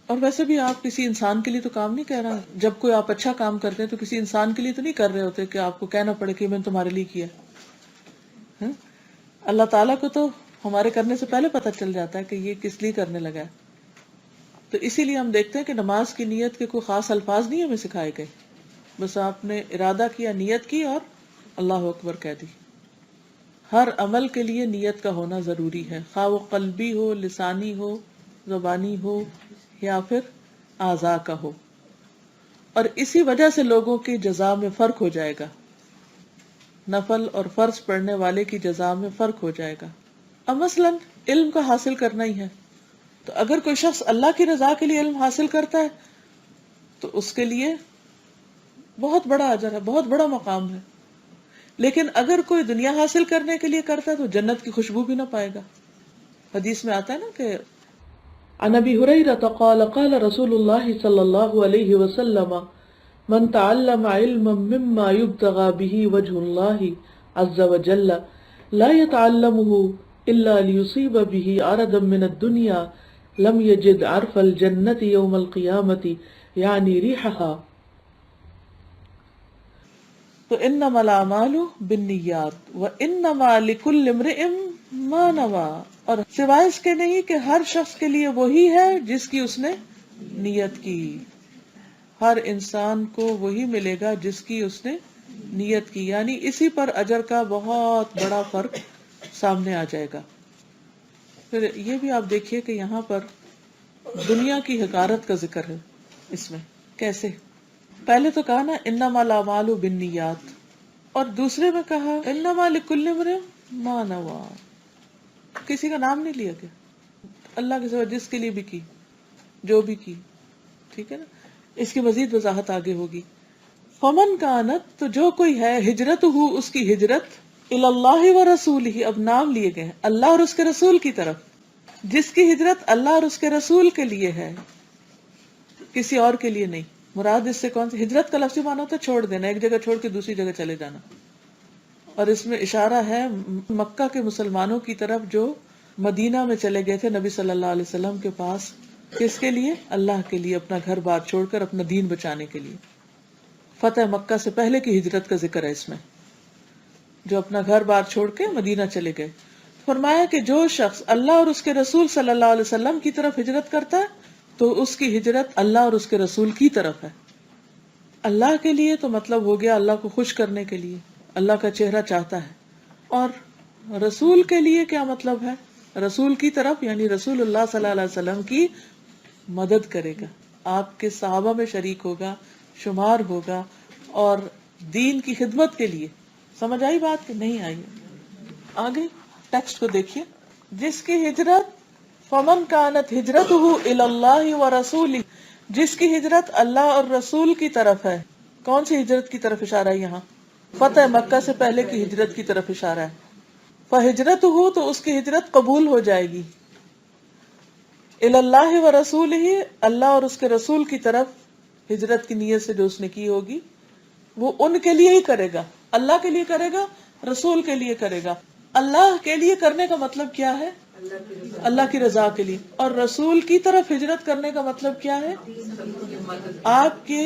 Speaker 1: اور ویسے بھی آپ کسی انسان کے لیے تو کام نہیں کر رہے. جب کوئی آپ اچھا کام کرتے ہیں تو کسی انسان کے لیے تو نہیں کر رہے ہوتے کہ آپ کو کہنا پڑے کہ میں نے تمہارے لیے کیا. اللہ تعالیٰ کو تو ہمارے کرنے سے پہلے پتہ چل جاتا ہے کہ یہ کس لیے کرنے لگا ہے. تو اسی لیے ہم دیکھتے ہیں کہ نماز کی نیت کے کوئی خاص الفاظ نہیں ہمیں سکھائے گئے، بس آپ نے ارادہ کیا، نیت کی اور اللہ اکبر کہہ دی. ہر عمل کے لیے نیت کا ہونا ضروری ہے، خواہ وہ قلبی ہو، لسانی ہو، زبانی ہو یا پھر اعضاء کا ہو. اور اسی وجہ سے لوگوں کی جزا میں فرق ہو جائے گا، نفل اور فرض پڑھنے والے کی جزا میں فرق ہو جائے گا. اب مثلاً علم کا حاصل کرنا ہی ہے، تو اگر کوئی شخص اللہ کی رضا کے لیے علم حاصل کرتا ہے تو اس کے لیے بہت بڑا اجر ہے، بہت بڑا مقام ہے. لیکن اگر کوئی دنیا حاصل کرنے کے لیے کرتا ہے تو جنت کی خوشبو بھی نہ پائے گا. حدیث میں آتا ہے نا کہ عن ابی ہریرہ قال قال رسول اللہ صلی اللہ علیہ وسلم من تعلم علما مما يبتغى به وجه الله عز وجل لا يتعلمه الا ليصيب به عرضا من الدنيا لم يجد عرف الجنة يوم القيامة يعني ريحها. تو انما الاعمال بالنیات وانما لكل امرئ ما نوى، اور سوائے اس کے نہیں کہ ہر شخص کے لیے وہی ہے جس کی اس نے نیت کی. ہر انسان کو وہی ملے گا جس کی اس نے نیت کی، یعنی اسی پر اجر کا بہت بڑا فرق سامنے آ جائے گا. پھر یہ بھی آپ دیکھیے کہ یہاں پر دنیا کی حقارت کا ذکر ہے. اس میں کیسے؟ پہلے تو کہا نا انما الاعمال بالنیات، اور دوسرے میں کہا انما لکل امرئ ما نوى. کسی کا نام نہیں لیا گیا، اللہ کے سوا جس کے لیے بھی کی، جو بھی کی. ٹھیک ہے نا؟ اس کی مزید وضاحت آگے ہوگی. فمن کانت، تو جو کوئی ہے ہجرت ہو، اس کی ہجرت الی اللہ و رسولہ، اب نام لیے گئے اللہ اور اس کے رسول کی طرف. جس کی ہجرت اللہ اور اس کے رسول کے لیے ہے، کسی اور کے لیے نہیں. مراد اس سے کون سی؟ ہجرت کا لفظی معنی ہوتا ہے چھوڑ دینا، ایک جگہ چھوڑ کے دوسری جگہ چلے جانا. اور اس میں اشارہ ہے مکہ کے مسلمانوں کی طرف جو مدینہ میں چلے گئے تھے نبی صلی اللہ علیہ وسلم کے پاس. کس کے لیے؟ اللہ کے لیے، اپنا گھر بار چھوڑ کر اپنا دین بچانے کے لیے. فتح مکہ سے پہلے کی ہجرت کا ذکر ہے اس میں، جو اپنا گھر بار چھوڑ کے مدینہ چلے گئے. فرمایا کہ جو شخص اللہ اور اس کے رسول صلی اللہ علیہ وسلم کی طرف ہجرت کرتا ہے تو اس کی ہجرت اللہ اور اس کے رسول کی طرف ہے. اللہ کے لیے تو مطلب ہو گیا اللہ کو خوش کرنے کے لیے، اللہ کا چہرہ چاہتا ہے. اور رسول کے لیے کیا مطلب ہے؟ رسول کی طرف یعنی رسول اللہ صلی اللہ علیہ وسلم کی مدد کرے گا، آپ کے صحابہ میں شریک ہوگا، شمار ہوگا، اور دین کی خدمت کے لیے. سمجھ آئی بات کہ نہیں آئی؟ آگے ٹیکسٹ کو دیکھیے. جس کی ہجرت فمن کانت ہجرتہ الی اللہ ورسولہ، جس کی ہجرت اللہ اور رسول کی طرف ہے. کون سی ہجرت کی طرف اشارہ ہے یہاں؟ فتح مکہ سے پہلے کی ہجرت کی طرف اشارہ ہے. فہجرتہ، تو اس کی ہجرت قبول ہو جائے گی. الی اللہ ورسولہ، اللہ اور اس کے رسول کی طرف ہجرت کی نیت سے جو اس نے کی ہوگی وہ ان کے لیے ہی کرے گا. اللہ کے لیے کرے گا، رسول کے لیے کرے گا. اللہ کے لیے کرنے کا مطلب کیا ہے؟ اللہ کی رضا کے لیے. اور رسول کی طرف ہجرت کرنے کا مطلب کیا ہے؟ آپ کے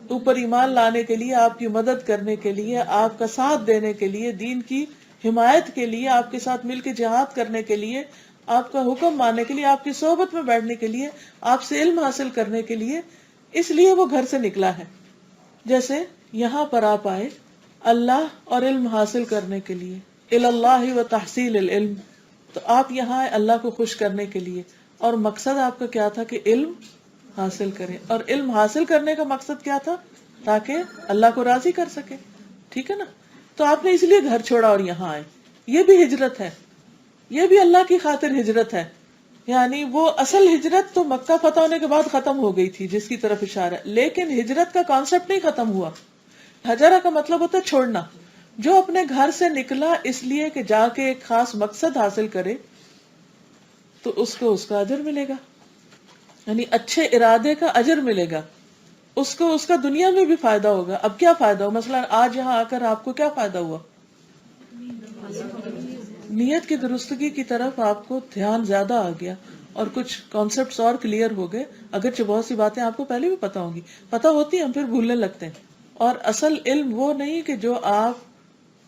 Speaker 1: اوپر ایمان لانے کے لیے، آپ کی مدد کرنے کے لیے، آپ کا ساتھ دینے کے لیے، دین کی حمایت کے لیے، آپ کے ساتھ مل کے جہاد کرنے کے لیے، آپ کا حکم ماننے کے لیے، آپ کی صحبت میں بیٹھنے کے لیے، آپ سے علم حاصل کرنے کے لیے. اس لیے وہ گھر سے نکلا ہے. جیسے یہاں پر آپ آئے اللہ اور علم حاصل کرنے کے لیے، الی اللہ و تحصیل العلم، تو آپ یہاں آئے اللہ کو خوش کرنے کے لیے. اور مقصد آپ کا کیا تھا؟ کہ علم حاصل کریں. اور علم حاصل کرنے کا مقصد کیا تھا؟ تاکہ اللہ کو راضی کر سکے. ٹھیک ہے نا؟ تو آپ نے اس لیے گھر چھوڑا اور یہاں آئے. یہ بھی ہجرت ہے، یہ بھی اللہ کی خاطر ہجرت ہے. یعنی وہ اصل ہجرت تو مکہ فتح ہونے کے بعد ختم ہو گئی تھی جس کی طرف اشارہ ہے، لیکن ہجرت کا کانسیپٹ نہیں ختم ہوا. ہجرہ کا مطلب ہوتا ہے چھوڑنا. جو اپنے گھر سے نکلا اس لیے کہ جا کے ایک خاص مقصد حاصل کرے تو اس کو اس کا اجر ملے گا، یعنی اچھے ارادے کا اجر ملے گا. اس کو اس کا دنیا میں بھی فائدہ ہوگا. اب کیا فائدہ ہو؟ مثلا آج یہاں آ کر آپ کو کیا فائدہ ہوا؟ نیت کی درستگی کی طرف آپ کو دھیان زیادہ آ گیا اور کچھ کانسیپٹس اور کلیئر ہو گئے. اگرچہ بہت سی باتیں آپ کو پہلے بھی پتا ہوں گی، پتا ہوتی ہیں، ہم پھر بھولنے لگتے ہیں. اور اصل علم وہ نہیں کہ جو آپ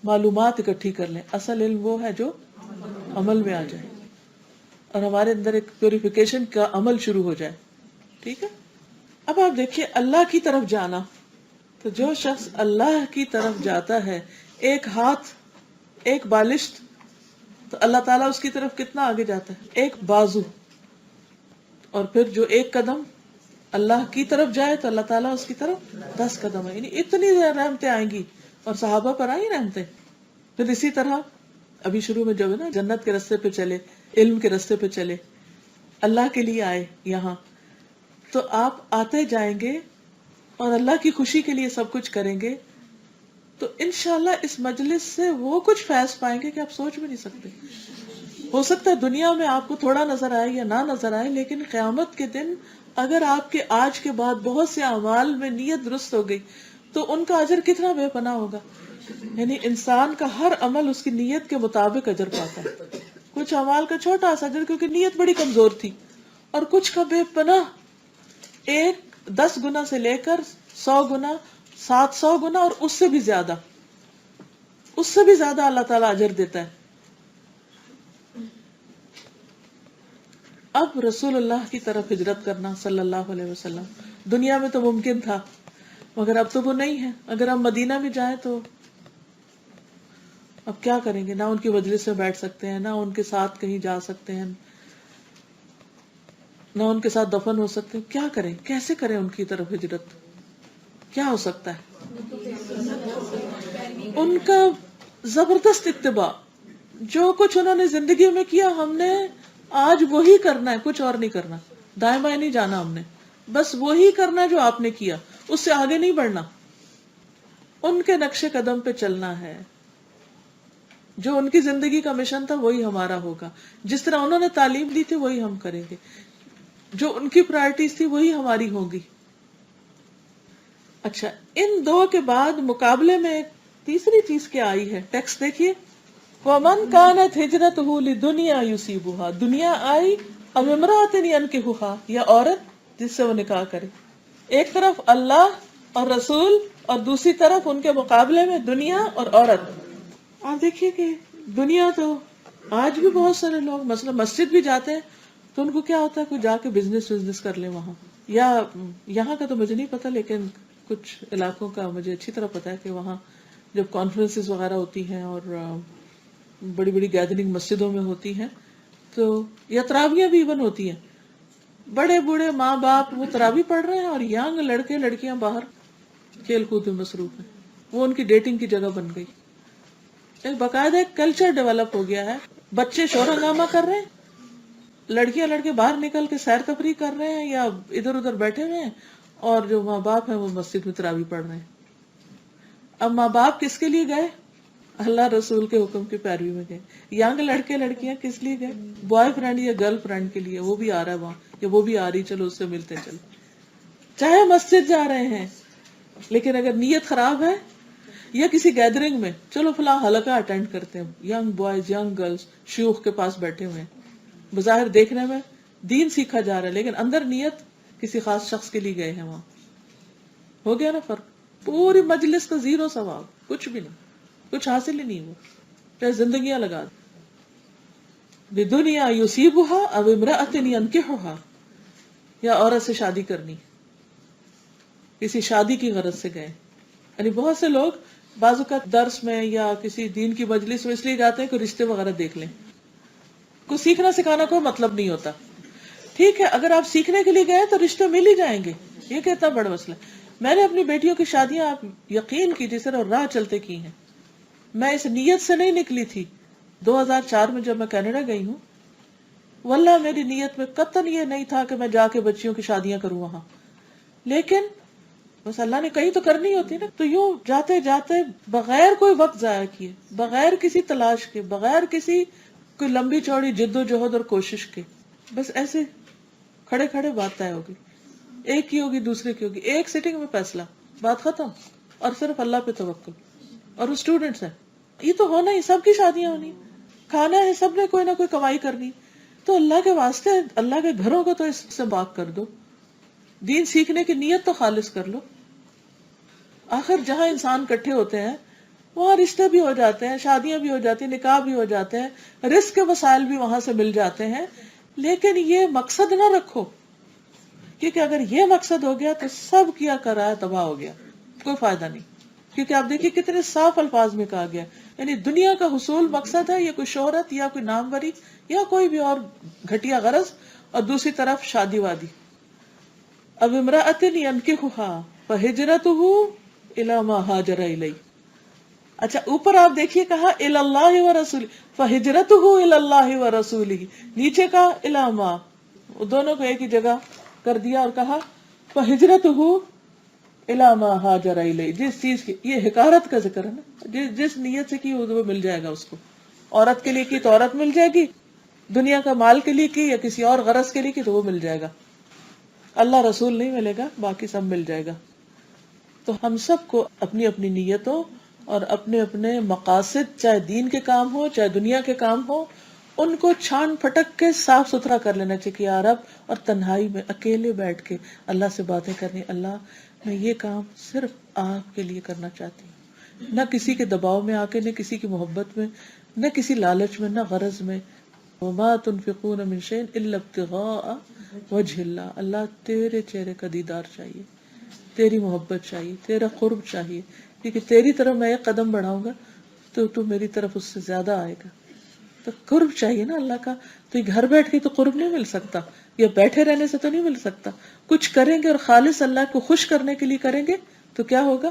Speaker 1: معلومات اکٹھی کر لیں، اصل علم وہ ہے جو عمل میں آ جائے اور ہمارے اندر ایک پیوریفیکیشن کا عمل شروع ہو جائے. ٹھیک ہے؟ اب آپ دیکھیے اللہ کی طرف جانا. تو جو شخص اللہ کی طرف جاتا ہے، ایک ہاتھ، ایک بالشت، تو اللہ تعالیٰ اس کی طرف کتنا آگے جاتا ہے؟ ایک بازو. اور پھر جو ایک قدم اللہ کی طرف جائے تو اللہ تعالیٰ اس کی طرف 10 قدم ہے. یعنی اتنی رحمتیں آئیں گی، اور صحابہ پر آئی رحمتیں. پھر اسی طرح ابھی شروع میں جو ہے نا جنت کے راستے پہ چلے، علم کے راستے پہ چلے، اللہ کے لیے آئے یہاں، تو آپ آتے جائیں گے اور اللہ کی خوشی کے لیے سب کچھ کریں گے تو انشاءاللہ اس مجلس سے وہ کچھ فیض پائیں گے کہ آپ سوچ بھی نہیں سکتے. ہو سکتا ہے دنیا میں آپ کو تھوڑا نظر آئے یا نہ نظر آئے، لیکن قیامت کے دن اگر آپ کے آج کے بعد بہت سے اعمال میں نیت درست ہو گئی تو ان کا اجر کتنا بے پناہ ہوگا. یعنی انسان کا ہر عمل اس کی نیت کے مطابق اجر پاتا ہے. کچھ اعمال کا چھوٹا سا اجر کیونکہ نیت بڑی کمزور تھی، اور کچھ کا بے پناہ، 10 گنا سے لے کر 100 گنا، 700 گنا، اور اس سے بھی زیادہ، اس سے بھی زیادہ اللہ تعالیٰ اجر دیتا ہے. اب رسول اللہ کی طرف ہجرت کرنا صلی اللہ علیہ وسلم، دنیا میں تو ممکن تھا مگر اب تو وہ نہیں ہے. اگر ہم مدینہ بھی جائیں تو اب کیا کریں گے؟ نہ ان کی مجلس میں بیٹھ سکتے ہیں، نہ ان کے ساتھ کہیں جا سکتے ہیں، نہ ان کے ساتھ دفن ہو سکتے ہیں. کیا کریں؟ کیسے کریں ان کی طرف ہجرت؟ کیا ہو سکتا ہے؟ ان کا زبردست اتباع، جو کچھ انہوں نے زندگی میں کیا ہم نے آج وہی کرنا ہے، کچھ اور نہیں کرنا. دائیں بائیں نہیں جانا ہم نے، بس وہی کرنا ہے جو آپ نے کیا، اس سے آگے نہیں بڑھنا. ان کے نقش قدم پہ چلنا ہے. جو ان کی زندگی کا مشن تھا وہی ہمارا ہوگا. جس طرح انہوں نے تعلیم دی تھی وہی ہم کریں گے. جو ان کی پرائرٹیز تھی وہی ہماری ہوگی. اچھا، ان دو کے بعد مقابلے میں ایک تیسری چیز کیا آئی ہے؟ ٹیکسٹ دیکھیے. وَمَنْ كَانَتْ هِجْرَتُهُ لِدُنْيَا يُصِيبُهَا، دنیا آئی اب امرأة ينكحها، یا عورت جس سے وہ نکاح کرے. ایک طرف اللہ اور رسول، اور دوسری طرف ان کے مقابلے میں دنیا اور عورت. آپ دیکھیے کہ دنیا تو آج بھی بہت سارے لوگ مثلا مسجد بھی جاتے ہیں تو ان کو کیا ہوتا ہے، کوئی جا کے بزنس کر لیں وہاں، یا یہاں کا تو مجھے نہیں پتا لیکن کچھ علاقوں کا مجھے اچھی طرح پتا ہے کہ وہاں جب کانفرنسز وغیرہ ہوتی ہیں اور بڑی بڑی گیدرنگ مسجدوں میں ہوتی ہیں تو یا تراویاں بھی ایون ہوتی ہیں، بڑے بوڑھے ماں باپ وہ تراوی پڑھ رہے ہیں اور ینگ لڑکے لڑکیاں باہر کھیل کود میں مصروف ہیں. وہ ان کی ڈیٹنگ کی جگہ بن گئی. ایک باقاعدہ ایک کلچر ڈیولپ ہو گیا ہے. بچے شور ہنگامہ کر رہے ہیں، لڑکیاں لڑکے باہر نکل کے سیر تفریح کر رہے ہیں یا ادھر ادھر بیٹھے ہوئے ہیں، اور جو ماں باپ ہیں وہ مسجد میں تراوی پڑھ رہے ہیں. اب ماں باپ کس کے لیے گئے؟ اللہ رسول کے حکم کی پیروی میں گئے. ینگ لڑکے لڑکیاں کس لیے گئے؟ بوائے فرینڈ یا گرل فرینڈ کے لیے. وہ بھی آ رہا ہے وہاں یا وہ بھی آ رہی، چلو اس سے ملتے چلو. چاہے مسجد جا رہے ہیں لیکن اگر نیت خراب ہے، یا کسی گیدرنگ میں چلو فلاں حلقہ اٹینڈ کرتے ہیں، ینگ بوائز ینگ گرلز شیوخ کے پاس بیٹھے ہوئے ہیں، بظاہر دیکھنے میں دین سیکھا جا رہا ہے لیکن اندر نیت کسی خاص شخص کے لیے گئے ہیں. وہاں ہو گیا نا فرق. پوری مجلس کا زیرو ثواب، کچھ بھی نہیں، کچھ حاصل ہی نہیں ہوا، چاہے زندگیاں لگا دیں. بدنیا یصیبها او امرأة ينكحها، یا عورت سے شادی کرنی، کسی شادی کی غرض سے گئے. یعنی بہت سے لوگ بعض اوقات درس میں یا کسی دین کی مجلس میں اس لیے جاتے ہیں کہ رشتے وغیرہ دیکھ لیں. کوئی سیکھنا سکھانا کوئی مطلب نہیں ہوتا. ٹھیک ہے اگر آپ سیکھنے کے لیے گئے تو رشتے مل ہی جائیں گے، یہ کتنا بڑا مسئلہ. میں نے اپنی بیٹیوں کی شادیاں آپ یقین کیجیے سر اور راہ چلتے کی ہیں. میں اس نیت سے نہیں نکلی تھی. 2004 میں جب میں کینیڈا گئی ہوں، واللہ میری نیت میں قطعاً یہ نہیں تھا کہ میں جا کے بچیوں کی شادیاں کروں وہاں، لیکن بس اللہ نے کہیں تو کرنی ہوتی نا. تو یوں جاتے جاتے بغیر کوئی وقت ضائع کیے، بغیر کسی تلاش کے، بغیر کسی کوئی لمبی چوڑی جد و جہد اور کوشش کے، بس ایسے کھڑے کھڑے بات طے ہوگی، ایک کی ہوگی دوسرے کی ہوگی، ایک سیٹنگ میں فیصلہ، بات ختم. اور صرف اللہ پہ توکل. اور وہ اسٹوڈنٹس ہیں، یہ تو ہونا ہی، سب کی شادیاں ہونی، کھانا ہے، سب نے کوئی نہ کوئی کمائی کرنی. تو اللہ کے واسطے اللہ کے گھروں کو تو اس سے پاک کر دو، دین سیکھنے کی نیت تو خالص کر لو. آخر جہاں انسان کٹھے ہوتے ہیں وہاں رشتے بھی ہو جاتے ہیں، شادیاں بھی ہو جاتی ہیں، نکاح بھی ہو جاتے ہیں، رزق کے وسائل بھی وہاں سے مل جاتے ہیں. لیکن یہ مقصد نہ رکھو، کیونکہ اگر یہ مقصد ہو گیا تو سب کیا کرا تباہ ہو گیا، کوئی فائدہ نہیں. کیونکہ آپ دیکھیے کتنے صاف الفاظ میں کہا گیا، یعنی دنیا کا حصول مقصد ہے، یا کوئی شہرت یا کوئی ناموری یا کوئی بھی اور گھٹیا غرض، اور دوسری طرف شادی وادی. اب امرأۃ ينكحها فہجرته الی ما ہاجر الیہ. اچھا اوپر آپ دیکھیے کہا الی اللہ ورسولہ، فہجرته الی اللہ ورسولہ، نیچے کا الی ما، دونوں کو ایک ہی جگہ کر دیا اور کہا فہجرته الی ما ہاجر الیہ. جس چیز کی یہ حکارت کا ذکر ہے نا، جس نیت سے کی وہ مل جائے گا اس کو. عورت کے لیے کی تو عورت مل جائے گی، دنیا کا مال کے لیے کی یا کسی اور غرض کے لیے کی تو وہ مل جائے گا، اللہ رسول نہیں ملے گا، باقی سب مل جائے گا. تو ہم سب کو اپنی اپنی نیتوں اور اپنے اپنے مقاصد، چاہے دین کے کام ہو چاہے دنیا کے کام ہو، ان کو چھان پھٹک کے صاف ستھرا کر لینا چاہیے کہ یا رب، اور تنہائی میں اکیلے بیٹھ کے اللہ سے باتیں کرنی، اللہ میں یہ کام صرف آپ کے لیے کرنا چاہتی ہوں، نہ کسی کے دباؤ میں آ کے، نہ کسی کی محبت میں، نہ کسی لالچ میں، نہ غرض میں. وما تنفقون من شيء الا ابتغاء وجه اللہ، اللہ تیرے چہرے کا دیدار چاہیے، تیری محبت چاہیے، تیرا قرب چاہیے، کیونکہ تیری طرف میں ایک قدم بڑھاؤں گا تو تو میری طرف اس سے زیادہ آئے گا. تو قرب چاہیے نا اللہ کا. تو یہ گھر بیٹھ کے تو قرب نہیں مل سکتا، یا بیٹھے رہنے سے تو نہیں مل سکتا. کچھ کریں گے اور خالص اللہ کو خوش کرنے کے لیے کریں گے تو کیا ہوگا؟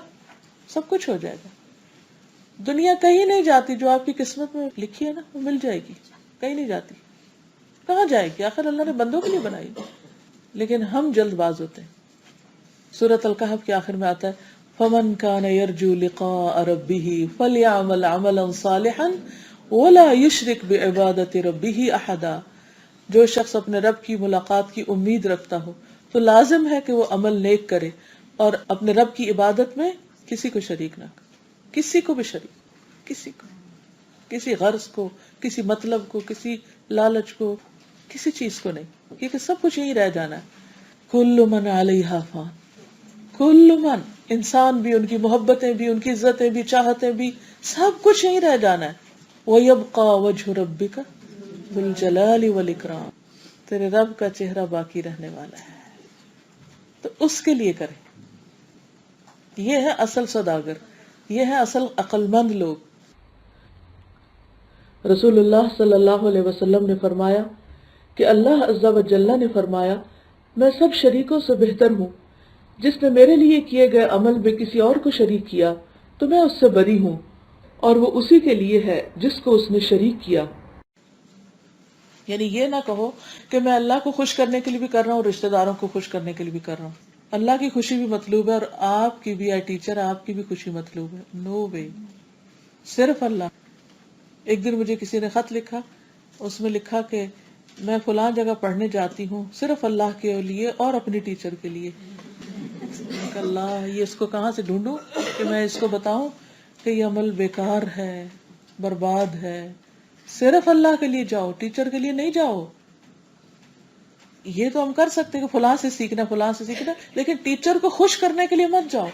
Speaker 1: سب کچھ ہو جائے گا. دنیا کہیں نہیں جاتی، جو آپ کی قسمت میں لکھی ہے نا وہ مل جائے گی، کہیں نہیں جاتی. کہاں جائے گی؟ آخر اللہ نے بندوں کے لیے بنائی. لیکن ہم جلد باز ہوتے ہیں. سورۃ الکہف کے آخر میں آتا ہے فَمَنْ كَانَ يَرْجُو لِقَاءَ رَبِّهِ فَلْيَعْمَلْ عَمَلًا صَالِحًا وَلَا يُشْرِكْ بِعِبَادَةِ رَبِّهِ أَحَدًا. جو شخص اپنے رب کی ملاقات کی امید رکھتا ہو تو لازم ہے کہ وہ عمل نیک کرے اور اپنے رب کی عبادت میں کسی کو شریک نہ کرے، کسی کو بھی شریک، کسی کو، کسی غرض کو، کسی مطلب کو، کسی لالچ کو، کسی چیز کو نہیں، کیونکہ سب کچھ یہی رہ جانا ہے. کل من علیہا فان، کل من، انسان بھی، ان کی محبتیں بھی، ان کی عزتیں بھی، چاہتیں بھی، سب کچھ یہی رہ جانا ہے. وَيَبْقَى وَجْهُ رَبِّكَ ذُو الْجَلَالِ وَالْإِكْرَامِ، تیرے رب کا چہرہ باقی رہنے والا ہے. تو اس کے لیے کریں. یہ ہے اصل سوداگر، یہ ہے اصل عقل مند لوگ. رسول اللہ صلی اللہ علیہ وسلم نے فرمایا کہ اللہ عز و جل نے فرمایا میں سب شریکوں سے بہتر ہوں، جس نے میرے لیے کیے گئے عمل میں کسی اور کو شریک کیا تو میں اس سے بری ہوں، اور وہ اسی کے لیے ہے جس کو اس نے شریک کیا. یعنی یہ نہ کہو کہ میں اللہ کو خوش کرنے کے لیے بھی کر رہا ہوں اور رشتہ داروں کو خوش کرنے کے لیے بھی کر رہا ہوں. اللہ کی خوشی بھی مطلوب ہے اور آپ کی بھی، ٹیچر آپ کی بھی خوشی مطلوب ہے. نو وے، صرف اللہ. ایک دن مجھے کسی نے خط لکھا، اس میں لکھا کہ میں فلاں جگہ پڑھنے جاتی ہوں صرف اللہ کے لیے اور اپنی ٹیچر کے لیے. اللہ، یہ اس کو کہاں سے ڈھونڈوں کہ میں اس کو بتاؤں کہ یہ عمل بیکار ہے، برباد ہے. صرف اللہ کے لیے جاؤ، ٹیچر کے لیے نہیں جاؤ. یہ تو ہم کر سکتے کہ فلاں سے سیکھنا، فلاں سے سیکھنا، لیکن ٹیچر کو خوش کرنے کے لیے مت جاؤ.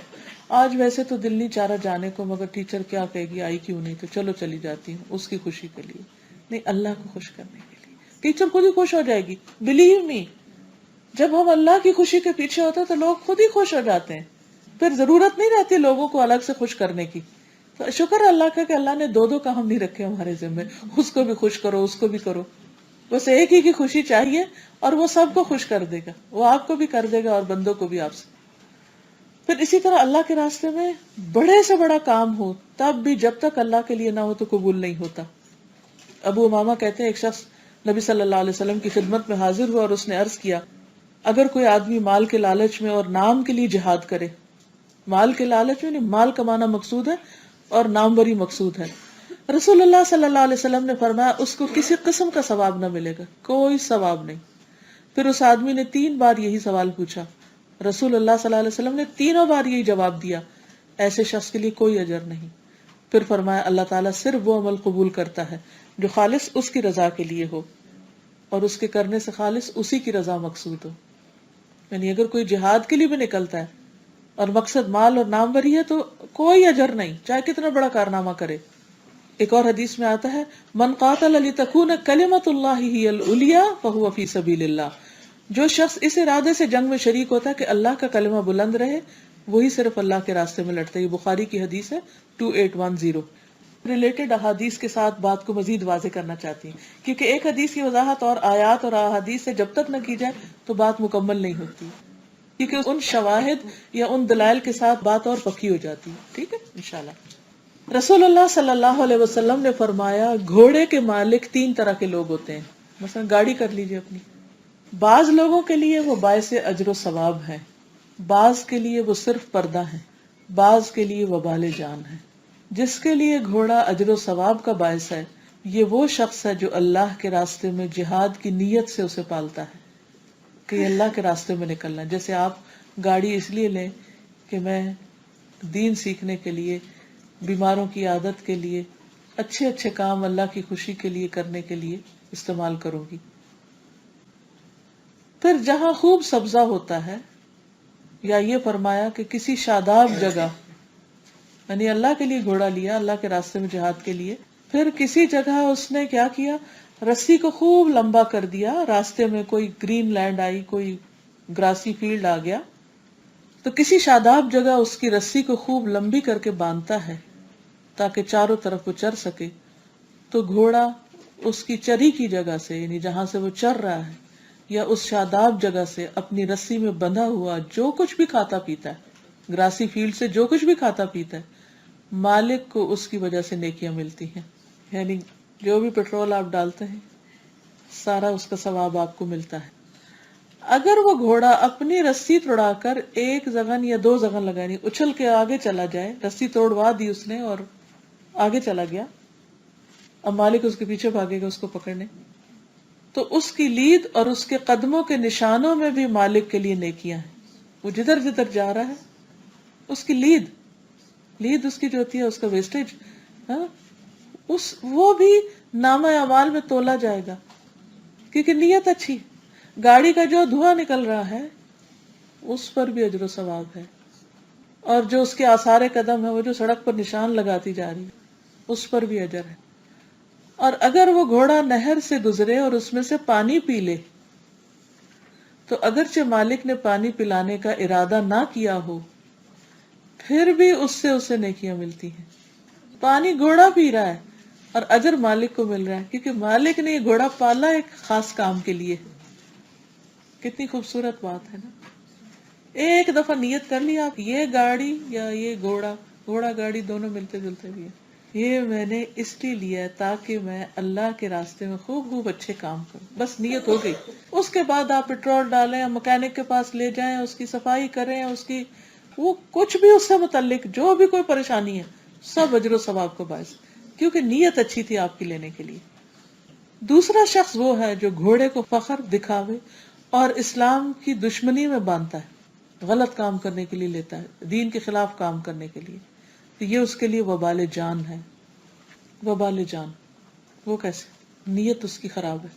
Speaker 1: آج ویسے تو دل نہیں چاہ رہا جانے کو، مگر ٹیچر کیا کہے گی، آئی کیوں نہیں، تو چلو چلی جاتی ہوں اس کی خوشی کے لیے. نہیں، اللہ کو خوش کرنے کے لیے. ٹیچر خود ہی خوش ہو جائے گی، بلیو می. جب ہم اللہ کی خوشی کے پیچھے ہوتے ہیں تو لوگ خود ہی خوش ہو جاتے ہیں، پھر ضرورت نہیں رہتی لوگوں کو الگ سے خوش کرنے کی. تو شکر اللہ کا کہ اللہ نے دو کام نہیں رکھے ہمارے ذمہ، اس کو بھی خوش کرو، اس کو بھی کرو. بس ایک ہی کی خوشی چاہیے اور وہ سب کو خوش کر دے گا، وہ آپ کو بھی کر دے گا اور بندوں کو بھی آپ سے. پھر اسی طرح اللہ کے راستے میں بڑے سے بڑا کام ہو تب بھی جب تک اللہ کے لیے نہ ہو تو قبول نہیں ہوتا. ابو امامہ کہتے ہیں ایک شخص نبی صلی اللہ علیہ وسلم کی خدمت میں حاضر ہوا اور اس نے عرض کیا اگر کوئی آدمی مال کے لالچ میں اور نام کے لیے جہاد کرے، مال کے لالچ میں نہیں، مال کمانا مقصود ہے اور ناموری مقصود ہے. رسول اللہ صلی اللہ علیہ وسلم نے فرمایا اس کو کسی قسم کا ثواب نہ ملے گا، کوئی ثواب نہیں. پھر اس آدمی نے 3 بار یہی سوال پوچھا. رسول اللہ صلی اللہ علیہ وسلم نے تینوں بار یہی جواب دیا، ایسے شخص کے لیے کوئی اجر نہیں. پھر فرمایا اللہ تعالیٰ صرف وہ عمل قبول کرتا ہے جو خالص اس کی رضا کے لیے ہو اور اس کے کرنے سے خالص اسی کی رضا مقصود ہو. یعنی اگر کوئی جہاد کے لیے بھی نکلتا ہے اور مقصد مال اور ناموری ہے تو کوئی اجر نہیں، چاہے کتنا بڑا کارنامہ کرے. ایک اور حدیث میں آتا ہے من قاتل لتکون کلمۃ اللہ ہی العلیٰ فہو فی سبیل اللہ. جو شخص اس ارادے سے جنگ میں شریک ہوتا ہے کہ اللہ کا کلمہ بلند رہے، وہی صرف اللہ کے راستے میں لڑتا ہے. یہ بخاری کی حدیث ہے 2810. ریلیٹڈ احادیث کے ساتھ بات کو مزید واضح کرنا چاہتی ہیں، کیونکہ ایک حدیث کی وضاحت اور آیات اور احادیث سے جب تک نہ کی جائے تو بات مکمل نہیں ہوتی، کیونکہ ان شواہد یا ان دلائل کے ساتھ بات اور پکی ہو جاتی ہے. ٹھیک ہے انشاءاللہ. رسول اللہ صلی اللہ علیہ وسلم نے فرمایا گھوڑے کے مالک 3 طرح کے لوگ ہوتے ہیں. مثلا گاڑی کر لیجئے اپنی، بعض لوگوں کے لیے وہ باعث اجر و ثواب ہے، بعض کے لیے وہ صرف پردہ ہے، بعض کے لیے وبال جان ہے. جس کے لیے گھوڑا اجر و ثواب کا باعث ہے یہ وہ شخص ہے جو اللہ کے راستے میں جہاد کی نیت سے اسے پالتا ہے کہ یہ اللہ کے راستے میں نکلنا. جیسے آپ گاڑی اس لیے لیں کہ میں دین سیکھنے کے لیے، بیماروں کی عادت کے لیے، اچھے اچھے کام اللہ کی خوشی کے لیے کرنے کے لیے استعمال کروں گی. پھر جہاں خوب سبزہ ہوتا ہے، یا یہ فرمایا کہ کسی شاداب جگہ، یعنی اللہ کے لیے گھوڑا لیا، اللہ کے راستے میں جہاد کے لیے. پھر کسی جگہ اس نے کیا کیا، رسی کو خوب لمبا کر دیا. راستے میں کوئی گرین لینڈ آئی، کوئی گراسی فیلڈ آ گیا، تو کسی شاداب جگہ اس کی رسی کو خوب لمبی کر کے باندھتا ہے تاکہ چاروں طرف وہ چر سکے. تو گھوڑا اس کی چری کی جگہ سے، یعنی جہاں سے وہ چر رہا ہے، یا اس شاداب جگہ سے اپنی رسی میں بندھا ہوا جو کچھ بھی کھاتا پیتا ہے، گراسی فیلڈ سے جو کچھ بھی کھاتا پیتا ہے، مالک کو اس کی وجہ سے نیکیاں ملتی ہیں. یعنی جو بھی پیٹرول آپ ڈالتے ہیں سارا اس کا ثواب آپ کو ملتا ہے. اگر وہ گھوڑا اپنی رسی توڑا کر ایک زغن یا دو زغن لگانی اچھل کے آگے چلا جائے، رسی توڑوا دی اس نے اور آگے چلا گیا، اب مالک اس کے پیچھے بھاگے گا اس کو پکڑنے، تو اس کی لید اور اس کے قدموں کے نشانوں میں بھی مالک کے لیے نیکیاں ہیں. وہ جدھر جدھر جا رہا ہے اس کی لید اس کی جو ہوتی ہے، اس کا ویسٹیج، وہ بھی نامہ اعمال میں تولا جائے گا، کیونکہ نیت اچھی. گاڑی کا جو دھواں نکل رہا ہے اس پر بھی اجر و ثواب ہے، اور جو اس کے آثار قدم ہے، وہ جو سڑک پر نشان لگاتی جا رہی ہے، اس پر بھی اجر ہے. اور اگر وہ گھوڑا نہر سے گزرے اور اس میں سے پانی پی لے، تو اگرچہ مالک نے پانی پلانے کا ارادہ نہ کیا ہو، پھر بھی اس سے اسے نیکیاں ملتی ہیں. پانی گھوڑا پی رہا ہے اور اجر مالک کو مل رہا ہے، کیونکہ مالک نے یہ گھوڑا پالا ایک خاص کام کے لیے. کتنی خوبصورت بات ہے نا. ایک دفعہ نیت کر لی آپ، یہ گاڑی یا یہ گھوڑا گاڑی دونوں ملتے جلتے بھی ہیں، یہ میں نے اس لیے لیا ہے تاکہ میں اللہ کے راستے میں خوب خوب اچھے کام کروں. بس نیت ہو گئی. اس کے بعد آپ پیٹرول ڈالیں، مکینک کے پاس لے جائیں، اس کی صفائی کریں، اس کی وہ کچھ بھی اس سے متعلق جو بھی کوئی پریشانی ہے، سب اجر و ثواب کو باعث، کیونکہ نیت اچھی تھی آپ کی لینے کے لیے. دوسرا شخص وہ ہے جو گھوڑے کو فخر، دکھاوے اور اسلام کی دشمنی میں باندھتا ہے، غلط کام کرنے کے لیے لیتا ہے، دین کے خلاف کام کرنے کے لیے. تو یہ اس کے لیے وبال جان ہے. وبال جان وہ کیسے؟ نیت اس کی خراب ہے.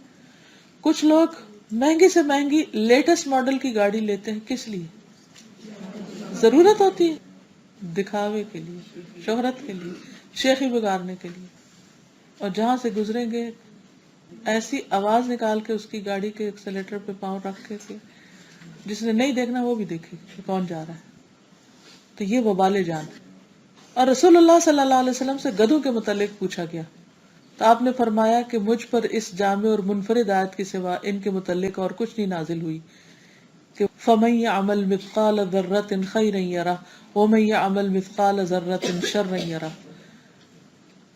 Speaker 1: کچھ لوگ مہنگی سے مہنگی لیٹسٹ ماڈل کی گاڑی لیتے ہیں، کس لیے؟ ضرورت ہوتی ہے، دکھاوے کے لیے، شہرت کے لیے، شیخی بگاڑنے کے لیے. اور جہاں سے گزریں گے ایسی آواز نکال کے اس کی گاڑی کے ایکسیلیٹر پہ پاؤں رکھ کے کہ جس نے نہیں دیکھنا وہ بھی دیکھے کہ کون جا رہا ہے. تو یہ وبال جان. اور رسول اللہ صلی اللہ علیہ وسلم سے گدھوں کے متعلق پوچھا گیا تو آپ نے فرمایا کہ مجھ پر اس جامع اور منفرد آیت کے سوا ان کے متعلق اور کچھ نہیں نازل ہوئی کہ فَمَن يَعْمَلْ مِثْقَالَ ذَرَّةٍ خَيْرًا يَرَهُ وَمَن يَعْمَلْ مِثْقَالَ ذَرَّةٍ شَرًّا يَرَهُ،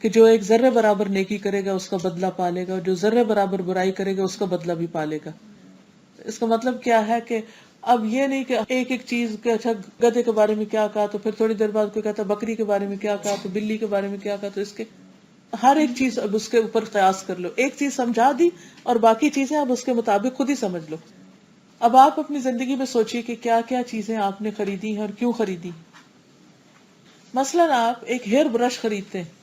Speaker 1: کہ جو ایک ذرے برابر نیکی کرے گا اس کا بدلہ پالے گا، اور جو ذرے برابر برائی کرے گا اس کا بدلہ بھی پالے گا. اس کا مطلب کیا ہے کہ اب یہ نہیں کہ ایک ایک چیز کے، اچھا گدھے کے بارے میں کیا کہا تو پھر تھوڑی دیر بعد کوئی کہتا بکری کے بارے میں کیا کہا تو بلی کے بارے میں کیا کہا، تو اس کے ہر ایک چیز اب اس کے اوپر قیاس کر لو. ایک چیز سمجھا دی اور باقی چیزیں اب اس کے مطابق خود ہی سمجھ لو. اب آپ اپنی زندگی میں سوچیے کہ کیا کیا چیزیں آپ نے خریدی ہیں اور کیوں خریدی. مثلاً آپ ایک ہیئر برش خریدتے ہیں،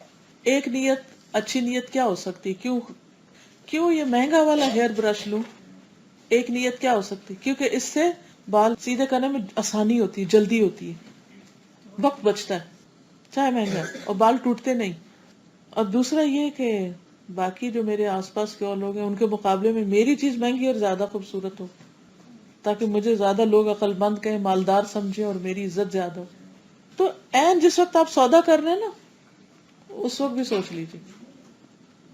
Speaker 1: ایک نیت، اچھی نیت کیا ہو سکتی، کیوں یہ مہنگا والا ہیئر برش لوں. ایک نیت کیا ہو سکتی، کیونکہ اس سے بال سیدھے کرنے میں آسانی ہوتی ہے، جلدی ہوتی ہے، وقت بچتا ہے، چاہے مہنگا اور بال ٹوٹتے نہیں. اور دوسرا یہ کہ باقی جو میرے آس پاس کے اور لوگ ہیں ان کے مقابلے میں میری چیز مہنگی اور زیادہ خوبصورت ہو، تاکہ مجھے زیادہ لوگ عقل مند کہیں، مالدار سمجھیں اور میری عزت زیادہ ہو. تو عین جس وقت آپ سودا کر رہے ہیں نا، اس وقت بھی سوچ لیجیے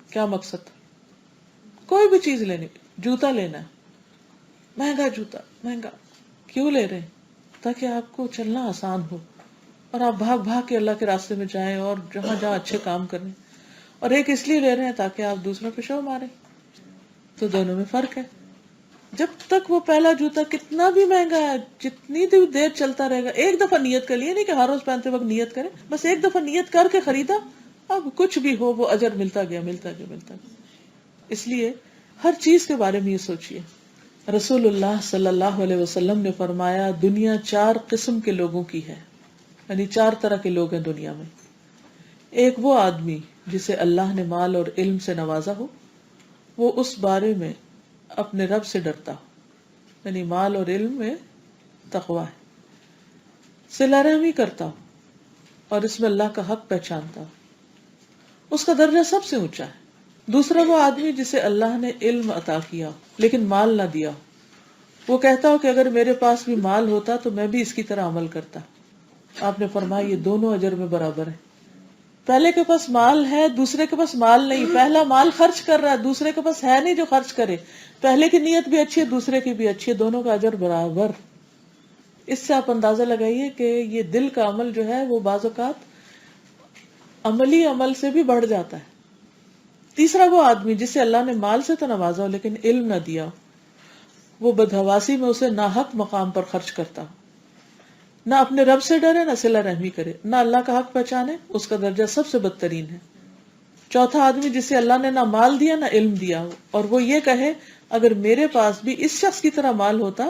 Speaker 1: کیا مقصد. کوئی بھی چیز لینی، جوتا لینا ہے، مہنگا جوتا، مہنگا کیوں لے رہے ہیں؟ تاکہ آپ کو چلنا آسان ہو اور آپ بھاگ بھاگ کے اللہ کے راستے میں جائیں اور جہاں جہاں اچھے کام کریں. اور ایک اس لیے لے رہے ہیں تاکہ آپ دوسروں پہ شو ماریں. تو دونوں میں فرق ہے. جب تک وہ پہلا جوتا کتنا بھی مہنگا ہے، جتنی دیر چلتا رہے گا، ایک دفعہ نیت کر لیے، نہیں کہ ہر روز پہنتے وقت نیت کریں، بس ایک دفعہ نیت کر کے خریدا، اب کچھ بھی ہو وہ اجر ملتا گیا ملتا گیا ملتا گیا. اس لیے ہر چیز کے بارے میں یہ سوچیے. رسول اللہ صلی اللہ علیہ وسلم نے فرمایا دنیا 4 قسم کے لوگوں کی ہے، یعنی 4 طرح کے لوگ ہیں دنیا میں. ایک وہ آدمی جسے اللہ نے مال اور علم سے نوازا ہو، وہ اس بارے میں اپنے رب سے ڈرتا ہو، یعنی مال اور علم میں تقویٰ ہے، صلہ رحمی کرتا ہو اور اس میں اللہ کا حق پہچانتا ہو، اس کا درجہ سب سے اونچا ہے. دوسرا وہ آدمی جسے اللہ نے علم عطا کیا لیکن مال نہ دیا، وہ کہتا ہو کہ اگر میرے پاس بھی مال ہوتا تو میں بھی اس کی طرح عمل کرتا. آپ نے فرمایا یہ دونوں اجر میں برابر ہیں. پہلے کے پاس مال ہے، دوسرے کے پاس مال نہیں. پہلا مال خرچ کر رہا ہے، دوسرے کے پاس ہے نہیں جو خرچ کرے. پہلے کی نیت بھی اچھی ہے، دوسرے کی بھی اچھی ہے، دونوں کا اجر برابر. اس سے آپ اندازہ لگائیے کہ یہ دل کا عمل جو ہے وہ بعض اوقات عملی عمل سے بھی بڑھ جاتا ہے. تیسرا وہ آدمی جسے اللہ نے مال سے تو نوازا ہو لیکن علم نہ دیا ہو، وہ بدحواسی میں اسے ناحق مقام پر خرچ کرتا ہو، نہ اپنے رب سے ڈرے نہ صلہ رحمی کرے، نہ اللہ کا حق پہچانے، اس کا درجہ سب سے بدترین ہے. چوتھا آدمی جسے اللہ نے نہ مال دیا نہ علم دیا ہو اور وہ یہ کہے اگر میرے پاس بھی اس شخص کی طرح مال ہوتا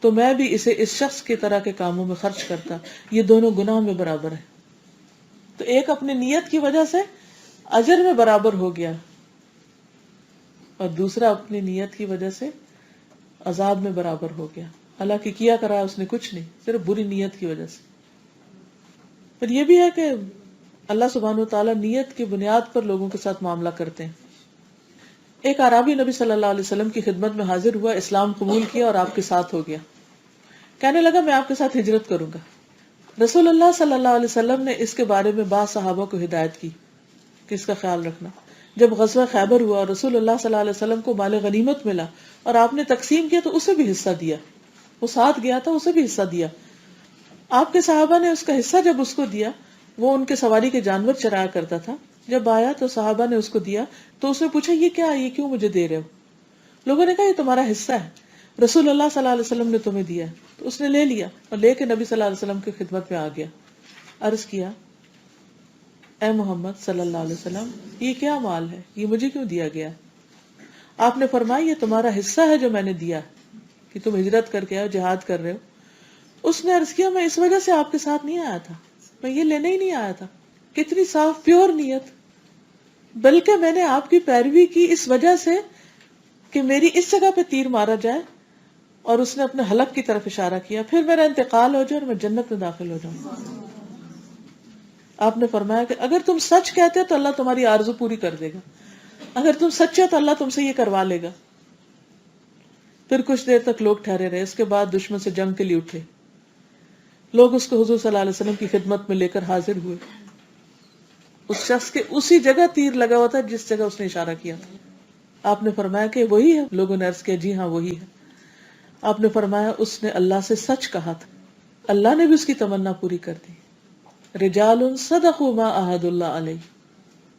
Speaker 1: تو میں بھی اسے اس شخص کی طرح کے کاموں میں خرچ کرتا. یہ دونوں گناہ میں برابر ہیں. تو ایک اپنی نیت کی وجہ سے اجر میں برابر ہو گیا اور دوسرا اپنی نیت کی وجہ سے عذاب میں برابر ہو گیا. حالانکہ کیا کرا اس نے کچھ نہیں، صرف بری نیت کی وجہ سے. پھر یہ بھی ہے کہ اللہ سبحانہ وتعالیٰ نیت کی بنیاد پر لوگوں کے ساتھ معاملہ کرتے ہیں. ایک اعرابی نبی صلی اللہ علیہ وسلم کی خدمت میں حاضر ہوا، اسلام قبول کیا اور آپ کے ساتھ ہو گیا. کہنے لگا میں آپ کے ساتھ ہجرت کروں گا. رسول اللہ صلی اللہ علیہ وسلم نے اس کے بارے میں بعض صحابہ کو ہدایت کی کہ اس کا خیال رکھنا. جب غزوہ خیبر ہوا اور رسول اللہ صلی اللہ علیہ وسلم کو مال غنیمت ملا اور آپ نے تقسیم کیا تو اسے بھی حصہ دیا. وہ ساتھ گیا تھا، اسے بھی حصہ دیا. آپ کے صحابہ نے اس کا حصہ جب اس کو دیا، وہ ان کے سواری کے جانور چرایا کرتا تھا. جب آیا تو صحابہ نے اس کو دیا تو اس نے پوچھا یہ کیا، یہ کیوں مجھے دے رہے ہو؟ لوگوں نے کہا یہ تمہارا حصہ ہے، رسول اللہ صلی اللہ علیہ وسلم نے تمہیں دیا. تو اس نے لے لیا اور لے کے نبی صلی اللہ علیہ وسلم کی خدمت میں آ گیا. عرض کیا اے محمد صلی اللہ علیہ وسلم یہ کیا مال ہے، یہ مجھے کیوں دیا گیا؟ آپ نے فرمایا یہ تمہارا حصہ ہے جو میں نے دیا کہ تم ہجرت کر کے آئے، جہاد کر رہے ہو. اس نے عرض کیا میں اس وجہ سے آپ کے ساتھ نہیں آیا تھا، میں یہ لینے ہی نہیں آیا تھا. کتنی صاف پیور نیت. بلکہ میں نے آپ کی پیروی کی اس وجہ سے کہ میری اس جگہ پہ تیر مارا جائے، اور اس نے اپنے حلق کی طرف اشارہ کیا، پھر میرا انتقال ہو جائے اور میں جنت میں داخل ہو جاؤں. آپ نے فرمایا کہ اگر تم سچ کہتے تو اللہ تمہاری آرزو پوری کر دے گا، اگر تم سچے تو اللہ تم سے یہ کروا لے گا. پھر کچھ دیر تک لوگ ٹھہرے رہے. اس کے بعد دشمن سے جنگ کے لیے اٹھے. لوگ اس کو حضور صلی اللہ علیہ وسلم کی خدمت میں لے کر حاضر ہوئے. اس شخص کے اسی جگہ تیر لگا ہوا تھا جس جگہ اس نے اشارہ کیا تھا. آپ نے فرمایا کہ وہی ہے. لوگوں نے عرض کیا جی ہاں وہی ہے. آپ نے فرمایا اس نے اللہ سے سچ کہا تھا، اللہ نے بھی اس کی تمنا پوری کر دی. رجال صدقوا ما عاهدوا اللہ علیہ.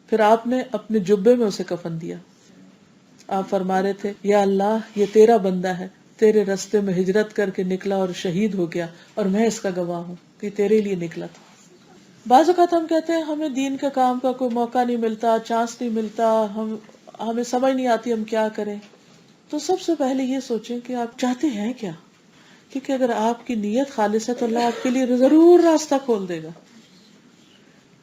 Speaker 1: پھر آپ نے اپنے جبے میں اسے کفن دیا. آپ فرما رہے تھے یا اللہ یہ تیرا بندہ ہے، تیرے رستے میں ہجرت کر کے نکلا اور شہید ہو گیا، اور میں اس کا گواہ ہوں کہ تیرے لیے نکلا تھا. بعض اوقات ہم کہتے ہیں ہمیں دین کا کام کا کوئی موقع نہیں ملتا، چانس نہیں ملتا، ہمیں سمجھ نہیں آتی ہم کیا کریں. تو سب سے پہلے یہ سوچیں کہ آپ چاہتے ہیں کیا، کیونکہ اگر آپ کی نیت خالص ہے تو اللہ آپ کے لیے ضرور راستہ کھول دے گا.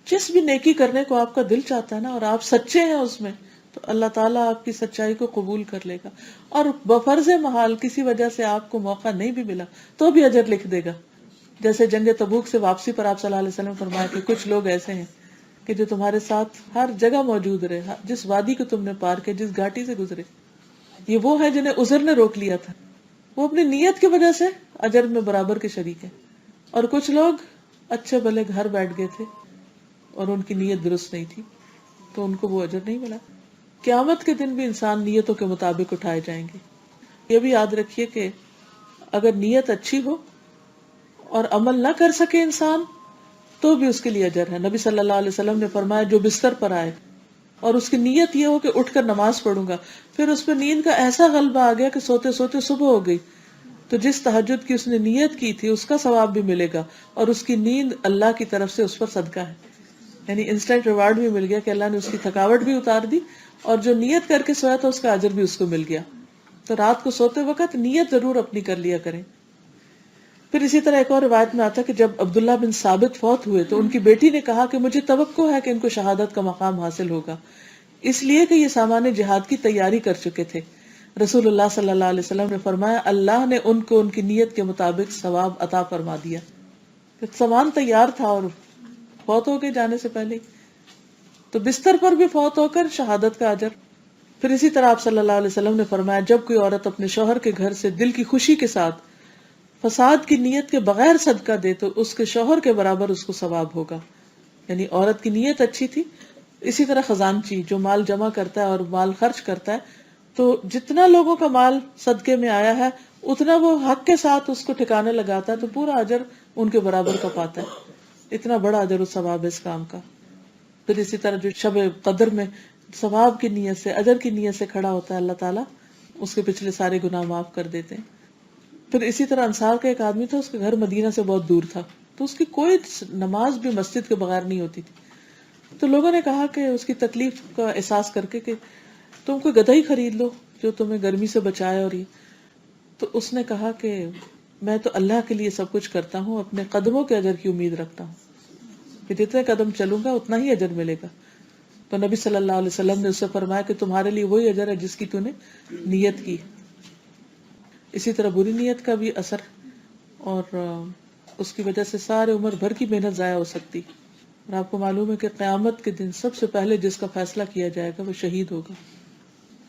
Speaker 1: جس بھی نیکی کرنے کو آپ کا دل چاہتا ہے نا اور آپ سچے ہیں اس میں، تو اللہ تعالیٰ آپ کی سچائی کو قبول کر لے گا. اور بفرض محال کسی وجہ سے آپ کو موقع نہیں بھی ملا تو بھی اجر لکھ دے گا. جیسے جنگ تبوک سے واپسی پر آپ صلی اللہ علیہ وسلم فرمایا کہ کچھ لوگ ایسے ہیں کہ جو تمہارے ساتھ ہر جگہ موجود رہے، جس وادی کو تم نے پار کیا، جس گھاٹی سے گزرے. یہ وہ ہے جنہیں عذر نے روک لیا تھا، وہ اپنی نیت کی وجہ سے اجر میں برابر کے شریک ہیں. اور کچھ لوگ اچھے بھلے گھر بیٹھ گئے تھے اور ان کی نیت درست نہیں تھی تو ان کو وہ اجر نہیں ملا. قیامت کے دن بھی انسان نیتوں کے مطابق اٹھائے جائیں گے. یہ بھی یاد رکھیے کہ اگر نیت اچھی ہو اور عمل نہ کر سکے انسان تو بھی اس کے لیے اجر ہے. نبی صلی اللہ علیہ وسلم نے فرمایا جو بستر پر آئے اور اس کی نیت یہ ہو کہ اٹھ کر نماز پڑھوں گا، پھر اس پہ نیند کا ایسا غلبہ آ گیا کہ سوتے سوتے صبح ہو گئی، تو جس تہجد کی اس نے نیت کی تھی اس کا ثواب بھی ملے گا اور اس کی نیند اللہ کی طرف سے اس پر صدقہ ہے. یعنی انسٹنٹ ریوارڈ بھی مل گیا کہ اللہ نے اس کی تھکاوٹ بھی اتار دی، اور جو نیت کر کے سویا تھا اس کا اجر بھی اس کو مل گیا. تو رات کو سوتے وقت نیت ضرور اپنی کر لیا کریں. پھر اسی طرح ایک اور روایت میں آتا ہے کہ جب عبداللہ بن ثابت فوت ہوئے تو ان کی بیٹی نے کہا کہ مجھے توقع ہے کہ ان کو شہادت کا مقام حاصل ہوگا، اس لیے کہ یہ سامان جہاد کی تیاری کر چکے تھے. رسول اللہ صلی اللہ علیہ وسلم نے فرمایا اللہ نے ان کو ان کی نیت کے مطابق ثواب عطا فرما دیا. سامان تیار تھا اور فوت ہو کے جانے سے پہلے، تو بستر پر بھی فوت ہو کر شہادت کا اجر. پھر اسی طرح آپ صلی اللہ علیہ وسلم نے فرمایا جب کوئی عورت اپنے شوہر کے گھر سے دل کی خوشی کے ساتھ فساد کی نیت کے بغیر صدقہ دے تو اس کے شوہر کے برابر اس کو ثواب ہوگا. یعنی عورت کی نیت اچھی تھی. اسی طرح خزانچی جو مال جمع کرتا ہے اور مال خرچ کرتا ہے، تو جتنا لوگوں کا مال صدقے میں آیا ہے اتنا وہ حق کے ساتھ اس کو ٹھکانے لگاتا ہے تو پورا اجر ان کے برابر کا پاتا ہے. اتنا بڑا اجر و ثواب ہے اس کام کا. پھر اسی طرح جو شب قدر میں ثواب کی نیت سے اجر کی نیت سے کھڑا ہوتا ہے اللہ تعالیٰ اس کے پچھلے سارے گناہ معاف کر دیتے ہیں. پھر اسی طرح انصار کا ایک آدمی تھا، اس کے گھر مدینہ سے بہت دور تھا، تو اس کی کوئی نماز بھی مسجد کے بغیر نہیں ہوتی تھی. تو لوگوں نے کہا کہ اس کی تکلیف کا احساس کر کے کہ تم کوئی گدھا ہی خرید لو جو تمہیں گرمی سے بچائے. اور یہ تو اس نے کہا کہ میں تو اللہ کے لیے سب کچھ کرتا ہوں، اپنے قدموں کے اجر کی امید رکھتا ہوں کہ جتنے قدم چلوں گا اتنا ہی اجر ملے گا. تو نبی صلی اللہ علیہ وسلم نے اس سے فرمایا کہ تمہارے لیے وہی اجر ہے جس کی تو نے نیت کی. اسی طرح بری نیت کا بھی اثر، اور اس کی وجہ سے سارے عمر بھر کی محنت ضائع ہو سکتی. اور آپ کو معلوم ہے کہ قیامت کے دن سب سے پہلے جس کا فیصلہ کیا جائے گا وہ شہید ہوگا،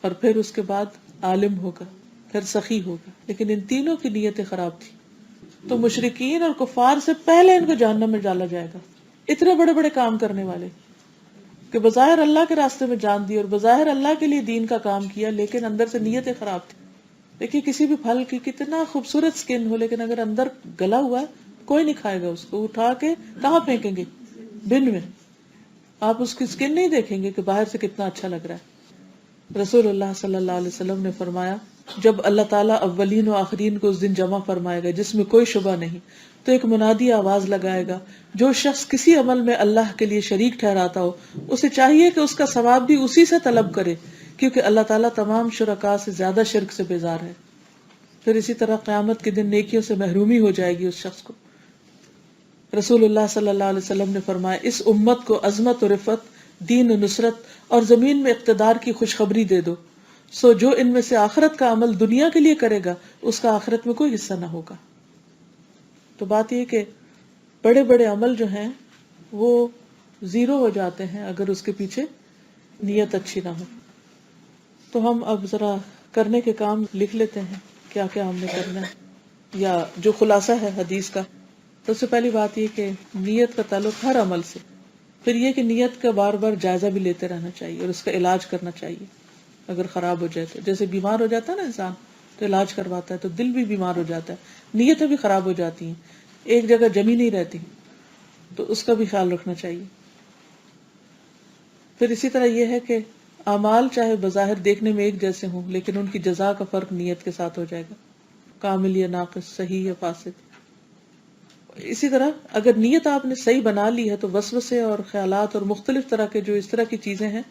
Speaker 1: اور پھر اس کے بعد عالم ہوگا، پھر سخی ہوگا. لیکن ان تینوں کی نیتیں خراب تھی، تو مشرکین اور کفار سے پہلے ان کو جہنم میں ڈالا جائے گا. اتنے بڑے بڑے کام کرنے والے کہ بظاہر اللہ کے راستے میں جان دی اور بظاہر اللہ کے لیے دین کا کام کیا، لیکن اندر سے نیتیں خراب تھی. دیکھیے کسی بھی پھل کی کتنا خوبصورت سکن ہو، لیکن اگر اندر گلا ہوا ہے کوئی نہیں کھائے گا اس کو. اٹھا کے کہاں پھینکیں گے؟ بن میں. آپ اس کی سکن نہیں دیکھیں گے کہ باہر سے کتنا اچھا لگ رہا ہے. رسول اللہ صلی اللہ علیہ وسلم نے فرمایا جب اللہ تعالیٰ اولین و آخرین کو اس دن جمع فرمائے گا جس میں کوئی شبہ نہیں، تو ایک منادی آواز لگائے گا جو شخص کسی عمل میں اللہ کے لیے شریک ٹھہراتا ہو اسے چاہیے کہ اس کا ثواب بھی اسی سے طلب کرے، کیونکہ اللہ تعالیٰ تمام شرکاء سے زیادہ شرک سے بیزار ہے. پھر اسی طرح قیامت کے دن نیکیوں سے محرومی ہو جائے گی اس شخص کو. رسول اللہ صلی اللہ علیہ وسلم نے فرمایا اس امت کو عظمت و رفعت، دین و نصرت اور زمین میں اقتدار کی خوشخبری دے دو، سو جو ان میں سے آخرت کا عمل دنیا کے لیے کرے گا اس کا آخرت میں کوئی حصہ نہ ہوگا. تو بات یہ کہ بڑے بڑے عمل جو ہیں وہ زیرو ہو جاتے ہیں اگر اس کے پیچھے نیت اچھی نہ ہو. تو ہم اب ذرا کرنے کے کام لکھ لیتے ہیں کیا کیا ہم نے کرنا ہے، یا جو خلاصہ ہے حدیث کا. تو سب سے پہلی بات یہ کہ نیت کا تعلق ہر عمل سے. پھر یہ کہ نیت کا بار بار جائزہ بھی لیتے رہنا چاہیے اور اس کا علاج کرنا چاہیے. اگر خراب ہو جائے تو جیسے بیمار ہو جاتا ہے نا انسان تو علاج کرواتا ہے، تو دل بھی بیمار ہو جاتا ہے، نیتیں بھی خراب ہو جاتی ہیں، ایک جگہ جمی نہیں رہتی، تو اس کا بھی خیال رکھنا چاہیے. پھر اسی طرح یہ ہے کہ اعمال چاہے بظاہر دیکھنے میں ایک جیسے ہوں لیکن ان کی جزا کا فرق نیت کے ساتھ ہو جائے گا، کامل یا ناقص، صحیح یا فاسد. اسی طرح اگر نیت آپ نے صحیح بنا لی ہے تو وسوسے اور خیالات اور مختلف طرح کے جو اس طرح کی چیزیں ہیں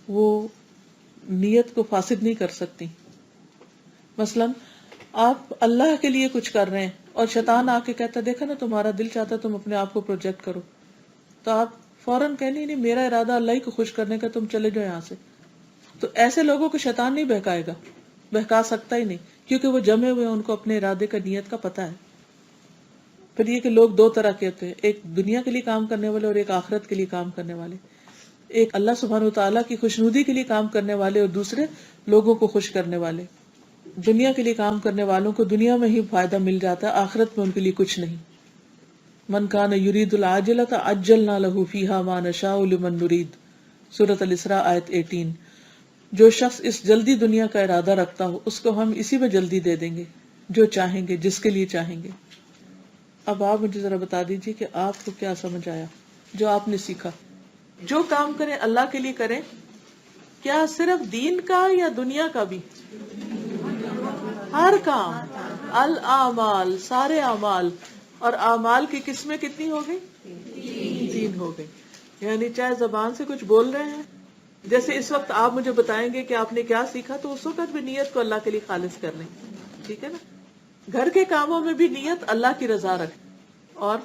Speaker 1: وہ نیت کو فاسد نہیں کر سکتی. مثلا آپ اللہ کے لیے کچھ کر رہے ہیں اور شیطان آ کے کہتا ہے دیکھا نا تمہارا دل چاہتا ہے تم اپنے آپ کو پروجیکٹ کرو، تو آپ فوراً کہنی نہیں میرا ارادہ اللہ ہی کو خوش کرنے کا، تم چلے جاؤ یہاں سے. تو ایسے لوگوں کو شیطان نہیں بہکائے گا، بہکا سکتا ہی نہیں، کیونکہ وہ جمے ہوئے ان کو اپنے ارادے کا، نیت کا پتہ ہے. پھر یہ کہ لوگ دو طرح کے ہوتے ہیں، ایک دنیا کے لیے کام کرنے والے اور ایک آخرت کے لیے کام کرنے والے. ایک اللہ سبحانہ وتعالیٰ کی خوشنودی کے لیے کام کرنے والے اور دوسرے لوگوں کو خوش کرنے والے. دنیا کے لیے کام کرنے والوں کو دنیا میں ہی فائدہ مل جاتا ہے، آخرت میں ان کے لیے کچھ نہیں. من کان یرید العاجلۃ عجلنا لہ فیہا ما نشاء لمن نرید، سورۃ الاسراء آیت 18. جو شخص اس جلدی دنیا کا ارادہ رکھتا ہو اس کو ہم اسی میں جلدی دے دیں گے جو چاہیں گے، جس کے لیے چاہیں گے. اب آپ مجھے ذرا بتا دیجیے کہ آپ کو کیا سمجھ آیا جو آپ نے سیکھا. جو کام کریں اللہ کے لیے کریں، کیا صرف دین کا یا دنیا کا بھی؟ ہر کام، الاعمال، سارے اعمال. اور اعمال کی قسمیں کتنی ہو گئی؟ 3 ہو گئی. یعنی چاہے زبان سے کچھ بول رہے ہیں، جیسے اس وقت آپ مجھے بتائیں گے کہ آپ نے کیا سیکھا، تو اس وقت بھی نیت کو اللہ کے لیے خالص کر لیں، ٹھیک ہے نا. گھر کے کاموں میں بھی نیت اللہ کی رضا رکھیں، اور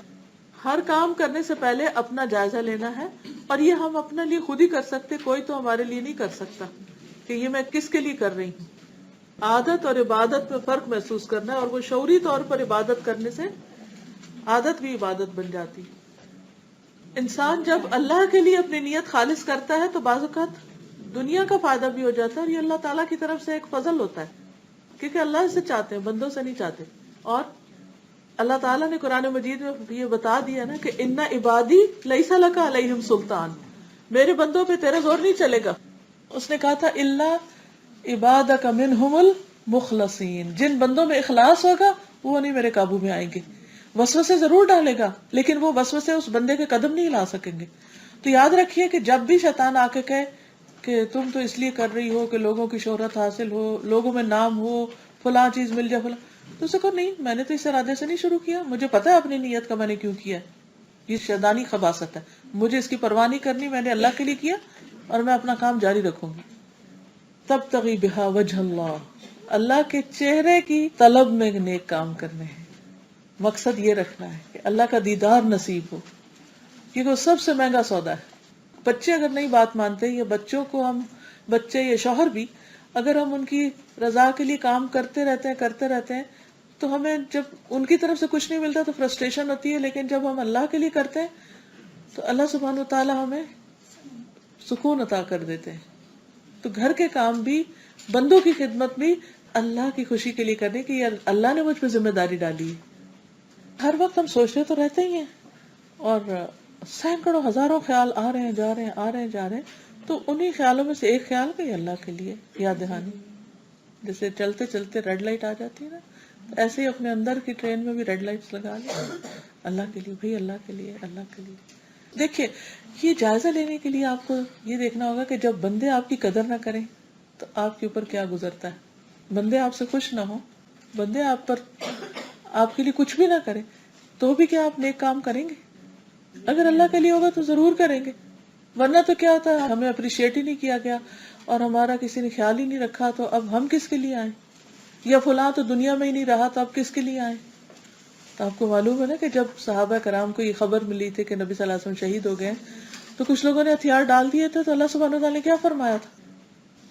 Speaker 1: ہر کام کرنے سے پہلے اپنا جائزہ لینا ہے. اور یہ ہم اپنے لیے خود ہی کر سکتے، کوئی تو ہمارے لیے نہیں کر سکتا کہ یہ میں کس کے لیے کر رہی ہوں. عادت اور عبادت میں فرق محسوس کرنا ہے، اور وہ شعوری طور پر عبادت کرنے سے عادت بھی عبادت بن جاتی. انسان جب اللہ کے لیے اپنی نیت خالص کرتا ہے تو بعض اوقات دنیا کا فائدہ بھی ہو جاتا ہے، اور یہ اللہ تعالیٰ کی طرف سے ایک فضل ہوتا ہے، کیونکہ اللہ سے چاہتے ہیں، بندوں سے نہیں چاہتے. اور اللہ تعالیٰ نے قرآن مجید میں یہ بتا دیا نا کہ ان عبادی لیس لک علیہم سلطان، میرے بندوں پہ تیرا زور نہیں چلے گا. اس نے کہا تھا الا عبادک منہم المخلصین، جن بندوں میں اخلاص ہوگا وہ نہیں میرے قابو میں آئیں گے. وسوسے ضرور ڈالے گا، لیکن وہ وسوسے اس بندے کے قدم نہیں لا سکیں گے. تو یاد رکھیے کہ جب بھی شیطان آ کے کہے کہ تم تو اس لیے کر رہی ہو کہ لوگوں کی شہرت حاصل ہو، لوگوں میں نام ہو، فلاں چیز مل جائے، فلاں، تو اسے کہو نہیں، میں نے تو اس ارادے سے نہیں شروع کیا، مجھے پتا ہے اپنی نیت کا میں نے کیوں کیا. یہ شیطانی خباثت ہے، مجھے اس کی پرواہ نہیں کرنی، میں نے اللہ کے لیے کیا اور میں اپنا کام جاری رکھوں گی. تبتغی بہا وجہ اللہ، اللہ کے چہرے کی طلب میں نیک کام کرنے ہیں. مقصد یہ رکھنا ہے کہ اللہ کا دیدار نصیب ہو، کیونکہ وہ سب سے مہنگا سودا ہے. بچے اگر نہیں بات مانتے، یا بچوں کو ہم، بچے یا شوہر بھی، اگر ہم ان کی رضا کے لیے کام کرتے رہتے ہیں تو ہمیں جب ان کی طرف سے کچھ نہیں ملتا تو فرسٹریشن ہوتی ہے. لیکن جب ہم اللہ کے لیے کرتے ہیں تو اللہ سبحانہ و تعالی ہمیں سکون عطا کر دیتے ہیں. تو گھر کے کام بھی، بندوں کی خدمت بھی اللہ کی خوشی کے لیے کرنے کی، یہ اللہ نے مجھ پہ ذمہ داری ڈالی ہے. ہر وقت ہم سوچتے تو رہتے ہی ہیں، اور سینکڑوں ہزاروں خیال آ رہے ہیں جا رہے ہیں، تو انہی خیالوں میں سے ایک خیال کہ اللہ کے لیے یاد دہانی. جیسے چلتے چلتے ریڈ لائٹ آ جاتی ہے نا، تو ایسے ہی اپنے اندر کی ٹرین میں بھی ریڈ لائٹس لگا لیں، اللہ کے لیے بھائی، اللہ کے لیے، اللہ کے لیے. دیکھیے، یہ جائزہ لینے کے لیے آپ کو یہ دیکھنا ہوگا کہ جب بندے آپ کی قدر نہ کریں تو آپ کے اوپر کیا گزرتا ہے. بندے آپ سے خوش نہ ہوں، بندے آپ پر، آپ کے لیے کچھ بھی نہ کریں، تو بھی کیا آپ نیک کام کریں گے؟ اگر اللہ کے لیے ہوگا تو ضرور کریں گے. ورنہ تو کیا ہوتا ہے، ہمیں اپریشیٹ ہی نہیں کیا گیا اور ہمارا کسی نے خیال ہی نہیں رکھا، تو اب ہم کس کے لیے آئیں؟ یا فلاں تو دنیا میں ہی نہیں رہا، تو اب کس کے لیے آئیں؟ تو آپ کو معلوم ہے نا کہ جب صحابہ کرام کو یہ خبر ملی تھی کہ نبی صلی اللہ علیہ وسلم شہید ہو گئے، تو کچھ لوگوں نے ہتھیار ڈال دیے تھے. تو اللہ سبحانہ وتعالی نے کیا فرمایا تھا؟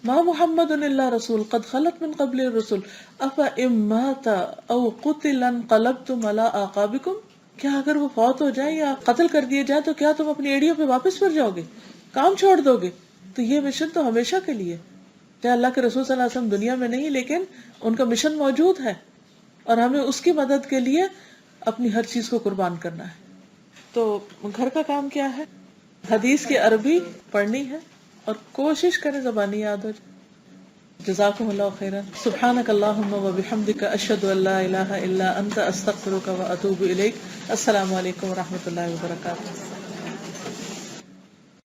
Speaker 1: ما محمد الا رسول قد خلت من قبل الرسل افان مات او قتل انقلبتم على اعقابكم، کیا اگر وہ فوت ہو جائیں یا قتل کر دیے جائیں تو کیا تم اپنی ایڑیوں پہ واپس پھر جاؤ گے، کام چھوڑ دو گے؟ تو یہ مشن تو ہمیشہ کے لیے، چاہے اللہ کے رسول صلی اللہ علیہ وسلم دنیا میں نہیں، لیکن ان کا مشن موجود ہے، اور ہمیں اس کی مدد کے لیے اپنی ہر چیز کو قربان کرنا ہے. تو گھر کا کام کیا ہے؟ حدیث کی عربی پڑھنی ہے اور کوشش کریں زبانی یاد ہو. جزاکم اللہ خیرا. سبحانک اللہم و بحمدک، اشہد ان لا الہ الا انت، استغفرک و اتوب الیک. السلام علیکم و رحمۃ اللہ وبرکاتہ.